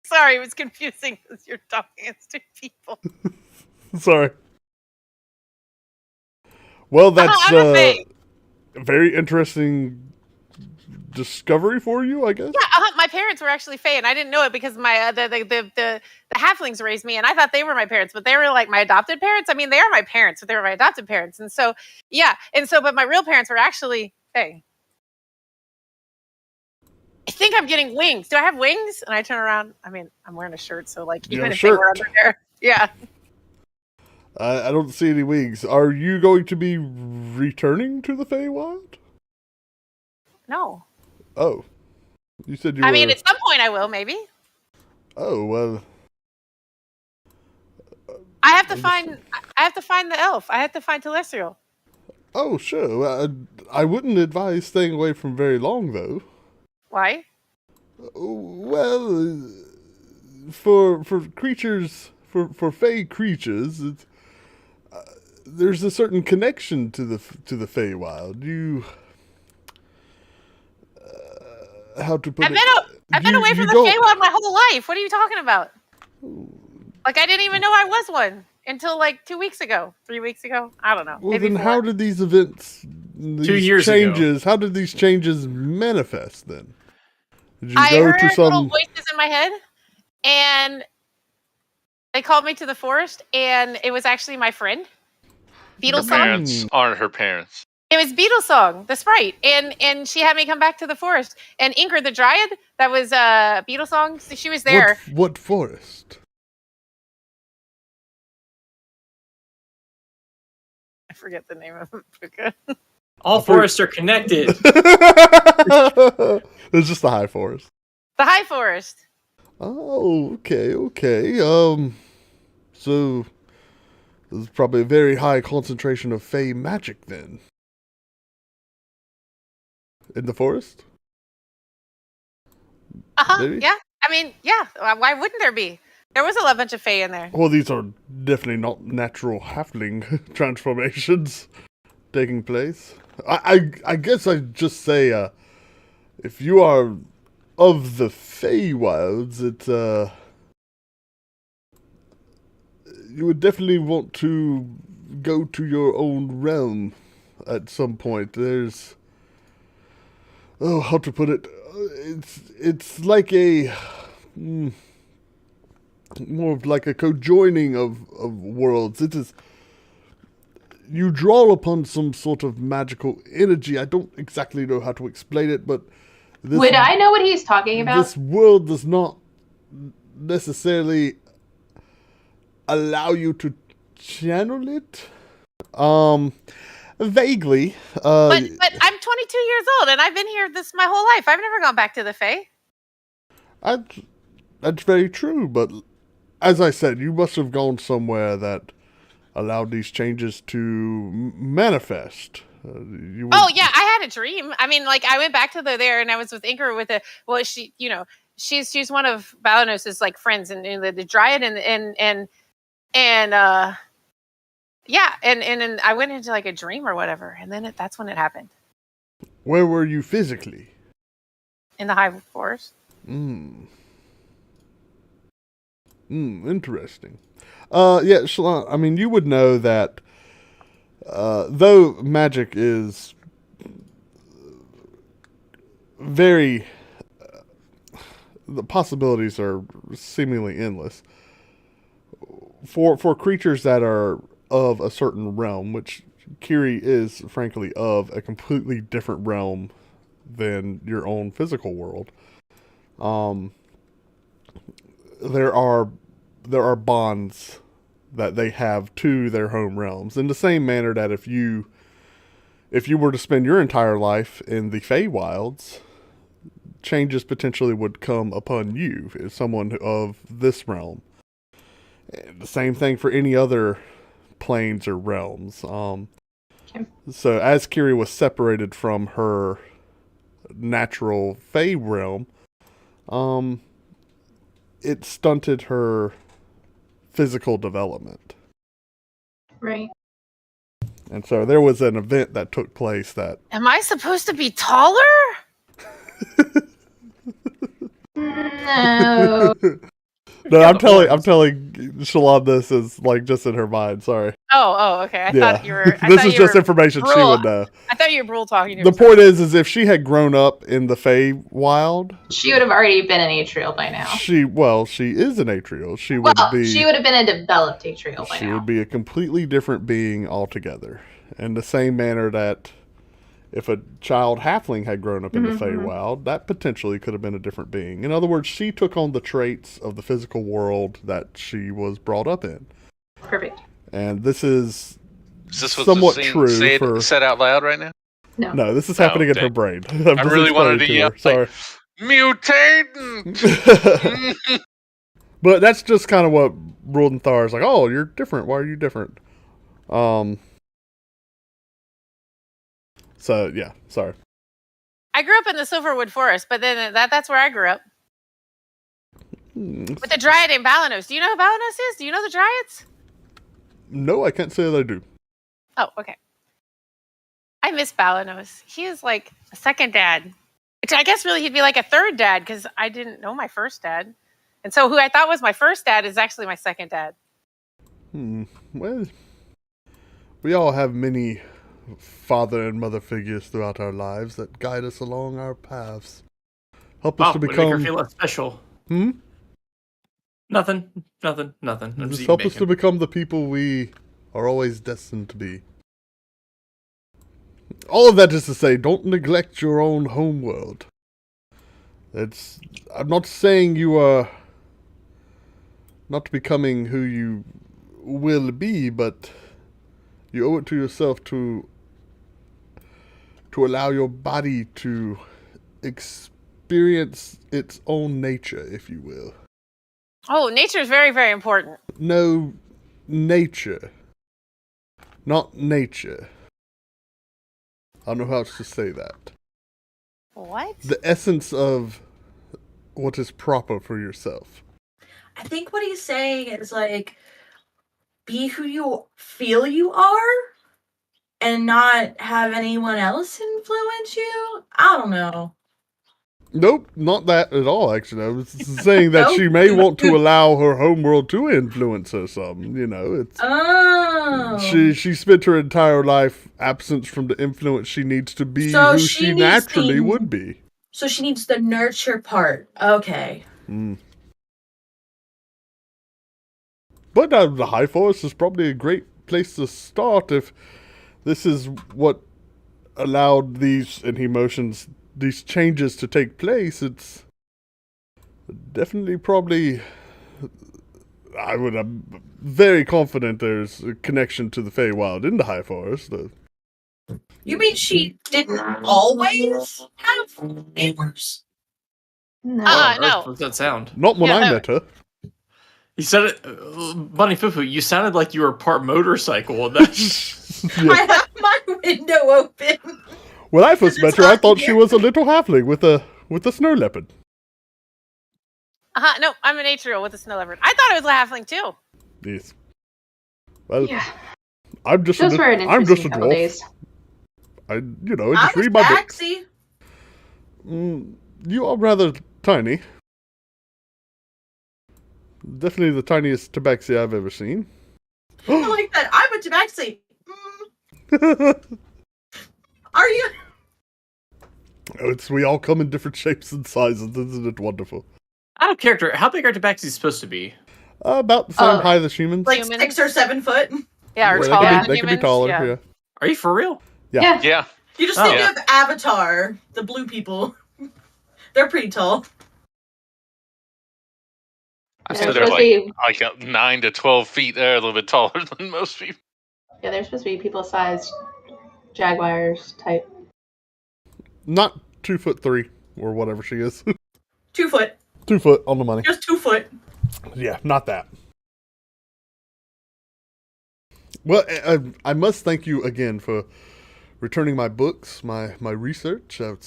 Sorry, it was confusing because you're talking as two people. Sorry. Well, that's a very interesting discovery for you, I guess. Yeah, my parents were actually Fae, and I didn't know it because my the halflings raised me, and I thought they were my parents, but they were like my adopted parents. I mean, they are my parents, but they were my adopted parents, and so but my real parents were actually Fae. I think I'm getting wings. Do I have wings? And I turn around. I mean, I'm wearing a shirt, so like even if they were under there, yeah. I don't see any wings. Are you going to be returning to the Feywild? No. Oh. You said you were... I mean, at some point I will, maybe. Oh, well... I have to find the elf. I have to find Telestial. Oh, sure. I wouldn't advise staying away from very long, though. Why? Well, for creatures, for Fey creatures, there's a certain connection to the Feywild. You... how to put it? I've been away from the Feywild my whole life. What are you talking about? Like, I didn't even know I was one until like 2 weeks ago, 3 weeks ago. I don't know. Well, maybe then 4. how did these events, 2 years changes, ago, how did these changes manifest then? Did you I go heard to some little voices in my head, and they called me to the forest, and it was actually my friend. Her parents aren't her parents. It was Beetlesong, the sprite, and she had me come back to the forest. And Inker, the dryad, that was Beetlesong. So she was there. What forest? I forget the name of it. Pookha. All forests are connected. It's just the high forest. The high forest. Oh, okay. So there's probably a very high concentration of Fey magic then. In the forest? Yeah. I mean, yeah. Why wouldn't there be? There was a bunch of Fey in there. Well, these are definitely not natural halfling transformations taking place. I guess I'd just say, if you are of the Feywilds, you would definitely want to go to your own realm at some point. There's... oh, how to put it? It's like a... more of like a co-joining of worlds. It is... you draw upon some sort of magical energy. I don't exactly know how to explain it, but... would I know what he's talking about? This world does not necessarily allow you to channel it. Vaguely. But I'm 22 years old, and I've been here my whole life. I've never gone back to the Fae. That's very true, but as I said, you must have gone somewhere that allowed these changes to manifest. Oh yeah, I had a dream. I mean, like I went back to there, and I was with Inker with she's one of Balanos's like friends, and the Dryad, and I went into like a dream or whatever, and then that's when it happened. Where were you physically? In the High Forest. Interesting. Yeah, Shalon, I mean, you would know that though magic is very... the possibilities are seemingly endless. For creatures that are of a certain realm, which Kiri is, frankly, of a completely different realm than your own physical world, there are bonds that they have to their home realms, in the same manner that if you were to spend your entire life in the Feywilds, changes potentially would come upon you as someone of this realm. And the same thing for any other planes or realms. So as Kiri was separated from her natural Fey realm, it stunted her physical development. Right. And so there was an event that took place that... Am I supposed to be taller? No. No, I'm telling Shalon this is like just in her mind. Sorry. Oh, okay. I thought you were. This is just information she would know. I thought you were Brule talking to The point is if she had grown up in the Feywild, she would have already been an Atrial by now. She is an Atrial. She would have been a developed Atrial by now. She would be a completely different being altogether. In the same manner that if a child halfling had grown up in the Feywild, that potentially could have been a different being. In other words, she took on the traits of the physical world that she was brought up in. Perfect. And this is somewhat true. Said out loud right now? No, this is happening in her brain. I really wanted to yell. Sorry. Mutating! But that's just kind of what Ruldenthar is like, oh, you're different. Why are you different? So, yeah, sorry. I grew up in the Silverwood Forest, but then that's where I grew up. With the Dryad in Balanos. Do you know who Balanos is? Do you know the Dryads? No, I can't say that I do. Oh, okay. I miss Balanos. He is like a second dad. Which I guess really he'd be like a third dad because I didn't know my first dad. And so who I thought was my first dad is actually my second dad. Well, we all have many father and mother figures throughout our lives that guide us along our paths. Help us to become... Make her feel less special. Nothing. Just help us to become the people we are always destined to be. All of that is to say, don't neglect your own homeworld. I'm not saying you are not becoming who you will be, but you owe it to yourself to allow your body to experience its own nature, if you will. Oh, nature is very, very important. No, nature. Not nature. I don't know how else to say that. What? The essence of what is proper for yourself. I think what he's saying is like, be who you feel you are and not have anyone else influence you. I don't know. Nope, not that at all, actually. I was saying that she may want to allow her homeworld to influence her some, She spent her entire life absent from the influence she needs to be who she naturally would be. So she needs the nurture part. Okay. But the High Forest is probably a great place to start if this is what allowed these changes to take place. It's definitely probably... I'm very confident there's a connection to the Feywild in the High Forest. You mean she didn't always have neighbors? No. No. What's that sound? Not when I met her. You said it, Bunny Fufu. You sounded like you were part motorcycle. That's I have my window open. When I first met her, I thought she was a little halfling with a snow leopard. No, I'm an 8-year-old with a snow leopard. I thought it was a halfling too. Yes. Well, Yeah. I'm just Those were an I'm just a interesting couple dwarf. days. I just read my books. Taxi. You are rather tiny. Definitely the tiniest tabaxi I've ever seen. I like that. I'm a tabaxi. Are you? We all come in different shapes and sizes. Isn't it wonderful? out of character. How big are tabaxis supposed to be? About the same height as humans. Like Humans. 6 or 7 foot. Yeah, or Yeah, taller than they can be humans. taller. Yeah. Yeah. Are you for real? Yeah. Yeah. You just Oh. think of Avatar, the blue people. They're pretty tall. I Yeah, said they're they're supposed to like 9 to 12 feet. They're a little bit taller than most people. Yeah, they're supposed to be people-sized jaguars type. Not 2'3" or whatever she is. 2 foot. 2 foot on the money. Just 2 foot. Yeah, not that. Well, I must thank you again for returning my books, my research. I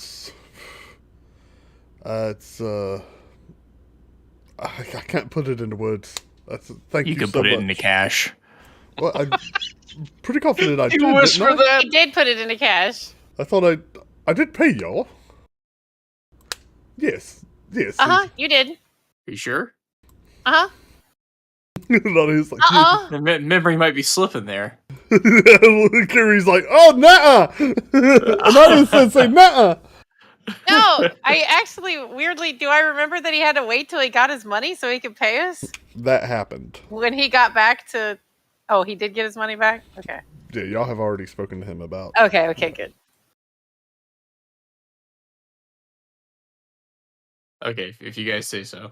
can't put it into words. Thank you. You can so put it much. into cash. Well, I'm pretty confident I did. You wish didn't for I? that. He did put it into cash. I thought I did pay y'all. Yes. You did. Are you sure? He's like, The memory might be slipping there. Carrie's like, oh, nuh-uh. Another said, say, nuh-uh. No, I actually, weirdly, do I remember that he had to wait till he got his money so he could pay us? That happened. When he got back to... Oh, he did get his money back? Okay. Yeah, y'all have already spoken to him about. Okay, good. Okay, if you guys say so.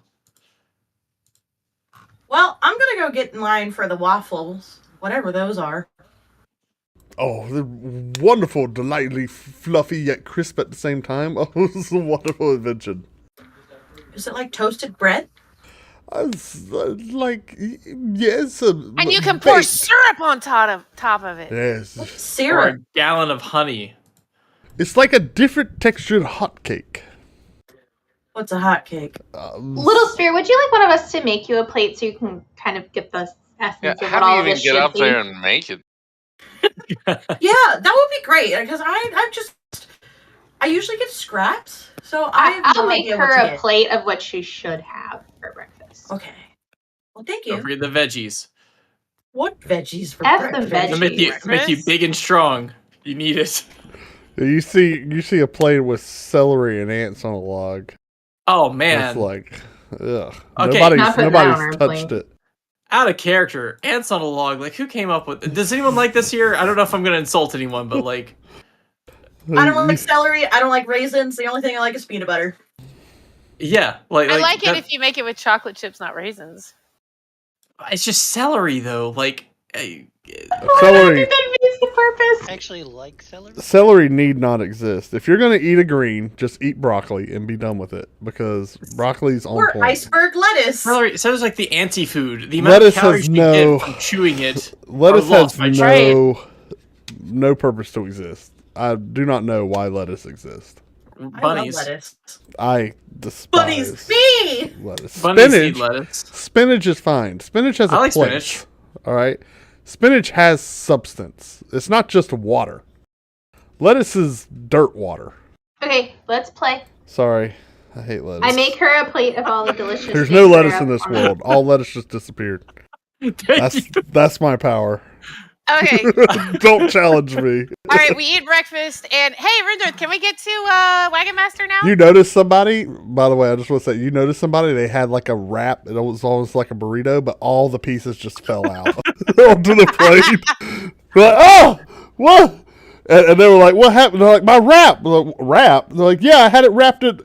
Well, I'm gonna go get in line for the waffles. Whatever those are. Oh, they're wonderful, delightfully fluffy yet crisp at the same time. Oh, this is a wonderful invention. Is it like toasted bread? Yes. And you can pour syrup on top of it. Yes. Syrup. Or a gallon of honey. It's like a different textured hot cake. What's a hot cake? Little Spear, would you like one of us to make you a plate so you can kind of get the essence Yeah, of what how do all you of even this get should up be? there and make it? Yeah, that would be great because I usually get scraps, so I'll make her a plate of what she should have for breakfast. Okay. Well, thank Don't you. forget the veggies. What veggies for F the breakfast? To make you Breakfast? big and strong. You need it. You see a plate with celery and ants on a log. Oh man. It's like, ugh. Okay, not putting that on Nobody's our touched plate. it. Out of character. Ants on a log. Like, who came up with it? Does anyone like this here? I don't know if I'm going to insult anyone, but like... I don't like celery. I don't like raisins. The only thing I like is peanut butter. Yeah. Like I like that- it if you make it with chocolate chips, not raisins. It's just celery, though. Like... Celery. That defeats the purpose. I actually like celery. Celery need not exist. If you're going to eat a green, just eat broccoli and be done with it because broccoli's on Or point. iceberg lettuce. Celery sounds like the anti-food. The amount Lettuce of calories has you no- get from chewing it. Lettuce are lost has by no purpose to exist. I do not know why lettuce exists. Bunnies. I love lettuce. I despise Bunnies. Me. lettuce. Bunnies Spinach. eat lettuce. Spinach is fine. Spinach has a I like place. spinach. All right. Spinach has substance. It's not just water. Lettuce is dirt water. Okay, let's play. Sorry. I hate lettuce. I make her a plate of all the delicious. There's things no that are lettuce up in this on the- world. All lettuce just disappeared. That's my power. Okay. Don't challenge me. All right, we eat breakfast, and hey, Rindor, can we get to Wagon Master now? You notice somebody, by the way, I just want to say, you noticed somebody, they had like a wrap, it was almost like a burrito, but all the pieces just fell out onto the plate. They're like, oh, what? And they were like, what happened? They're like, my wrap. They're like, wrap? They're like, yeah, I had it wrapped in,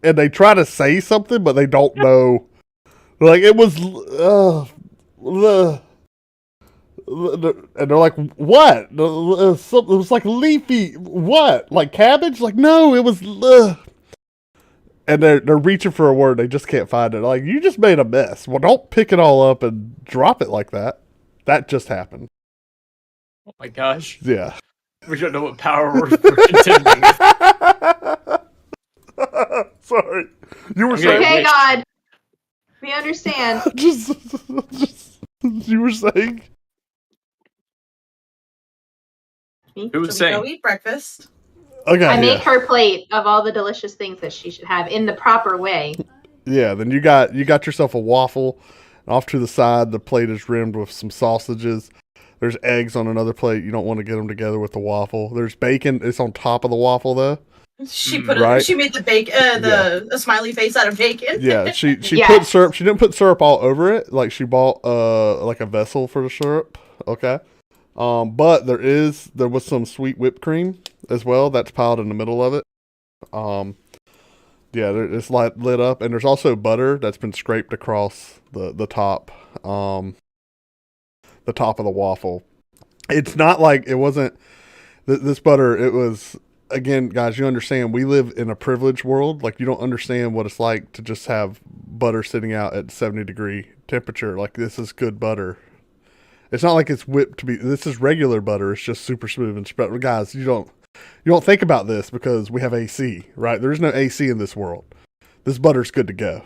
and they try to say something, but they don't know. They're like, it was, And they're like, what? It was like leafy. What? Like cabbage? Like, no, it was. And they're reaching for a word. They just can't find it. Like, you just made a mess. Well, don't pick it all up and drop it like that. That just happened. Oh my gosh. Yeah. We don't know what power we're contending with. Sorry. You were saying. Okay, God. We understand. just, you were saying. Who was So we saying? go eat breakfast. Okay. I make her plate of all the delicious things that she should have in the proper way. Yeah. Then you got yourself a waffle. And off to the side, the plate is rimmed with some sausages. There's eggs on another plate. You don't want to get them together with the waffle. There's bacon. It's on top of the waffle though. She Right? made the bacon, a smiley face out of bacon. Yeah, she Yes. put syrup. She didn't put syrup all over it. Like she bought like a vessel for the syrup. Okay. But there was some sweet whipped cream as well. That's piled in the middle of it. Yeah, it's lit up, and there's also butter that's been scraped across the top. The top of the waffle. It's not like it wasn't this butter. It was. Again, guys, you understand, we live in a privileged world. Like, you don't understand what it's like to just have butter sitting out at 70-degree temperature. Like, this is good butter. It's not like it's whipped to be. This is regular butter. It's just super smooth and spread. Guys, you don't think about this because we have AC, right? There is no AC in this world. This butter's good to go.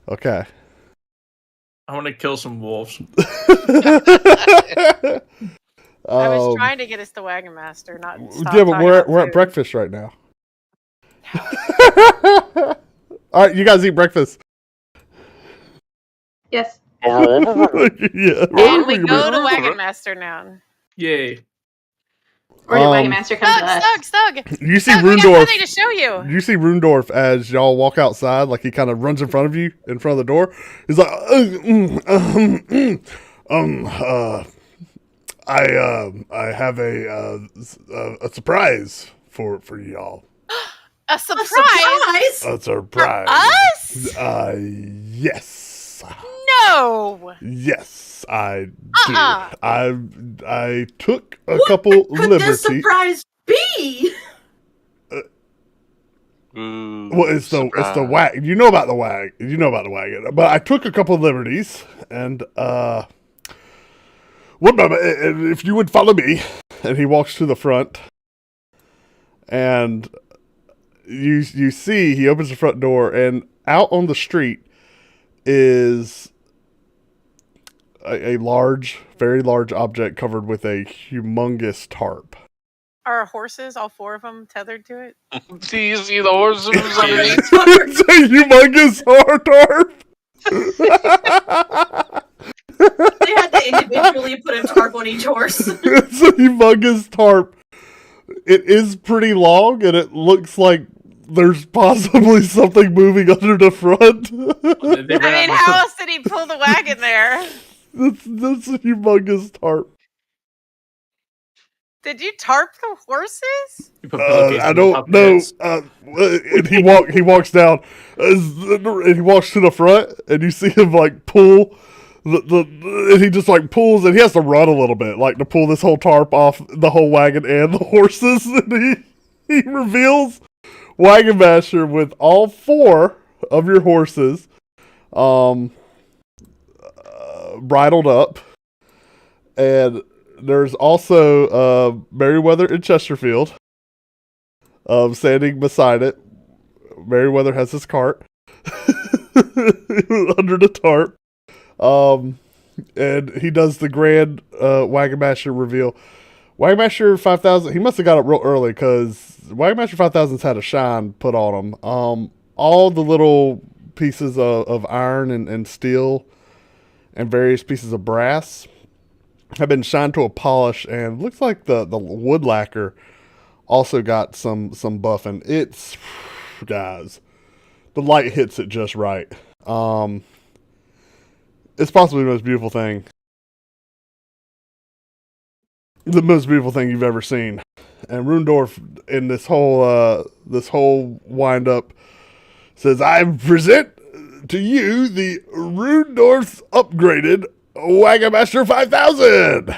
Okay. I want to kill some wolves. I was trying to get us to Wagon Master, not stop yeah, but we're talking at breakfast right now. All right, you guys eat breakfast. Yes. Yeah. And we go to Wagon Master now. Yay. Or did Wagon Master come to us? Stug. You see Stug, we got Rundorf. something to show you. You see Rundorf as y'all walk outside, like he kind of runs in front of you, in front of the door. He's like, I have a surprise for y'all. A surprise? A surprise. For us? Yes. No. Yes, I do. I took a couple Could liberties. this surprise be? Well, it's the wagon. You know about the wagon. But I took a couple of liberties, and what about if you would follow me? And he walks to the front, and you see he opens the front door, and out on the street is a large, very large object covered with a humongous tarp. Are horses, all four of them, tethered to it? Do you see the horses underneath? It's a humongous tarp. They had to individually put a tarp on each horse. It's a humongous tarp. It is pretty long, and it looks like there's possibly something moving under the front. I mean, how else did he pull the wagon there? That's a humongous tarp. Did you tarp the horses? I don't know. And he walks down, and he walks to the front, and you see him like pull and he just like pulls, and he has to run a little bit, like to pull this whole tarp off the whole wagon and the horses. And he reveals Wagon Master with all four of your horses, bridled up, and there's also Merriweather and Chesterfield standing beside it. Merriweather has his cart under the tarp. And he does the grand Wagon Master reveal. Wagon Master 5000, he must have got up real early because Wagon Master 5000's had a shine put on him. All the little pieces of iron and steel and various pieces of brass have been shined to a polish, and looks like the wood lacquer also got some buffing. It's, guys, the light hits it just right. It's possibly the most beautiful thing. The most beautiful thing you've ever seen. And Rundorf, in this whole wind up, says, I present to you the Rundorf's upgraded Wagon Master 5000.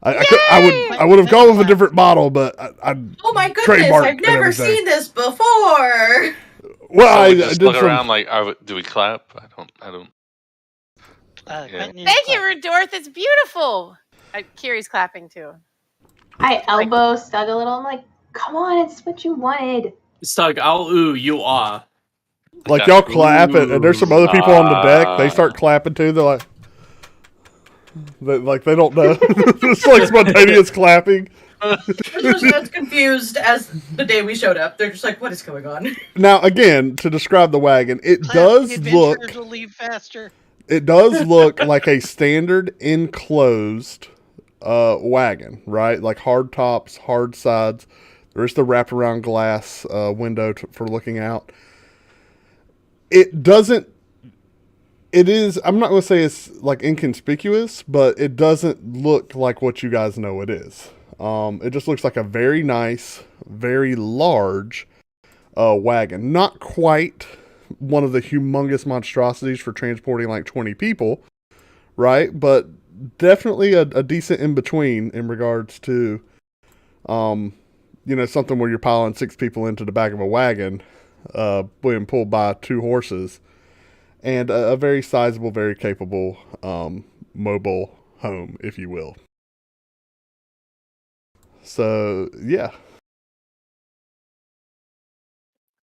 I would have gone with a different model, but I oh my goodness, I've never seen this before. Well, so I just look around like, do we clap? I don't. Thank you, Rudorth. It's beautiful. Kiri's clapping too. I elbow Stug a little. I'm like, come on, it's what you wanted. Stug, I'll ooh, you ah. Like y'all clap, and there's some other people on the deck. They start clapping too. They're like they don't know. It's like spontaneous clapping. They're just as confused as the day we showed up. They're just like, what is going on? Now, again, to describe the wagon, it does look. Will leave faster. It does look like a standard enclosed wagon, right? Like hard tops, hard sides. There is the wraparound glass window for looking out. It doesn't. It is. I'm not going to say it's like inconspicuous, but it doesn't look like what you guys know it is. It just looks like a very nice, very large wagon. Not quite one of the humongous monstrosities for transporting like 20 people, right? But definitely a decent in between in regards to, something where you're piling 6 people into the back of a wagon, being pulled by 2 horses, and a very sizable, very capable mobile home, if you will. So, yeah.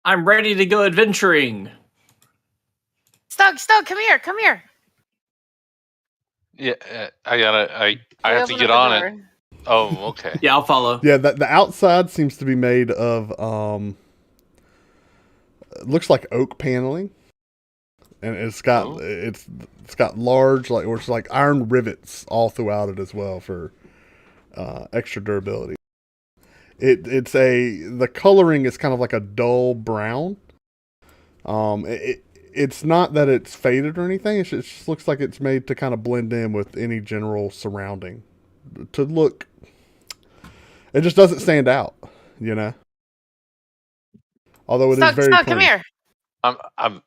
I'm ready to go adventuring. Stug, come here. Yeah, I have to get on it. Oh, okay. Yeah, I'll follow. Yeah, the outside seems to be made of, looks like oak paneling. And it's got large, like, or it's like iron rivets all throughout it as well for extra durability. The coloring is kind of like a dull brown. It's not that it's faded or anything. It just looks like it's made to kind of blend in with any general surrounding. To look, it just doesn't stand out, Although it is very clean. Come here. I'm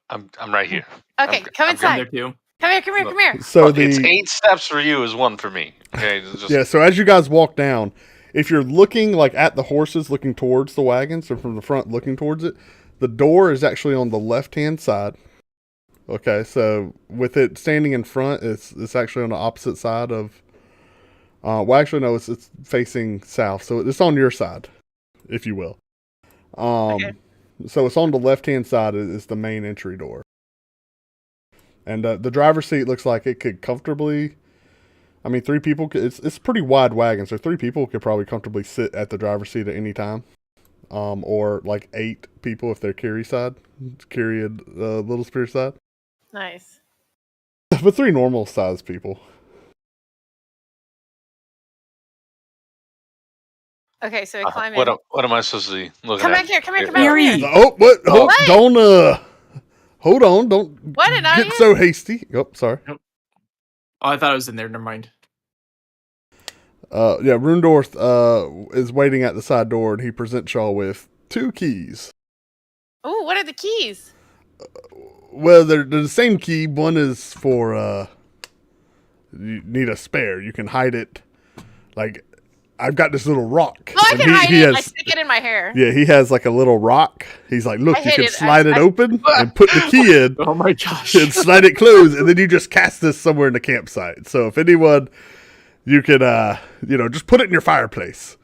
right here. Okay, come inside. Come here. So it's 8 steps for you is 1 for me. Okay. Yeah. So as you guys walk down, if you're looking like at the horses, looking towards the wagon, so from the front looking towards it, the door is actually on the left-hand side. Okay. So with it standing in front, it's actually on the opposite side of. Well, actually, no, it's facing south, so it's on your side, if you will. Okay. So it's on the left-hand side is the main entry door. And the driver's seat looks like it could comfortably, 3 people, it's a pretty wide wagon, so 3 people could probably comfortably sit at the driver's seat at any time. Or like 8 people if they're Kiri Little Spear side. Nice. But 3 normal size people. Okay, so we climb in. What am I supposed to be looking Come at? back here. Oh, what? Oh, what? Don't, hold on. Don't get so hasty. Oh, sorry. Oh, I thought it was in there. Never mind. Yeah, Rundorth is waiting at the side door, and he presents y'all with 2 keys. Oh, what are the keys? Well, they're the same key. One is for, you need a spare. You can hide it, like... I've got this little rock. Oh, I can hide it. I stick it in my hair. Yeah, he has like a little rock. He's like, look, you can slide it open and put the key in. Oh my gosh. And slide it closed, and then you just cast this somewhere in the campsite. So if anyone, you can, just put it in your fireplace.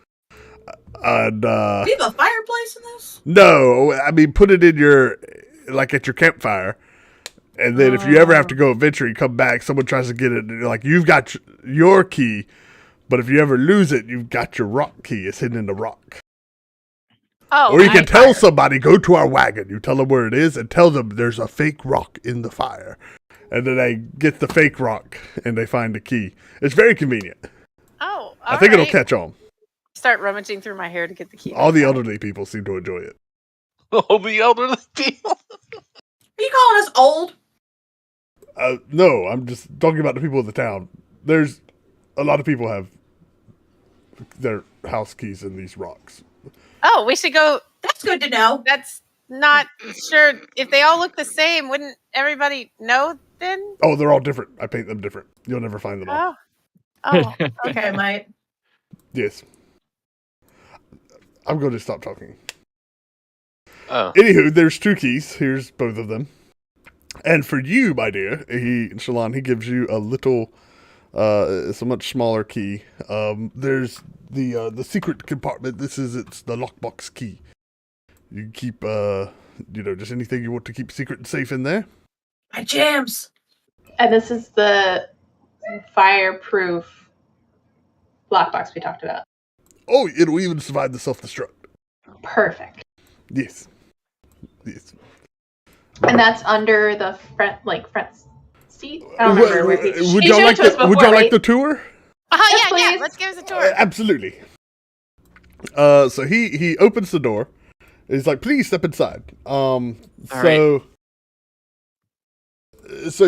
And, do you have a fireplace in this? No, put it in at your campfire. And then if you ever have to go adventuring, come back, someone tries to get it, and you're like, you've got your key. But if you ever lose it, you've got your rock key. It's hidden in the rock. Oh, or you can tell somebody, go to our wagon. You tell them where it is and tell them there's a fake rock in the fire. And then they get the fake rock and they find the key. It's very convenient. Oh, I think it'll catch on. Start rummaging through my hair to get the key. All the elderly people seem to enjoy it. All the elderly people? Are you calling us old? No, I'm just talking about the people of the town. There's a lot of people have their house keys in these rocks. Oh, we should go. That's good to know. That's not sure. If they all look the same, wouldn't everybody know then? Oh, they're all different. I paint them different. You'll never find them all. Oh, I okay. might. Yes. I'm going to stop talking. Oh. Anywho, there's 2 keys. Here's both of them. And for you, my dear, Shalon, he gives you a little, it's a much smaller key. There's the secret compartment. It's the lockbox key. You can keep, just anything you want to keep secret and safe in there. My jams. And this is the fireproof lockbox we talked about. Oh, it'll even survive the self-destruct. Perfect. Yes. And that's under the front seat. I don't remember where would y'all like the tour? Yes, Yes, yeah. Let's give us a tour. Absolutely. So he opens the door. He's like, "Please step inside." So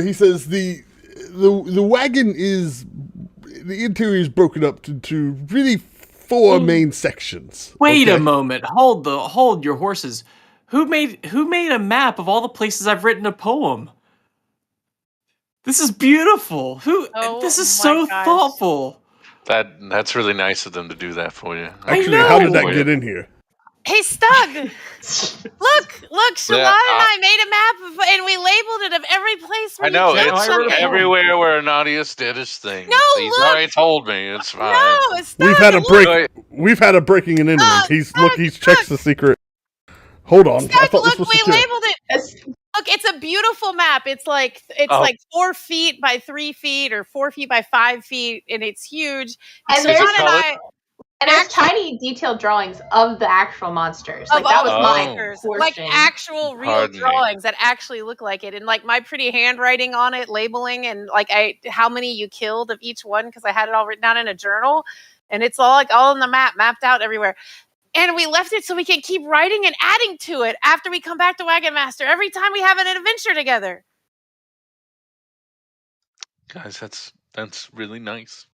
he says the wagon is the interior is broken up into really 4 main sections. Wait a moment. Hold your horses. Who made a map of all the places I've written a poem? This is beautiful. This is so thoughtful. That's really nice of them to do that for you. Actually, how did that get in here? Hey, Stug! Look, Shalon and I made a map and we labeled it of every place where I know, it's everywhere where Anadius did his thing. No, He's already told me. It's fine. No, Stug! We've had a breaking and entering. He's checked the secret. Hold on. Stug, we labeled it. Look, it's a beautiful map. It's like 4 feet by 3 feet or 4 feet by 5 feet, and it's huge. And there's tiny detailed drawings of the actual monsters. Of that was my portion. like actual real drawings that actually look like it, and like my pretty handwriting on it, labeling, and like how many you killed of each one because I had it all written down in a journal, and it's all in the map, mapped out everywhere. And we left it so we can keep writing and adding to it after we come back to Wagon Master every time we have an adventure together. Guys, that's really nice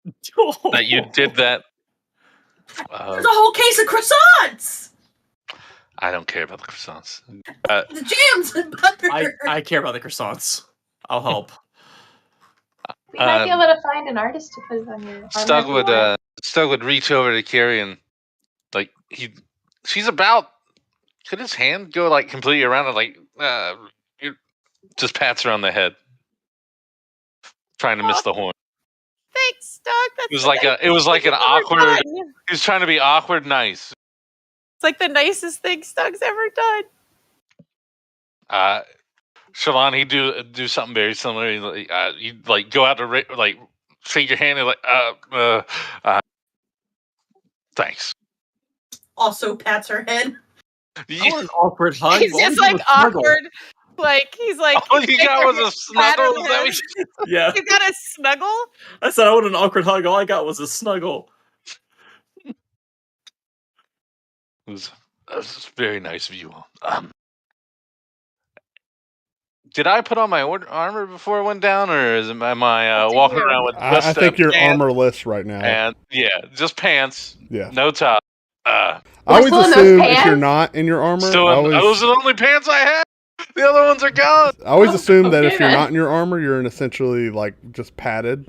that you did that. There's a whole case of croissants. I don't care about the croissants. The jams and butter. I care about the croissants. I'll help. We might be able to find an artist to put it on your. Stug would reach over to Carrie and she's about. Could his hand go like completely around and just pats her on the head, trying to miss the horn. Thanks, Doug. It was like an awkward. He was trying to be awkward, nice. It's like the nicest thing Stug's ever done. Shalon, he'd do something very similar. He'd like go out to shake your hand and thanks. Also pats her head. Yeah. An awkward hug. He's just like awkward. Like he's like. All you got was a snuggle. Is that what Yeah. You got a snuggle? I said I want an awkward hug. All I got was a snuggle. It was very nice of you all. Did I put on my armor before I went down, or am I walking around with just I think you're armorless right now. And just pants. Yeah. No top. I always assume if you're not in your armor, those are the only pants I have. The other ones are gone. I always assume that if you're not in your armor, you're in essentially like just padded.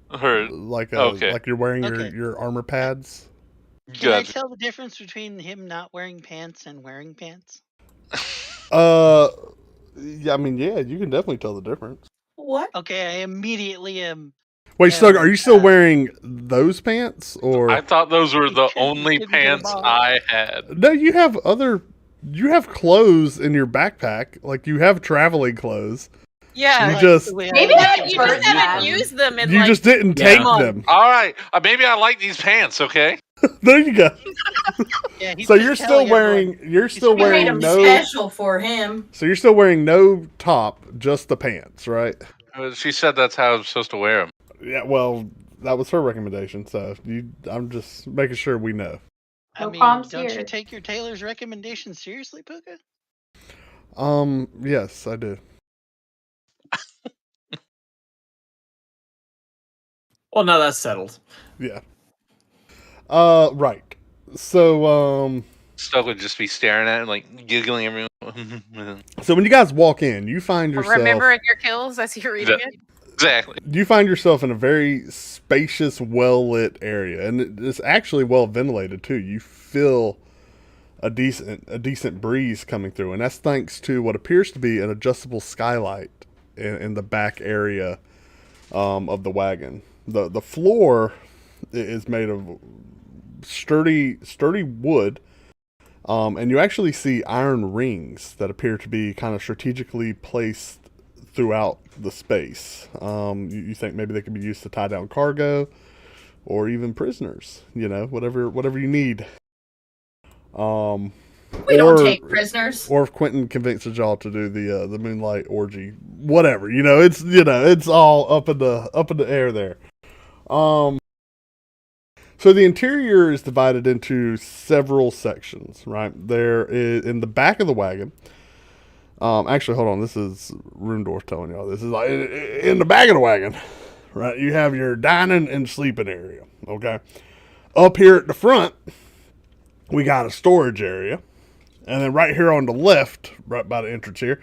Like you're wearing your armor pads. Can I tell the difference between him not wearing pants and wearing pants? Yeah, I mean, yeah, you can definitely tell the difference. What? Okay, I immediately am. Wait, Stug, are you still wearing those pants, or? I thought those were the only pants I had. No, you have clothes in your backpack. Like, you have traveling clothes. Yeah. You just haven't used them. You just didn't take them. All right, maybe I like these pants. Okay. There you go. Yeah, so you're still wearing no special for him. So you're still wearing no top, just the pants, right? She said that's how I'm supposed to wear them. Yeah, well, that was her recommendation. So I'm just making sure we know. I mean, don't you take your tailor's recommendation seriously, Pookha? Yes, I do. Well, now that's settled. Yeah. Right. So, Stuck would just be staring at it, like giggling everyone. So when you guys walk in, you find yourself remembering your kills as you're reading it. Exactly. You find yourself in a very spacious, well-lit area, and it's actually well ventilated too. You feel a decent breeze coming through, and that's thanks to what appears to be an adjustable skylight in the back area of the wagon. The floor is made of sturdy wood, and you actually see iron rings that appear to be kind of strategically placed throughout the space. You think maybe they could be used to tie down cargo or even prisoners, whatever you need. We don't take prisoners. Or if Quentin convinces y'all to do the moonlight orgy, whatever, it's all up in the air there. So the interior is divided into several sections, right? There is in the back of the wagon. Actually, hold on. This is Rundorf telling y'all. This is like in the back of the wagon, right? You have your dining and sleeping area. Okay. Up here at the front, we got a storage area, and then right here on the left, right by the entrance here,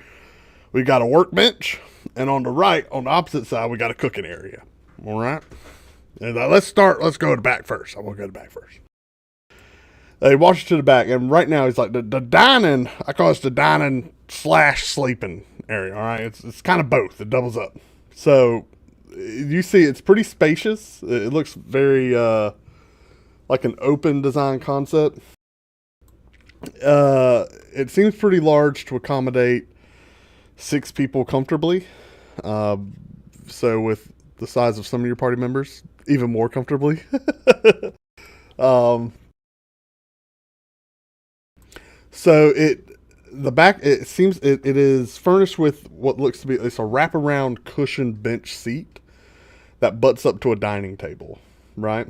we got a workbench, and on the right, on the opposite side, we got a cooking area. All right. And let's go to the back first. I'm gonna go to the back first. He walks you to the back, and right now he's like the dining. I call it the dining / sleeping area. All right, it's kind of both. It doubles up. So you see, it's pretty spacious. It looks very like an open design concept. It seems pretty large to accommodate 6 people comfortably. So with the size of some of your party members, even more comfortably. So the back, it seems it is furnished with what looks to be, it's a wraparound cushioned bench seat that butts up to a dining table, right?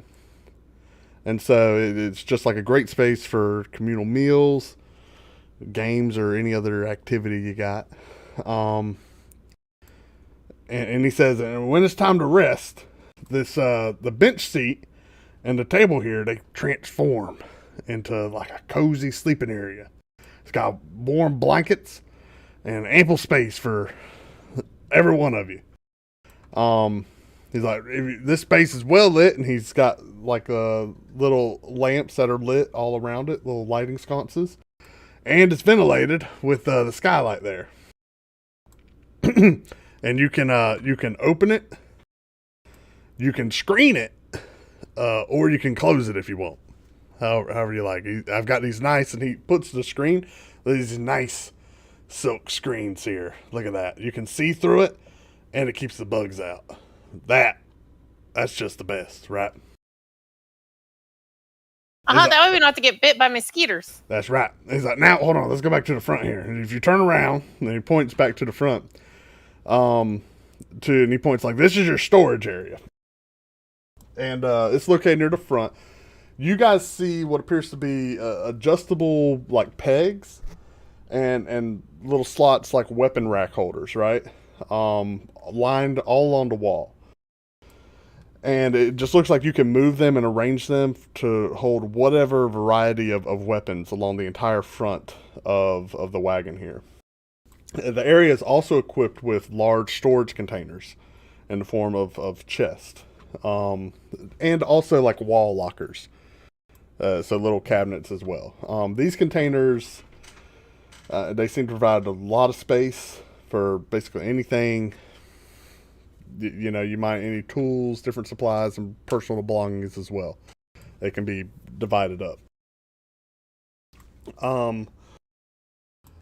And so it's just like a great space for communal meals, games, or any other activity you got. And he says, and when it's time to rest, the bench seat and the table here, they transform into like a cozy sleeping area. It's got warm blankets and ample space for every one of you. He's like, this space is well lit, and he's got like little lamps that are lit all around it, little lighting sconces, and it's ventilated with the skylight there. And you can open it, you can screen it, or you can close it if you want. However you like. I've got these nice, and he puts the screen, these nice silk screens here. Look at that. You can see through it, and it keeps the bugs out. That's just the best, right? That way we don't have to get bit by mosquitoes. That's right. He's like, now, hold on, let's go back to the front here. And if you turn around, and he points back to the front, and he points like, this is your storage area. And it's located near the front. You guys see what appears to be adjustable like pegs and little slots like weapon rack holders, right? Lined all along the wall. And it just looks like you can move them and arrange them to hold whatever variety of weapons along the entire front of the wagon here. The area is also equipped with large storage containers in the form of chests. And also like wall lockers. So little cabinets as well. These containers, they seem to provide a lot of space for basically anything. You might any tools, different supplies, and personal belongings as well. They can be divided up.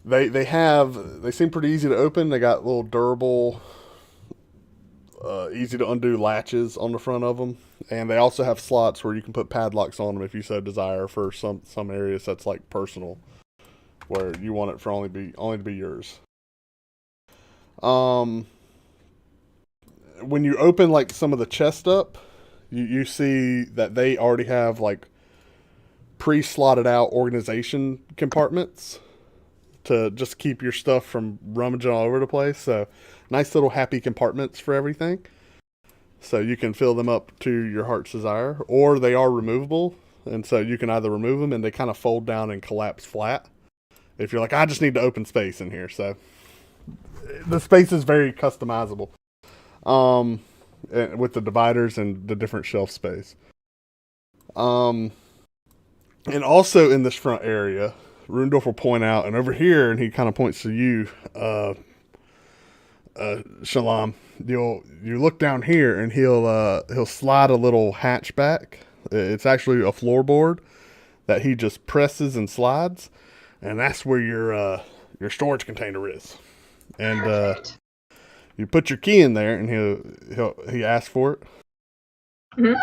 They seem pretty easy to open. They got little durable, easy to undo latches on the front of them, and they also have slots where you can put padlocks on them if you so desire for some areas that's like personal, where you want it for only to be yours. When you open like some of the chest up, you see that they already have like pre-slotted out organization compartments to just keep your stuff from rummaging all over the place. So nice little happy compartments for everything. So you can fill them up to your heart's desire, or they are removable. and so you can either remove them and they kind of fold down and collapse flat. If you're like, I just need to open space in here, so the space is very customizable, with the dividers and the different shelf space. And also in this front area, Rundorf will point out, and over here, and he kind of points to you, Shalom. You look down here, and he'll slide a little hatch back. It's actually a floorboard that he just presses and slides, and that's where your storage container is. And you put your key in there, and he asks for it, Mm-hmm.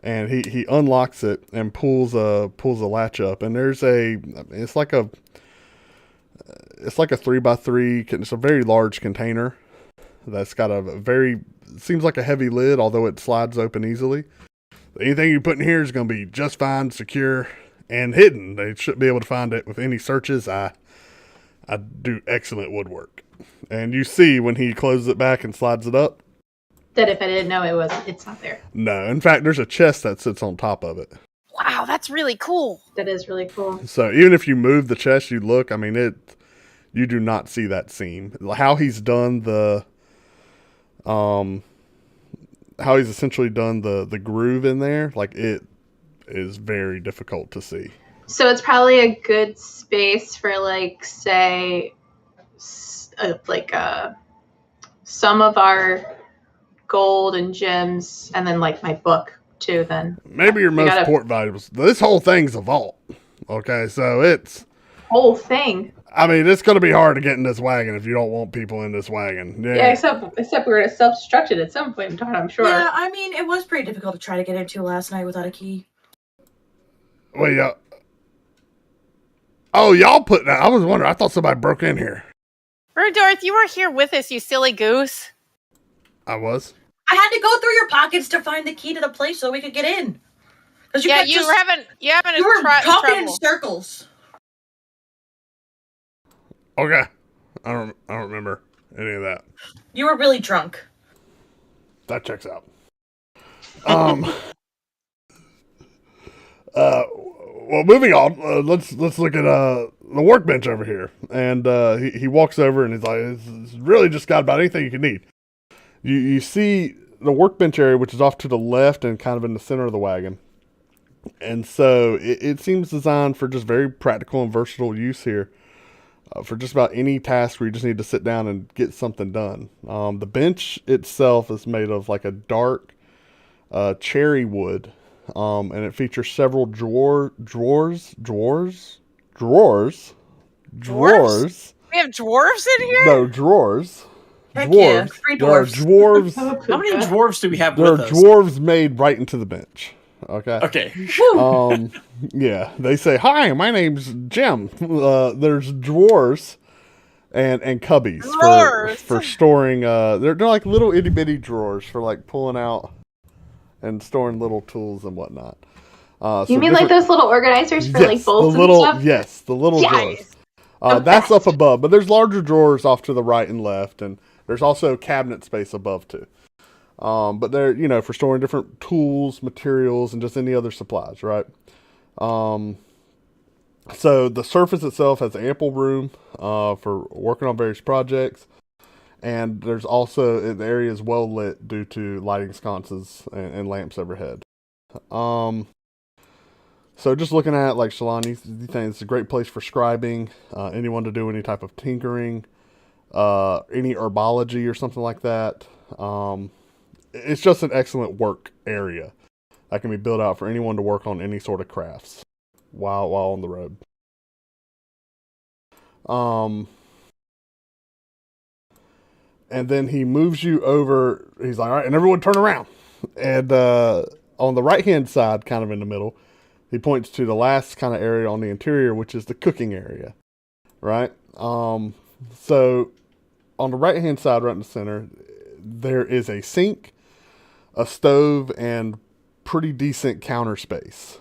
and he unlocks it and pulls a latch up, and it's like a 3x3. It's a very large container that's got seems like a heavy lid, although it slides open easily. Anything you put in here is going to be just fine, secure, and hidden. They shouldn't be able to find it with any searches. I do excellent woodwork. And you see when he closes it back and slides it up, that if I didn't know it's not there. No, in fact, there's a chest that sits on top of it. Wow, that's really cool. That is really cool. So even if you move the chest, you look, you do not see that seam. How he's done how he's essentially done the groove in there, like, it is very difficult to see. So it's probably a good space for, like, say, some of our gold and gems, and then, like, my book too. Then maybe your most important valuables. This whole thing's a vault. Okay, so it's whole thing. I mean, it's going to be hard to get in this wagon if you don't want people in this wagon. Yeah, except we were self-destructed at some point in time, I'm sure. Yeah, I mean, it was pretty difficult to try to get into last night without a key. Well, yeah. Oh, y'all put that. I was wondering. I thought somebody broke in here. Rudorth, you were here with us, you silly goose. I was. I had to go through your pockets to find the key to the place so we could get in. You were talking in circles. Okay, I don't remember any of that. You were really drunk. That checks out. Well, moving on. Let's look at the workbench over here, and he walks over and he's like, "It's really just got about anything you can need." You see the workbench area, which is off to the left and kind of in the center of the wagon, and so it seems designed for just very practical and versatile use here. For just about any task where you just need to sit down and get something done. The bench itself is made of like a dark cherry wood, and it features several drawers. We have dwarves in here? No, drawers. Heck dwarves. Yeah, 3 dwarves. There are dwarves. How many dwarves do we have There with are us? dwarves made right into the bench. Okay. Yeah, they say, "Hi, my name's Jim." There's drawers and cubbies for storing. They're like little itty bitty drawers for like pulling out and storing little tools and whatnot. You mean like those little organizers for like bolts and stuff? Yes, the little drawers. That's up above, but there's larger drawers off to the right and left, and there's also cabinet space above too. But they're, for storing different tools, materials, and just any other supplies, right? So the surface itself has ample room for working on various projects, and there's also, the area is well lit due to lighting sconces and lamps overhead. So just looking at, like, Shalon, you think it's a great place for scribing, anyone to do any type of tinkering, any herbology or something like that. It's just an excellent work area that can be built out for anyone to work on any sort of crafts while on the road. And then he moves you over. He's like, "All right, and everyone turn around." And on the right-hand side, kind of in the middle, he points to the last kind of area on the interior, which is the cooking area, right? So on the right-hand side, right in the center, there is a sink, a stove, and pretty decent counter space.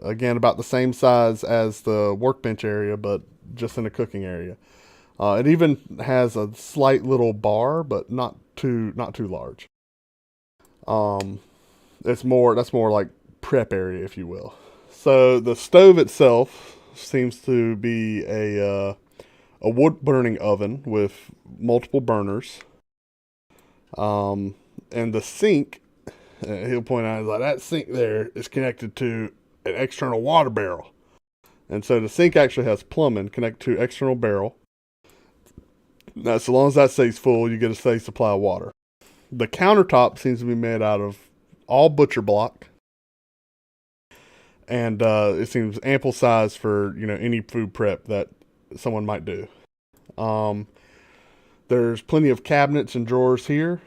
Again, about the same size as the workbench area, but just in a cooking area. It even has a slight little bar, but not too large. That's more like prep area, if you will. So the stove itself seems to be a wood burning oven with multiple burners. And the sink, he'll point out, like that sink there is connected to an external water barrel. And so the sink actually has plumbing connected to external barrel. Now, so long as that stays full, you get a steady supply of water. The countertop seems to be made out of all butcher block. And it seems ample size for, any food prep that someone might do. There's plenty of cabinets and drawers here.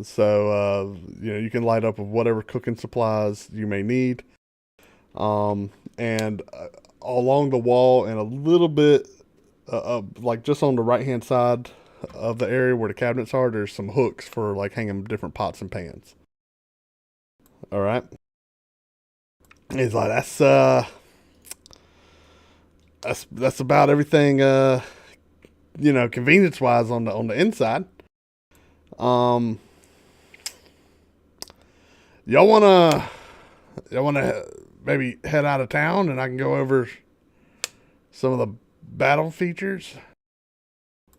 So, you can light up with whatever cooking supplies you may need. And along the wall and a little bit, like just on the right-hand side of the area where the cabinets are, there's some hooks for like hanging different pots and pans. All right. He's like, that's about everything, convenience-wise on the inside. Y'all wanna maybe head out of town and I can go over some of the battle features?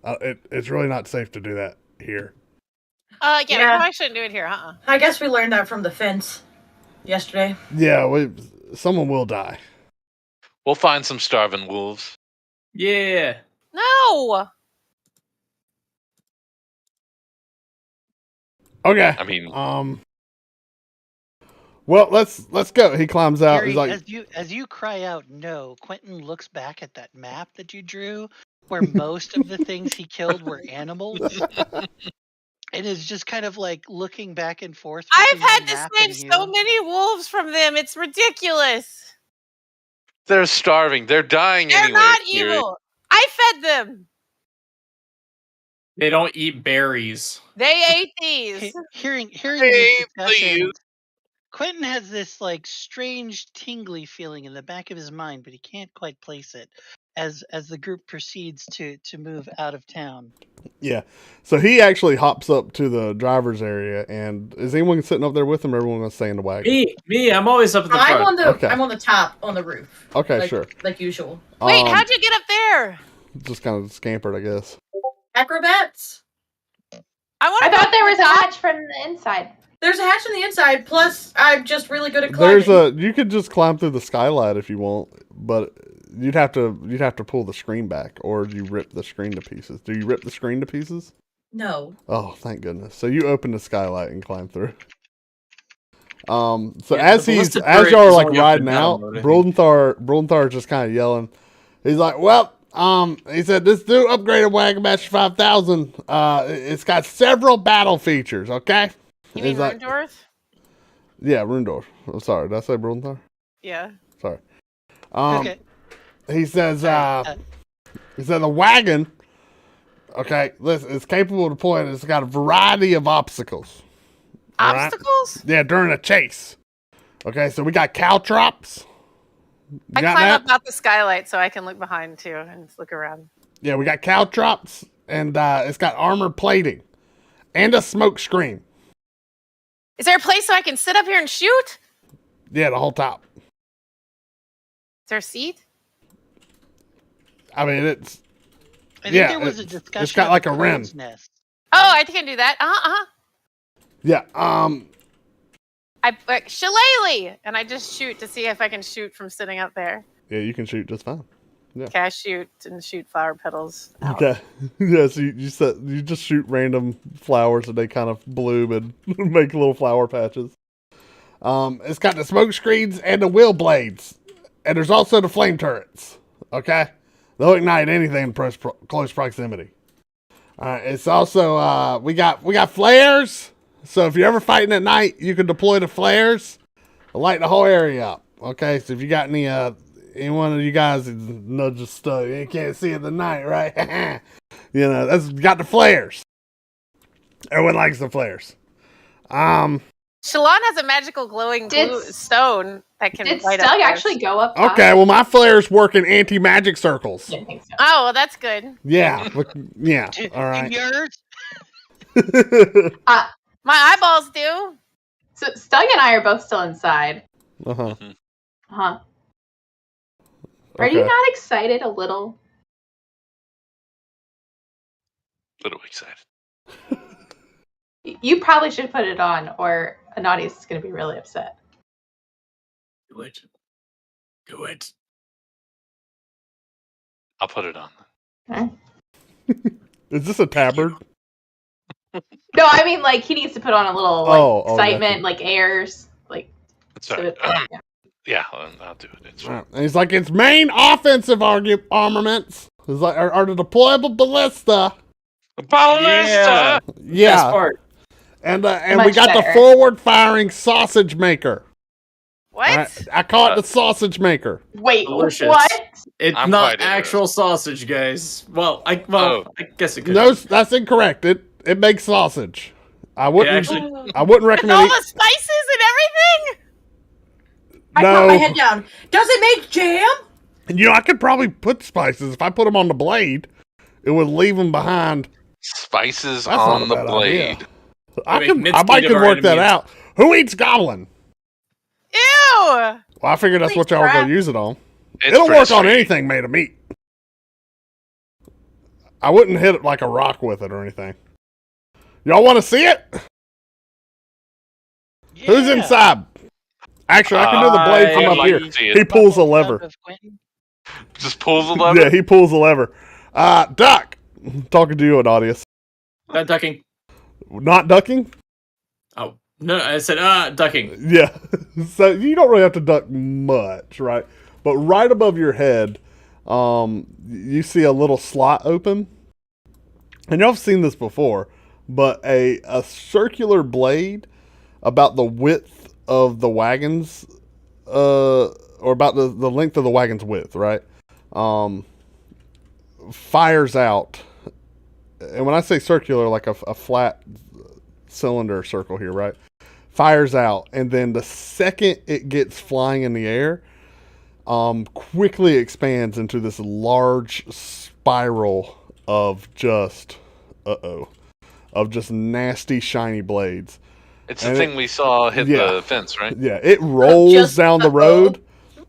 It's really not safe to do that here. Yeah, we probably shouldn't do it here, I guess we learned that from the fence yesterday. Yeah, someone will die. We'll find some starving wolves. Yeah. No! Okay. I mean, well, let's go. He climbs out. Harry, He's like, as you cry out no, Quentin looks back at that map that you drew where most of the things he killed were animals. And is just kind of like looking back and forth. I've had to save so many wolves from them. It's ridiculous. They're starving. They're dying They're anyway. not evil. I fed them. They don't eat berries. They ate these. Hearing these discussions, Quentin has this like strange tingly feeling in the back of his mind, but he can't quite place it as the group proceeds to move out of town. Yeah. So he actually hops up to the driver's area, and is anyone sitting up there with him, or everyone gonna stay in the wagon? Me, I'm always up at the front. I'm on the top, on the roof. Okay, sure. Like usual. Wait, how'd you get up there? Just kind of scampered, I guess. Acrobats? I thought there was a hatch from the inside. There's a hatch on the inside, plus I'm just really good at climbing. You could just climb through the skylight if you want, but you'd have to pull the screen back, or you rip the screen to pieces. Do you rip the screen to pieces? No. Oh, thank goodness. So you open the skylight and climb through. So as y'all are like riding out, Brildenthar is just kind of yelling. He's like, well, he said, this new upgraded Wagon Master 5000, it's got several battle features, okay? You mean Rundorf? Yeah, Rundorf. I'm sorry, did I say Brildenthar? Yeah. Sorry. Okay. He says, the wagon, okay, listen, it's capable of deploying. It's got a variety of obstacles. Obstacles? Right? Yeah, during a chase. Okay, so we got caltrops. I climb up out the skylight so I can look behind too and just look around. Yeah, we got caltrops, and it's got armor plating and a smoke screen. Is there a place so I can sit up here and shoot? Yeah, the whole top. Is there a seat? I mean, it's... I think there was a discussion. It's got like a rim. Nest. Oh, I think I can do that. Yeah, I shillelagh, and I just shoot to see if I can shoot from sitting up there. Yeah, you can shoot just fine. Yeah. Okay, I shoot flower petals out. Okay. Yeah, so you just shoot random flowers and they kind of bloom and make little flower patches. It's got the smoke screens and the wheel blades. And there's also the flame turrets. Okay? They'll ignite anything in close proximity. Alright, it's also we got flares. So if you're ever fighting at night, you can deploy the flares to light the whole area up. Okay, so if you got any one of you guys is just stuck, you can't see it at night, right? That's got the flares. Everyone likes the flares. Shalon has a magical glowing stone that can light up. Did Stug actually go up top? Okay, well my flares work in anti-magic circles. Didn't think so. Oh, well, that's good. Yeah, all right. Yours? My eyeballs do. So Stug and I are both still inside. Uh-huh. Huh. Are you not excited a little? A little excited. You probably should put it on, or an audience is going to be really upset. Do it. Do it. I'll put it on. Okay. Is this a tabard? No, I mean, like, he needs to put on a little excitement, like airs, like. That's right. Yeah, I'll do it. It's fine. And he's like, its main offensive armaments is like are the deployable ballista. Ballista. Yeah. Best part. And we got the forward firing sausage maker. What? I call it the sausage maker. Wait, Delicious. what? It's not actual sausage, guys. Well, I guess it could. No, that's incorrect. It makes sausage. I wouldn't recommend. With all the spices and everything. I put my head down. Does it make jam? You know, I could probably put spices if I put them on the blade. It would leave them behind. Spices on the blade. I might could work that out. Who eats goblin? Ew! Well, I figured that's what y'all were gonna use it on. It's It'll work on anything made of meat. I wouldn't hit it like a rock with it or anything. Y'all want to see it? Yeah. Who's inside? Actually, I can do the blade from up here. He pulls a lever. Just pulls a lever? Yeah, he pulls a lever. Duck! Talking to you, Anadius. Not ducking. Not ducking? Oh, no, I said, ducking. Yeah. So you don't really have to duck much, right? But right above your head, you see a little slot open. And y'all have seen this before, but a circular blade about the width of the wagons, or about the length of the wagon's width, right? Fires out. And when I say circular, like a flat cylinder circle here, right? Fires out. And then the second it gets flying in the air, quickly expands into this large spiral of just, of just nasty, shiny blades. It's the thing we saw hit the fence, right? Yeah, it rolls down the road.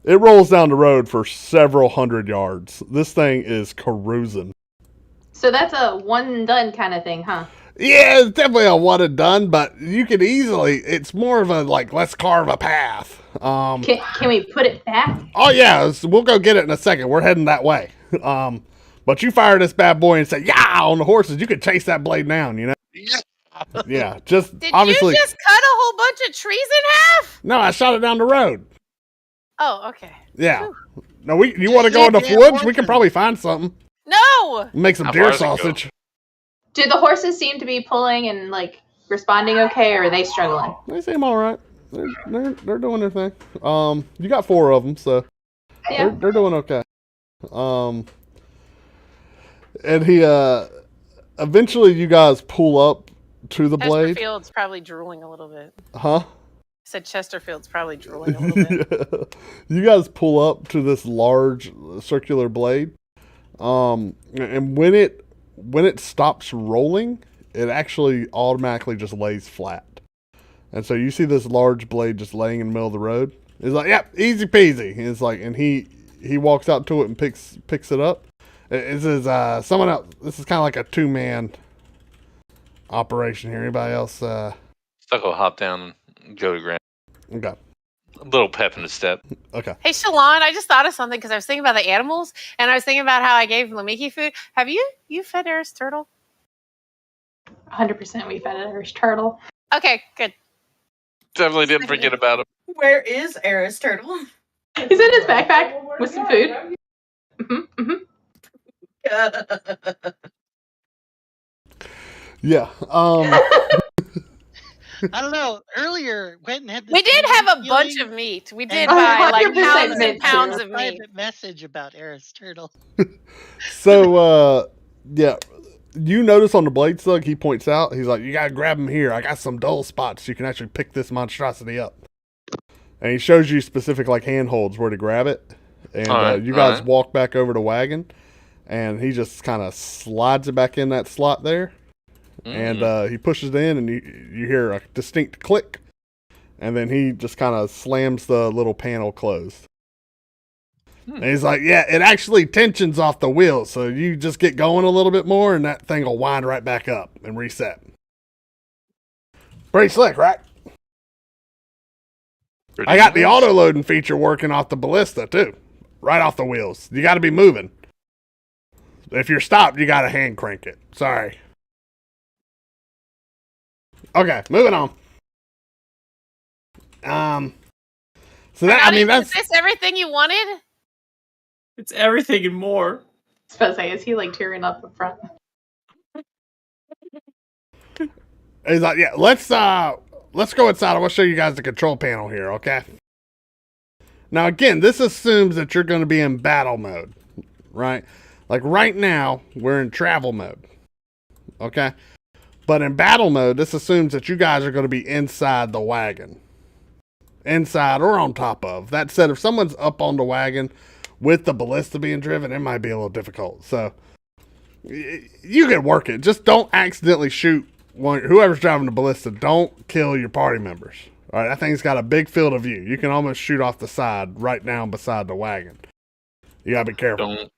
It rolls down the road for several hundred yards. This thing is cruising. So that's a one and done kind of thing, huh? Yeah, it's definitely a one and done, but you could easily, it's more of a, like, let's carve a path. Can we put it back? Oh, yeah, we'll go get it in a second. We're heading that way. But you fire this bad boy and say, yeah, on the horses, you could chase that blade down, you know? Yeah, just Did obviously. you just cut a whole bunch of trees in half? No, I shot it down the road. Oh, okay. Yeah. No, you want to go in the woods? We can probably find something. No! Make some deer sausage. Do the horses seem to be pulling and, like, responding okay, or are they struggling? They seem all right. They're doing their thing. You got 4 of them, so yeah. they're doing okay. And he eventually you guys pull up to the blade. Chesterfield's probably drooling a little bit. Huh? I said Chesterfield's probably drooling a little bit. Yeah. You guys pull up to this large circular blade. And when it stops rolling, it actually automatically just lays flat. And so you see this large blade just laying in the middle of the road. It's like, yep, easy peasy. And it's like, and he walks out to it and picks it up. This is someone else. This is kind of like a 2-man operation here. Anybody else? Stuck will hop down and go to ground. Okay. A little pep in the step. Okay. Hey, Shalon, I just thought of something because I was thinking about the animals, and I was thinking about how I gave Lamiki food. Have you fed Eris Turtle? 100% we fed Eris Turtle. Okay, good. Definitely didn't forget about him. Where is Eris Turtle? He's in his backpack with some food. Yeah. I don't know. Earlier, Quentin had this We did have a bunch of meat. We did and buy like 100% pounds and meat, pounds too. of meat. private message about Eris Turtle. So, yeah. You notice on the blade slug, he points out, he's like, you gotta grab him here. I got some dull spots. You can actually pick this monstrosity up. And he shows you specific, like, handholds where to grab it. And you guys walk back over to wagon. And he just kind of slides it back in that slot there. Mm-hmm. And he pushes it in, and you hear a distinct click. And then he just kind of slams the little panel closed. And he's like, yeah, it actually tensions off the wheels, so you just get going a little bit more, and that thing will wind right back up and reset. Pretty slick, right? I got the auto-loading feature working off the ballista, too. Right off the wheels. You got to be moving. If you're stopped, you got to hand crank it. Sorry. Okay, moving on. So that, I mean, that's... Is this everything you wanted? It's everything and more. I was about to say, is he like tearing up in front? He's like, yeah, let's go inside. I want to show you guys the control panel here, okay? Now, again, this assumes that you're going to be in battle mode, right? Like right now, we're in travel mode, okay? But in battle mode, this assumes that you guys are going to be inside the wagon. Inside or on top of. That said, if someone's up on the wagon with the ballista being driven, it might be a little difficult. So you can work it. Just don't accidentally shoot whoever's driving the ballista. Don't kill your party members. All right, that thing's got a big field of view. You can almost shoot off the side right down beside the wagon. You gotta be careful.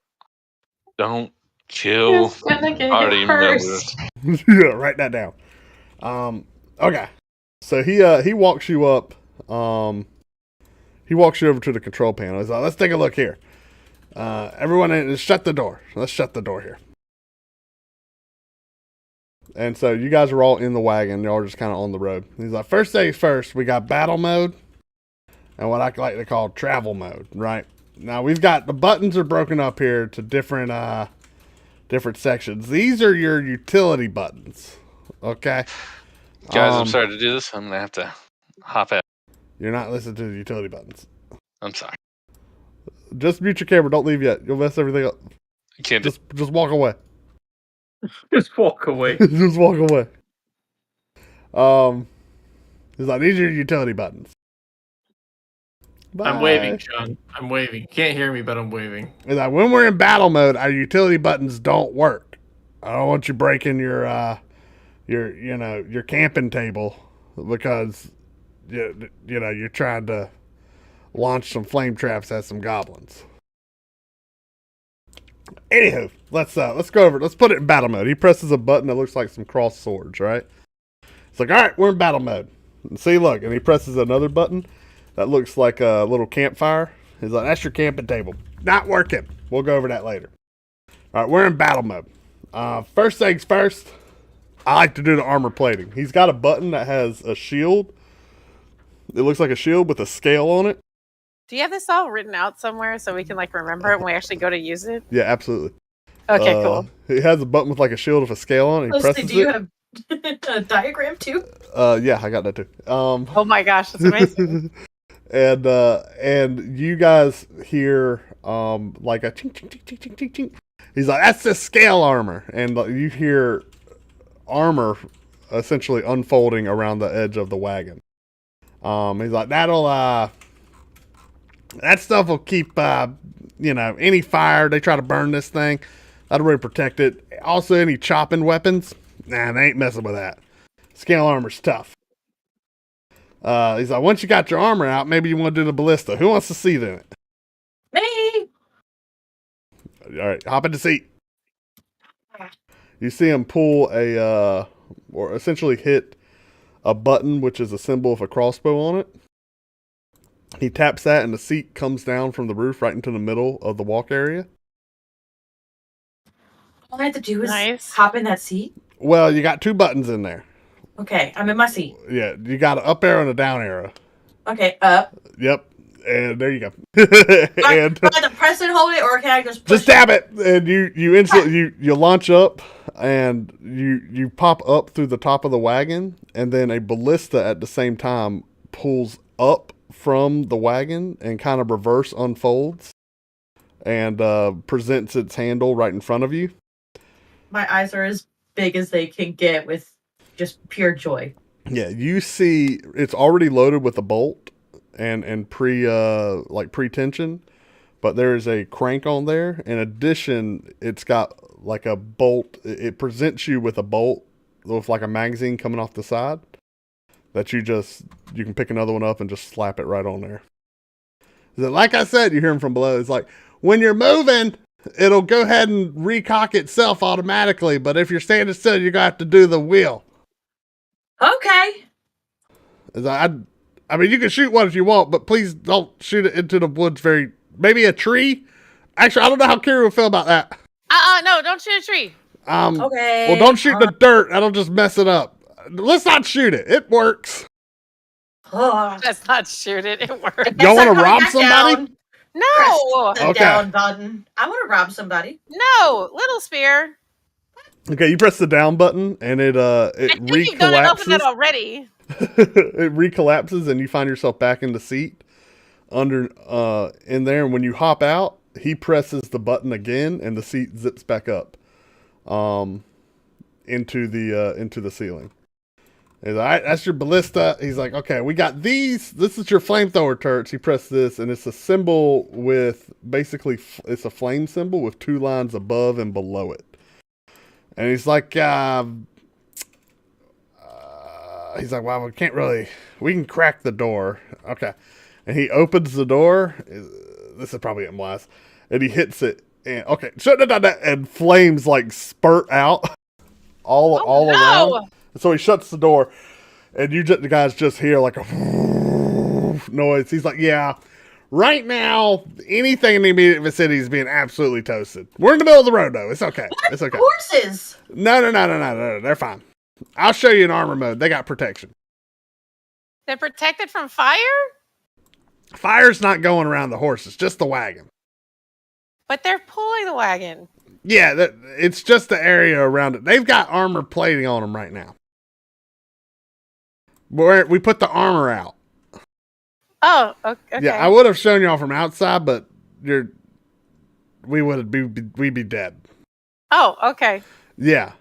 Don't kill party members. Yeah, write that down. Okay. So he walks you up. He walks you over to the control panel. He's like, let's take a look here. Everyone, shut the door. Let's shut the door here. And so you guys are all in the wagon. Y'all are just kind of on the road. He's like, first things first, we got battle mode and what I like to call travel mode, right? Now we've got the buttons are broken up here to different sections. These are your utility buttons. Okay. Guys, I'm sorry to do this. I'm going to have to hop out. You're not listening to the utility buttons. I'm sorry. Just mute your camera. Don't leave yet. You'll mess everything up. You can't just walk away. Just walk away. Just walk away. He's like, these are your utility buttons. Bye. I'm waving, Sean. I'm waving. You can't hear me, but I'm waving. He's like, when we're in battle mode, our utility buttons don't work. I don't want you breaking your camping table because you're trying to launch some flame traps at some goblins. Anywho, let's go over. Let's put it in battle mode. He presses a button that looks like some crossed swords, right? It's like, all right, we're in battle mode. And see, look, and he presses another button that looks like a little campfire. He's like, that's your camping table. Not working. We'll go over that later. All right, we're in battle mode. First things first, I like to do the armor plating. He's got a button that has a shield. It looks like a shield with a scale on it. Do you have this all written out somewhere so we can remember it when we actually go to use it? Yeah, absolutely. Okay, cool. He has a button with a shield with a scale on it. He presses do you have a diagram too? Yeah, I got that too. Oh my gosh, that's amazing. and you guys hear like a ching ching ching ching ching ching ching. He's like, that's the scale armor, and you hear armor essentially unfolding around the edge of the wagon. He's like, that stuff will keep, any fire. They try to burn this thing. That'll really protect it. Also, any chopping weapons, they ain't messing with that. Scale armor's tough. He's like, once you got your armor out, maybe you want to do the ballista. Who wants to seat in it? Me! All right, hop in the seat. You see him pull or essentially hit a button, which is a symbol of a crossbow on it. He taps that, and the seat comes down from the roof right into the middle of the walk area. All I have to do is hop in that seat? Well, you got two buttons in there. Okay, I'm in my seat. Yeah, you got an up arrow and a down arrow. Okay, up. Yep, and there you go. Do I have to press and hold it, or can I just push just tap it, and you instantly you launch up, and you pop up through the top of the wagon, and then a ballista at the same time pulls up from the wagon and kind of reverse unfolds and presents its handle right in front of you. My eyes are as big as they can get with just pure joy. Yeah, you see it's already loaded with a bolt and pre-tension, but there is a crank on there. In addition, it's got like a bolt. It presents you with a bolt with like a magazine coming off the side that you can pick another one up and just slap it right on there. Like I said, you hear him from below. It's like, when you're moving, it'll go ahead and recock itself automatically. But if you're standing still, you're going to have to do the wheel. Okay. I mean, you can shoot one if you want, but please don't shoot it into the woods maybe a tree. Actually, I don't know how Kira would feel about that. No, don't shoot a tree. Okay. Well, don't shoot the dirt. That'll just mess it up. Let's not shoot it. It works. Let's not shoot it. It works. Y'all want to rob somebody? Down. No. Press the down button. I want to rob somebody. No, little spear. Okay, you press the down button and it I think you've done enough of that already. It recollapses and you find yourself back in the seat in there. And when you hop out, he presses the button again and the seat zips back up into the ceiling. He's like, all right, that's your ballista. He's like, okay, we got these. This is your flamethrower turrets. He pressed this, and it's a symbol with basically it's a flame symbol with 2 lines above and below it. And he's like, well, we can't really. We can crack the door. Okay, and he opens the door. This is probably unwise, and he hits it. And okay, shouldn't have done that. And flames like spurt out all around. So he shuts the door, and the guys just hear like a noise. He's like, yeah, right now, anything in the immediate vicinity is being absolutely toasted. We're in the middle of the road, though. It's okay. It's okay. Horses. No. They're fine. I'll show you in armor mode. They got protection. They're protected from fire? Fire's not going around the horses, just the wagon. But they're pulling the wagon. Yeah, it's just the area around it. They've got armor plating on them right now. We put the armor out. Oh, okay. Yeah, I would have shown y'all from outside, but we'd be dead. Oh, okay. Yeah,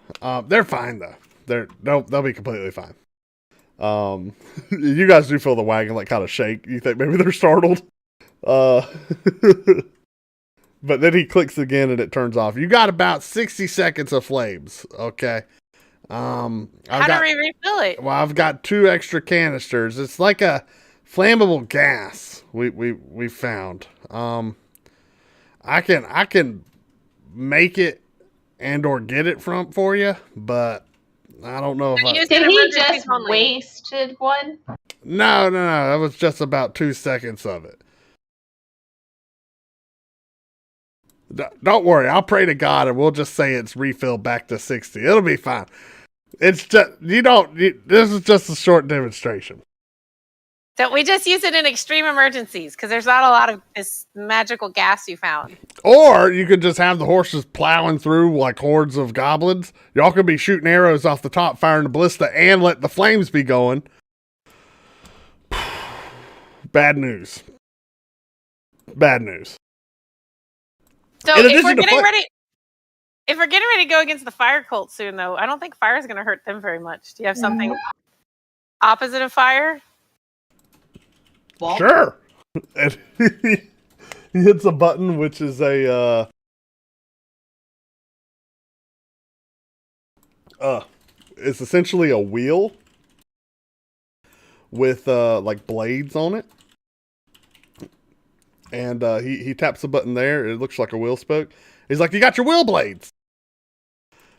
they're fine though. They'll be completely fine. You guys do feel the wagon like kind of shake. You think maybe they're startled. But then he clicks again and it turns off. You got about 60 seconds of flames. Okay. How do we refill it? Well, I've got 2 extra canisters. It's like a flammable gas we found. I can make it and or get it for you, but I don't know if Did he just wasted one? No. That was just about 2 seconds of it. Don't worry. I'll pray to God and we'll just say it's refilled back to 60. It'll be fine. It's just, this is just a short demonstration. So we just use it in extreme emergencies because there's not a lot of this magical gas you found. Or you could just have the horses plowing through like hordes of goblins. Y'all could be shooting arrows off the top, firing the ballista, and let the flames be going. Bad news. So if we're getting ready to go against the fire cult soon, though, I don't think fire is going to hurt them very much. Do you have something opposite of fire? Ball? Sure. And he hits a button, which is a it's essentially a wheel with like blades on it. And he taps the button there. It looks like a wheel spoke. He's like, you got your wheel blades.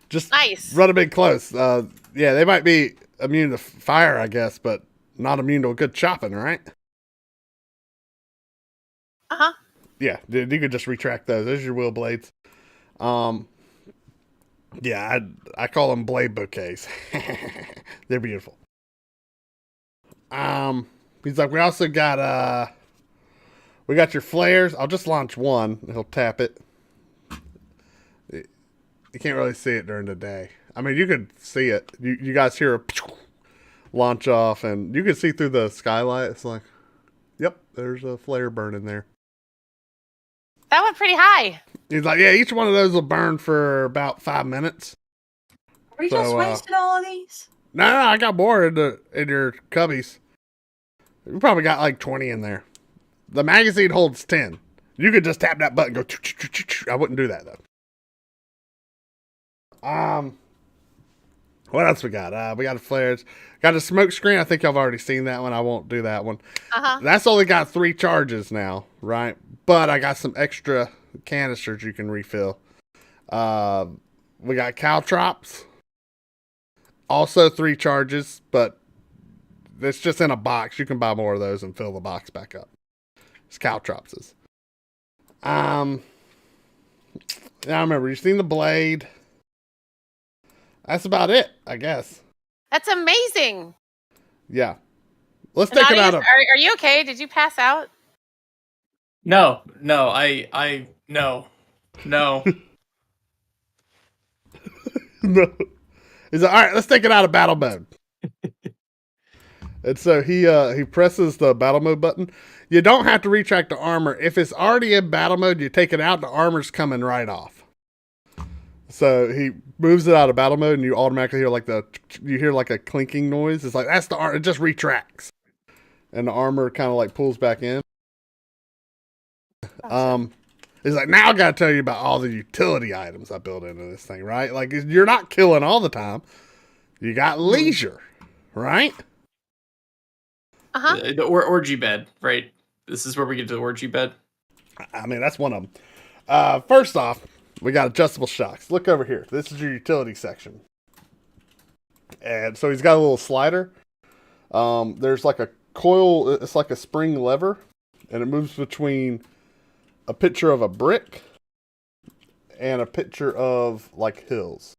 Just nice. Run a bit close. Yeah, they might be immune to fire, I guess, but not immune to a good chopping, right? Uh-huh. Yeah, you could just retract those. Those are your wheel blades. Yeah, I call them blade bouquets. They're beautiful. He's like, we also got we got your flares. I'll just launch one. He'll tap it. You can't really see it during the day. I mean, you could see it. You guys hear a launch off, and you can see through the skylight. It's like, yep, there's a flare burning there. That went pretty high. He's like, yeah, each one of those will burn for about 5 minutes. Are you just wasting all of these? No, I got more in your cubbies. You probably got like 20 in there. The magazine holds 10. You could just tap that button and go. I wouldn't do that though. What else we got? We got a flares. Got a smoke screen. I think y'all have already seen that one. I won't do that one. That's only got 3 charges now, right? But I got some extra canisters you can refill. We got caltrops. Also 3 charges, but it's just in a box. You can buy more of those and fill the box back up. It's caltrops. I remember, you've seen the blade. That's about it, I guess. That's amazing. Yeah. Let's take it out of... Are you okay? Did you pass out? No. No. No. No. He's like, all right, let's take it out of battle mode. And so he presses the battle mode button. You don't have to retract the armor. If it's already in battle mode, you take it out, the armor's coming right off. So he moves it out of battle mode, and you automatically hear like a clinking noise. It's like, that's the armor. It just retracts, and the armor kind of like pulls back in. He's like, now I got to tell you about all the utility items I built into this thing, right? Like, you're not killing all the time. You got leisure, right? The orgy bed, right? This is where we get to the orgy bed. I mean, that's one of them. First off, we got adjustable shocks. Look over here. This is your utility section. And so he's got a little slider. There's like a coil. It's like a spring lever. And it moves between a picture of a brick and a picture of like hills.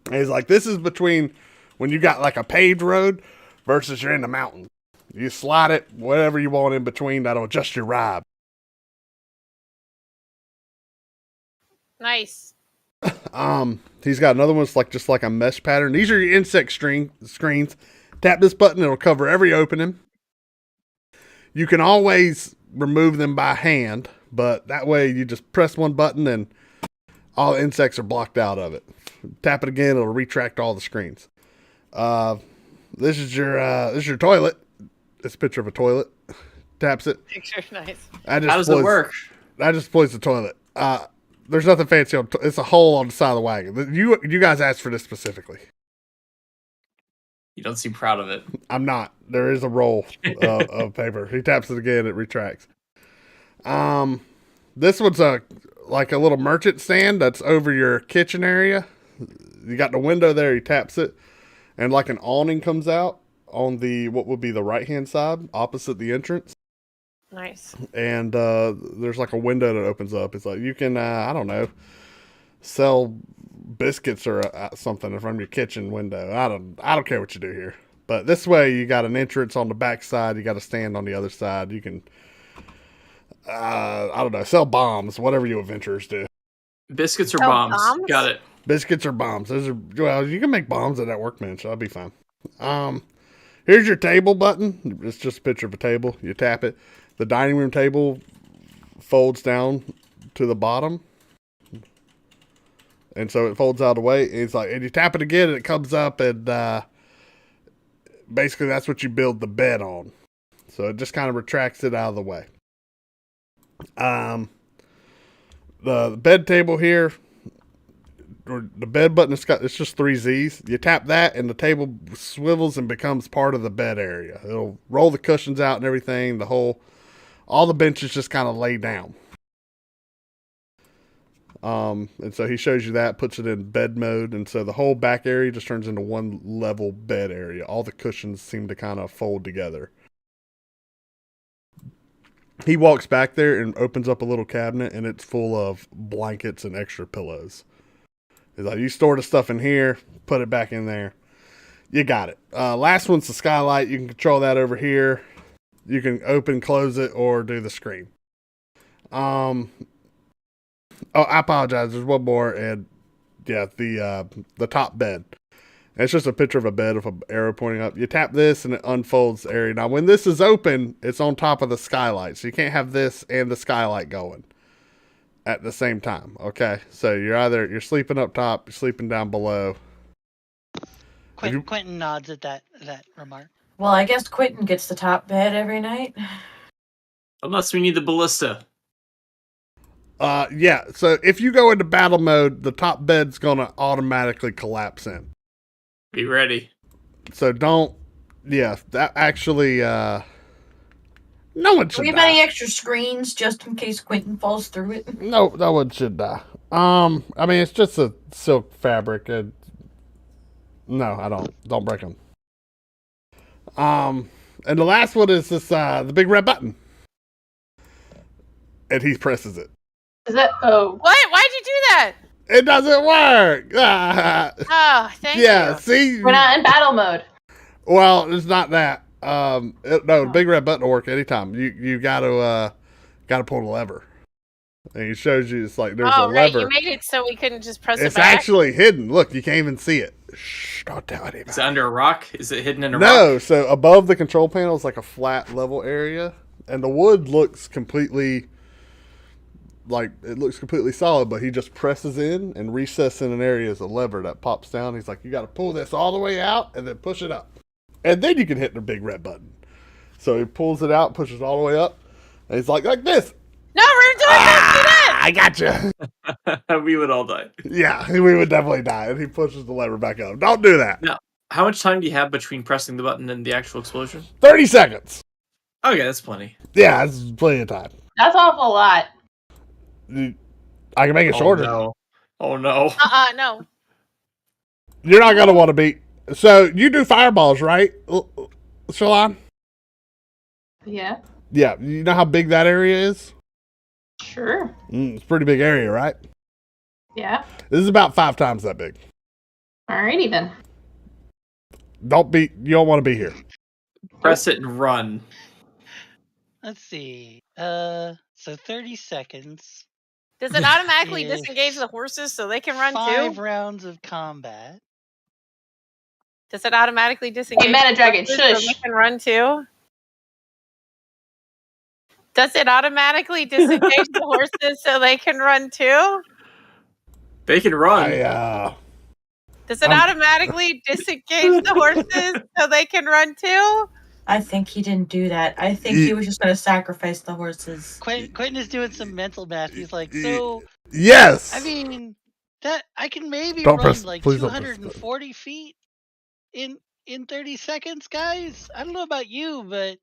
And he's like, this is between when you got like a paved road versus you're in the mountain. You slide it, whatever you want in between, that'll adjust your ride. Nice. He's got another one that's like just like a mesh pattern. These are your insect screens. Tap this button, it'll cover every opening. You can always remove them by hand, but that way you just press one button and all the insects are blocked out of it. Tap it again, it'll retract all the screens. This is your toilet. It's a picture of a toilet. Taps it. Picture, nice. How does it work? That just deploys the toilet. There's nothing fancy on it's a hole on the side of the wagon. You guys asked for this specifically. You don't seem proud of it. I'm not. There is a roll of paper. He taps it again, it retracts. This one's like a little merchant stand that's over your kitchen area. You got the window there, he taps it, and like an awning comes out on the what would be the right hand side, opposite the entrance. Nice. And there's like a window that opens up. It's like you can I don't know, sell biscuits or something from your kitchen window. I don't care what you do here. But this way you got an entrance on the back side, you got a stand on the other side. You can I don't know, sell bombs, whatever you adventurers do. Biscuits or bombs? Got it. Biscuits or bombs. Those are, well, you can make bombs at that workbench. That'll be fine. Here's your table button. It's just a picture of a table. You tap it. The dining room table folds down to the bottom. And so it folds out of the way. It's like, and you tap it again and it comes up, and basically that's what you build the bed on. So it just kind of retracts it out of the way. The bed table here, or the bed button, it's just 3 Z's. You tap that and the table swivels and becomes part of the bed area. It'll roll the cushions out and everything. All the benches just kind of lay down. And so he shows you that, puts it in bed mode, and so the whole back area just turns into one level bed area. All the cushions seem to kind of fold together. He walks back there and opens up a little cabinet, and it's full of blankets and extra pillows. He's like, you store the stuff in here, put it back in there. You got it. Last one's the skylight. You can control that over here. You can open, close it, or do the screen. Oh, I apologize. There's one more, and yeah, the top bed. And it's just a picture of a bed with an arrow pointing up. You tap this, and it unfolds the area. Now, when this is open, it's on top of the skylight, so you can't have this and the skylight going at the same time. Okay, so you're sleeping up top, you're sleeping down below. Quentin nods at that remark. Well, I guess Quentin gets the top bed every night. Unless we need the ballista. Yeah, so if you go into battle mode, the top bed's gonna automatically collapse in. Be ready. So don't. Yeah, that actually. No one should Do we have die. any extra screens just in case Quentin falls through it? No one should die. I mean, it's just a silk fabric. No, I don't. Don't break them. And the last one is this, the big red button. And he presses it. Is that? Oh, What? Why'd you do that? It doesn't work. Oh, thank you. Yeah, see? we're not in battle mode. Well, it's not that. No, the big red button will work anytime. You gotta pull the lever. And he shows you it's like there's a right. lever. You made it so we couldn't just press it It's back. actually hidden. Look, you can't even see it. Shh, don't tell anybody. Is it under a rock? Is it hidden in a rock? No, so above the control panel is like a flat level area, and the wood looks completely solid, but he just presses in and recesses in an area as a lever that pops down. He's like, you got to pull this all the way out and then push it up, and then you can hit the big red button. So he pulls it out, pushes it all the way up, and he's like this. No, we're doing that. I got you. We would all die. Yeah, we would definitely die, and he pushes the lever back up. Don't do that. Now, how much time do you have between pressing the button and the actual explosion? 30 seconds. Okay, that's plenty. Yeah, that's plenty of time. That's an awful lot. I can make it shorter. No. Oh no. No. You're not gonna want to beat. So you do fireballs, right, Shalon? Yeah. Yeah. You know how big that area is? Sure. It's a pretty big area, right? Yeah. This is about 5 times that big. Alrighty then. You don't want to be here. Press it and run. Let's see. So 30 seconds. Does it automatically Yes. disengage the horses so they can run 5 too? rounds of combat. Does it automatically disengage? Hey, Mana the Dragon, horses so shush. they can run too? Does it automatically disengage the horses so they can run too? They can run. Does it automatically disengage the horses so they can run too? I think he didn't do that. I think he was just going to sacrifice the horses. Quentin is doing some mental math. He's like, so. Yes. I mean, that I can maybe Don't run press- like please don't press 240 feet in 30 seconds, guys. I don't know about you, but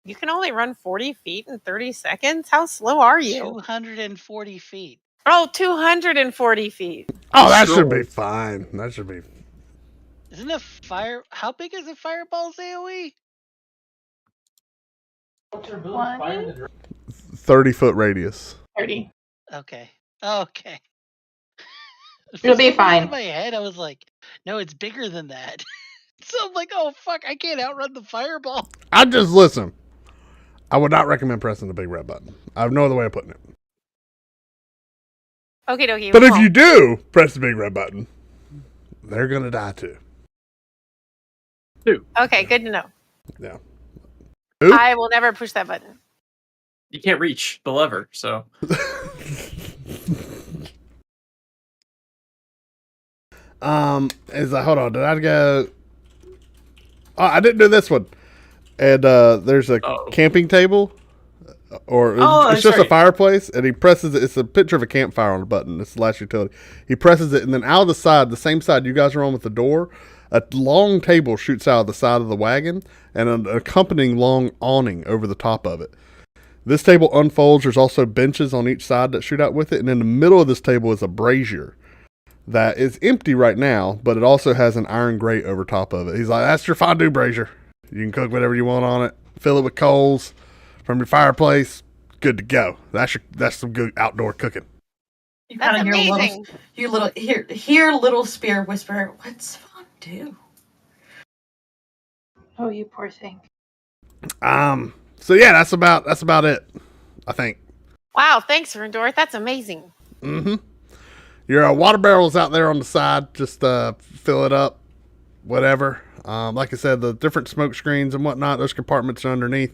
You can only run 40 feet in 30 seconds? How slow are you? 240 feet. Oh, 240 feet. Oh, that should be fine. That should be. Isn't a fire? How big is a fireball's AOE? 30-foot radius. 30. Okay. It'll be fine. In my head, I was like, no, it's bigger than that. So I'm like, oh fuck, I can't outrun the fireball. I just listen. I would not recommend pressing the big red button. I have no other way of putting it. Okay, dokie. But if you do press the big red button, they're gonna die too. Okay, good to know. Yeah. I will never push that button. You can't reach the lever, so. Is hold on, did I go? Oh, I didn't do this one. And there's a camping table, or it's just a fireplace, and he presses it. It's a picture of a campfire on the button. It's the last utility. He presses it, and then out of the side, the same side you guys are on with the door, a long table shoots out of the side of the wagon, and an accompanying long awning over the top of it. This table unfolds. There's also benches on each side that shoot out with it, and in the middle of this table is a brazier that is empty right now, but it also has an iron grate over top of it. He's like, that's your fondue brazier. You can cook whatever you want on it. Fill it with coals from your fireplace. Good to go. That's some good outdoor cooking. You That's kind of amazing. hear little spear whisper, "What's fondue?" Oh, you poor thing. So yeah, that's about it, I think. Wow, thanks, Rundor. That's amazing. Mm-hmm. Your water barrel's out there on the side. Just fill it up, whatever. Like I said, the different smoke screens and whatnot, those compartments are underneath.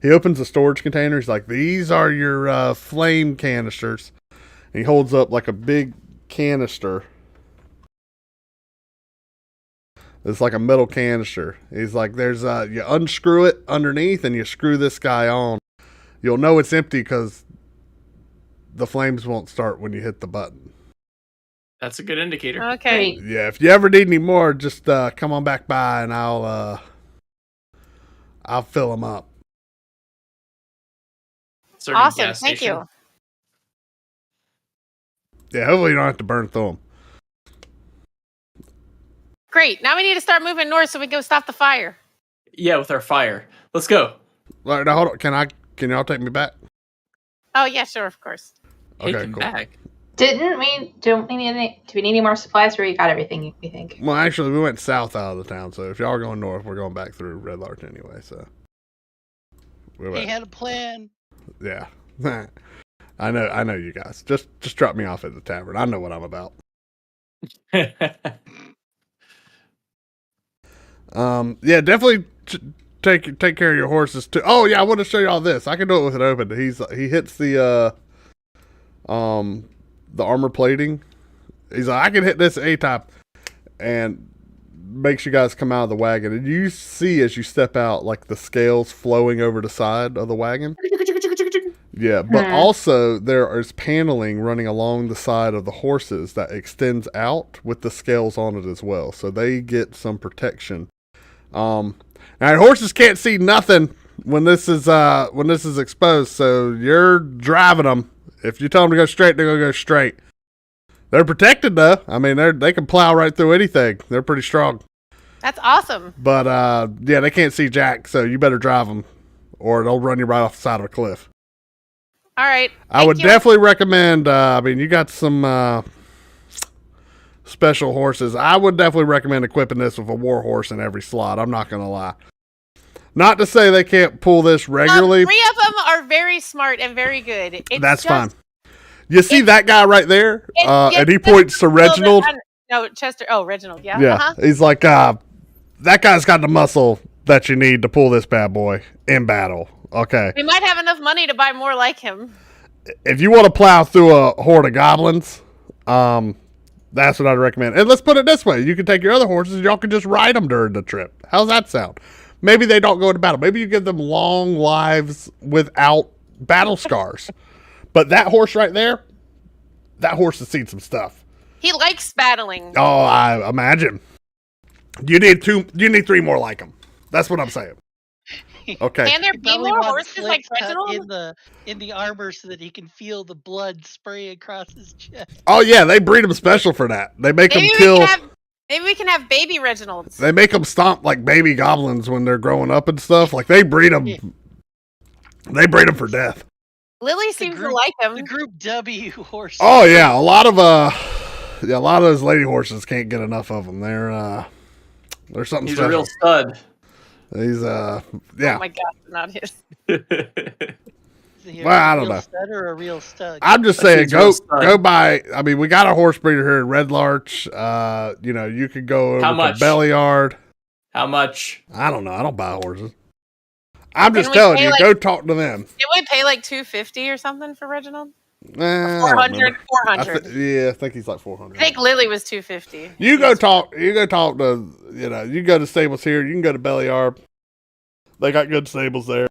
He opens the storage container. He's like, these are your flame canisters. And he holds up like a big canister. It's like a metal canister. He's like, there's you unscrew it underneath and you screw this guy on. You'll know it's empty because the flames won't start when you hit the button. That's a good indicator. Okay. Yeah, if you ever need any more, just come on back by and I'll fill them up. Awesome, thank you. Yeah, hopefully you don't have to burn through them. Great. Now we need to start moving north so we can go stop the fire. Yeah, with our fire. Let's go. All right, now hold on. Can y'all take me back? Oh yeah, sure, of course. Okay, cool. Back. Do we need any more supplies, or we got everything we think? Well, actually, we went south out of the town, so if y'all are going north, we're going back through Red Larch anyway. So He had a plan. Yeah, I know you guys. Just drop me off at the tavern. I know what I'm about. Yeah, definitely take care of your horses too. Oh yeah, I want to show you all this. I can do it with it open. He hits the armor plating. He's like, I can hit this A-top, and makes you guys come out of the wagon. And you see as you step out, like the scales flowing over the side of the wagon. Yeah, but also there is paneling running along the side of the horses that extends out with the scales on it as well, so they get some protection. Now horses can't see nothing when this is exposed, so you're driving them. If you tell them to go straight, they're gonna go straight. They're protected though. I mean, they can plow right through anything. They're pretty strong. That's awesome. But yeah, they can't see jack, so you better drive them, or they'll run you right off the side of a cliff. All right. I would definitely recommend. I mean, you got some special horses. I would definitely recommend equipping this with a war horse in every slot. I'm not gonna lie. Not to say they can't pull this regularly. 3 of them are very smart and very good. That's fine. You see that guy right there, and he points to Reginald. No, Chester. Oh, Reginald. Yeah. Yeah. He's like, that guy's got the muscle that you need to pull this bad boy in battle. Okay. We might have enough money to buy more like him. If you want to plow through a horde of goblins, that's what I'd recommend. And let's put it this way. You can take your other horses, y'all can just ride them during the trip. How's that sound? Maybe they don't go into battle. Maybe you give them long lives without battle scars. But that horse right there, that horse has seen some stuff. He likes battling. Oh, I imagine. You need 3 more like him. That's what I'm saying. Okay. Can there be more horses like Reginald? in the armor so that he can feel the blood spray across his chest. Oh yeah, they breed them special for that. They make them kill. Maybe we can have baby Reginalds. They make them stomp like baby goblins when they're growing up and stuff. Like they breed them. They breed them for death. Lily seems to like him. The Group W horse. Oh yeah, a lot of those lady horses can't get enough of them. They're something He's special. a real stud. He's yeah. Oh my god, not his. Well, I don't know. Stud or a real stud? I'm just saying, go buy. I mean, we got a horse breeder here in Red Larch. You could go over to Bellyard. How much? I don't know. I don't buy horses. I'm just telling you, go talk to them. Did we pay like $250 or something for Reginald? 400. 400. I think he's like 400. I think Lily was $250. You go talk to, you can go to stables here. You can go to Bellyard. They got good stables there.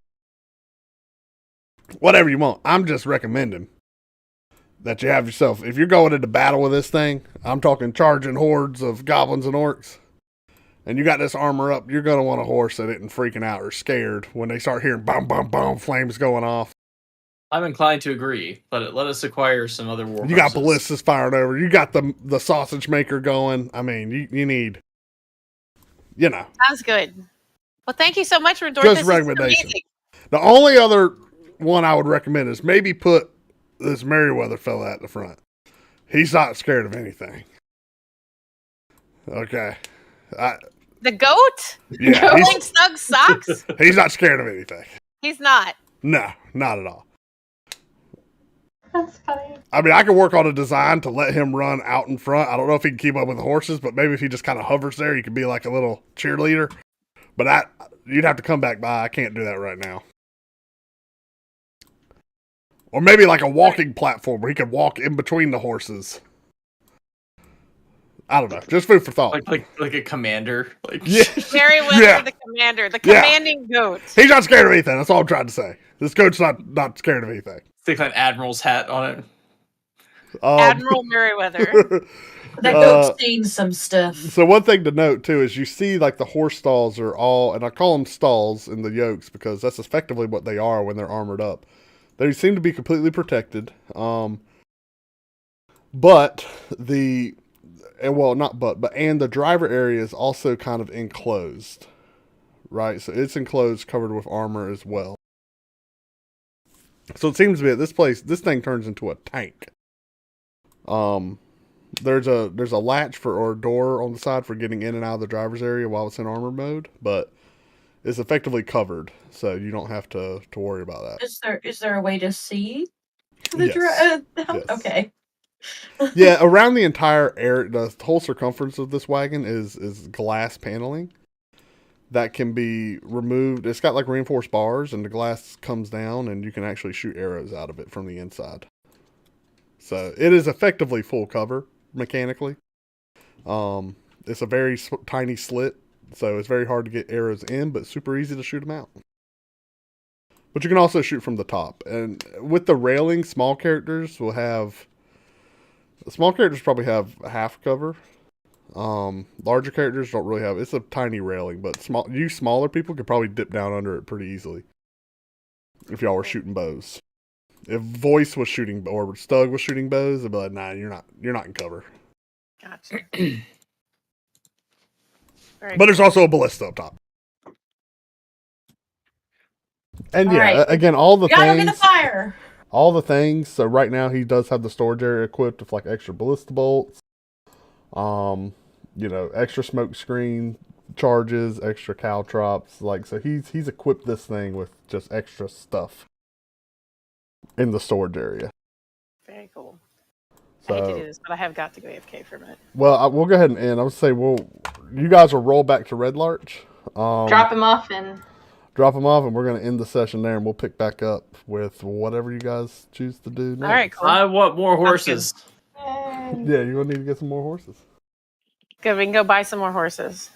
Whatever you want. I'm just recommending that you have yourself, if you're going into battle with this thing, I'm talking charging hordes of goblins and orcs, and you got this armor up, you're going to want a horse that isn't freaking out or scared when they start hearing boom, boom, boom, flames going off. I'm inclined to agree, but let us acquire some other war horses. You got ballistas firing over. You got the sausage maker going. I mean, you need, Sounds good. Well, thank you so much for doing just this. recommendation. The only other one I would recommend is maybe put this Merriweather fella at the front. He's not scared of anything. Okay. The goat? Yeah. Rolling snug socks? He's not scared of anything. He's not. No, not at all. That's funny. I mean, I could work on a design to let him run out in front. I don't know if he can keep up with the horses, but maybe if he just kind of hovers there, he could be like a little cheerleader. But you'd have to come back by. I can't do that right now. Or maybe like a walking platform where he could walk in between the horses. I don't know. Just food for thought. Like a commander. Merriweather, the commander, the commanding goat. He's not scared of anything. That's all I'm trying to say. This goat's not scared of anything. Stick that admiral's hat on it. Admiral Merriweather. That goat's seen some stuff. So one thing to note too is you see like the horse stalls are all, and I call them stalls in the yokes because that's effectively what they are when they're armored up. They seem to be completely protected. But the driver area is also kind of enclosed, right? So it's enclosed, covered with armor as well. So it seems to be at this place, this thing turns into a tank. There's a latch or a door on the side for getting in and out of the driver's area while it's in armor mode, but it's effectively covered, so you don't have to worry about that. Is there a way to see the yes. Yes. Okay. Yeah, around the entire area, the whole circumference of this wagon is glass paneling that can be removed. It's got like reinforced bars, and the glass comes down, and you can actually shoot arrows out of it from the inside. So it is effectively full cover mechanically. It's a very tiny slit, so it's very hard to get arrows in, but super easy to shoot them out. But you can also shoot from the top. And with the railing, small characters probably have half cover. Larger characters don't really have. It's a tiny railing, but smaller people could probably dip down under it pretty easily if y'all were shooting bows. If Voice was shooting or Stug was shooting bows, they'd be like, "Nah, you're not in cover." Gotcha. But there's also a ballista up top. And all right. Again, all the things. Get the fire. All the things. So right now he does have the storage area equipped with like extra ballista bolts, extra smoke screen charges, extra caltrops. Like, so he's equipped this thing with just extra stuff in the storage area. Very cool. So, I hate to do this, but I have got to go AFK for a minute. Well, we'll go ahead and end. I would say, you guys will roll back to Red Larch. Drop him off, and we're going to end the session there, and we'll pick back up with whatever you guys choose to do next. All right, cool. I want more horses. Yeah, you're going to need to get some more horses. Good, we can go buy some more horses.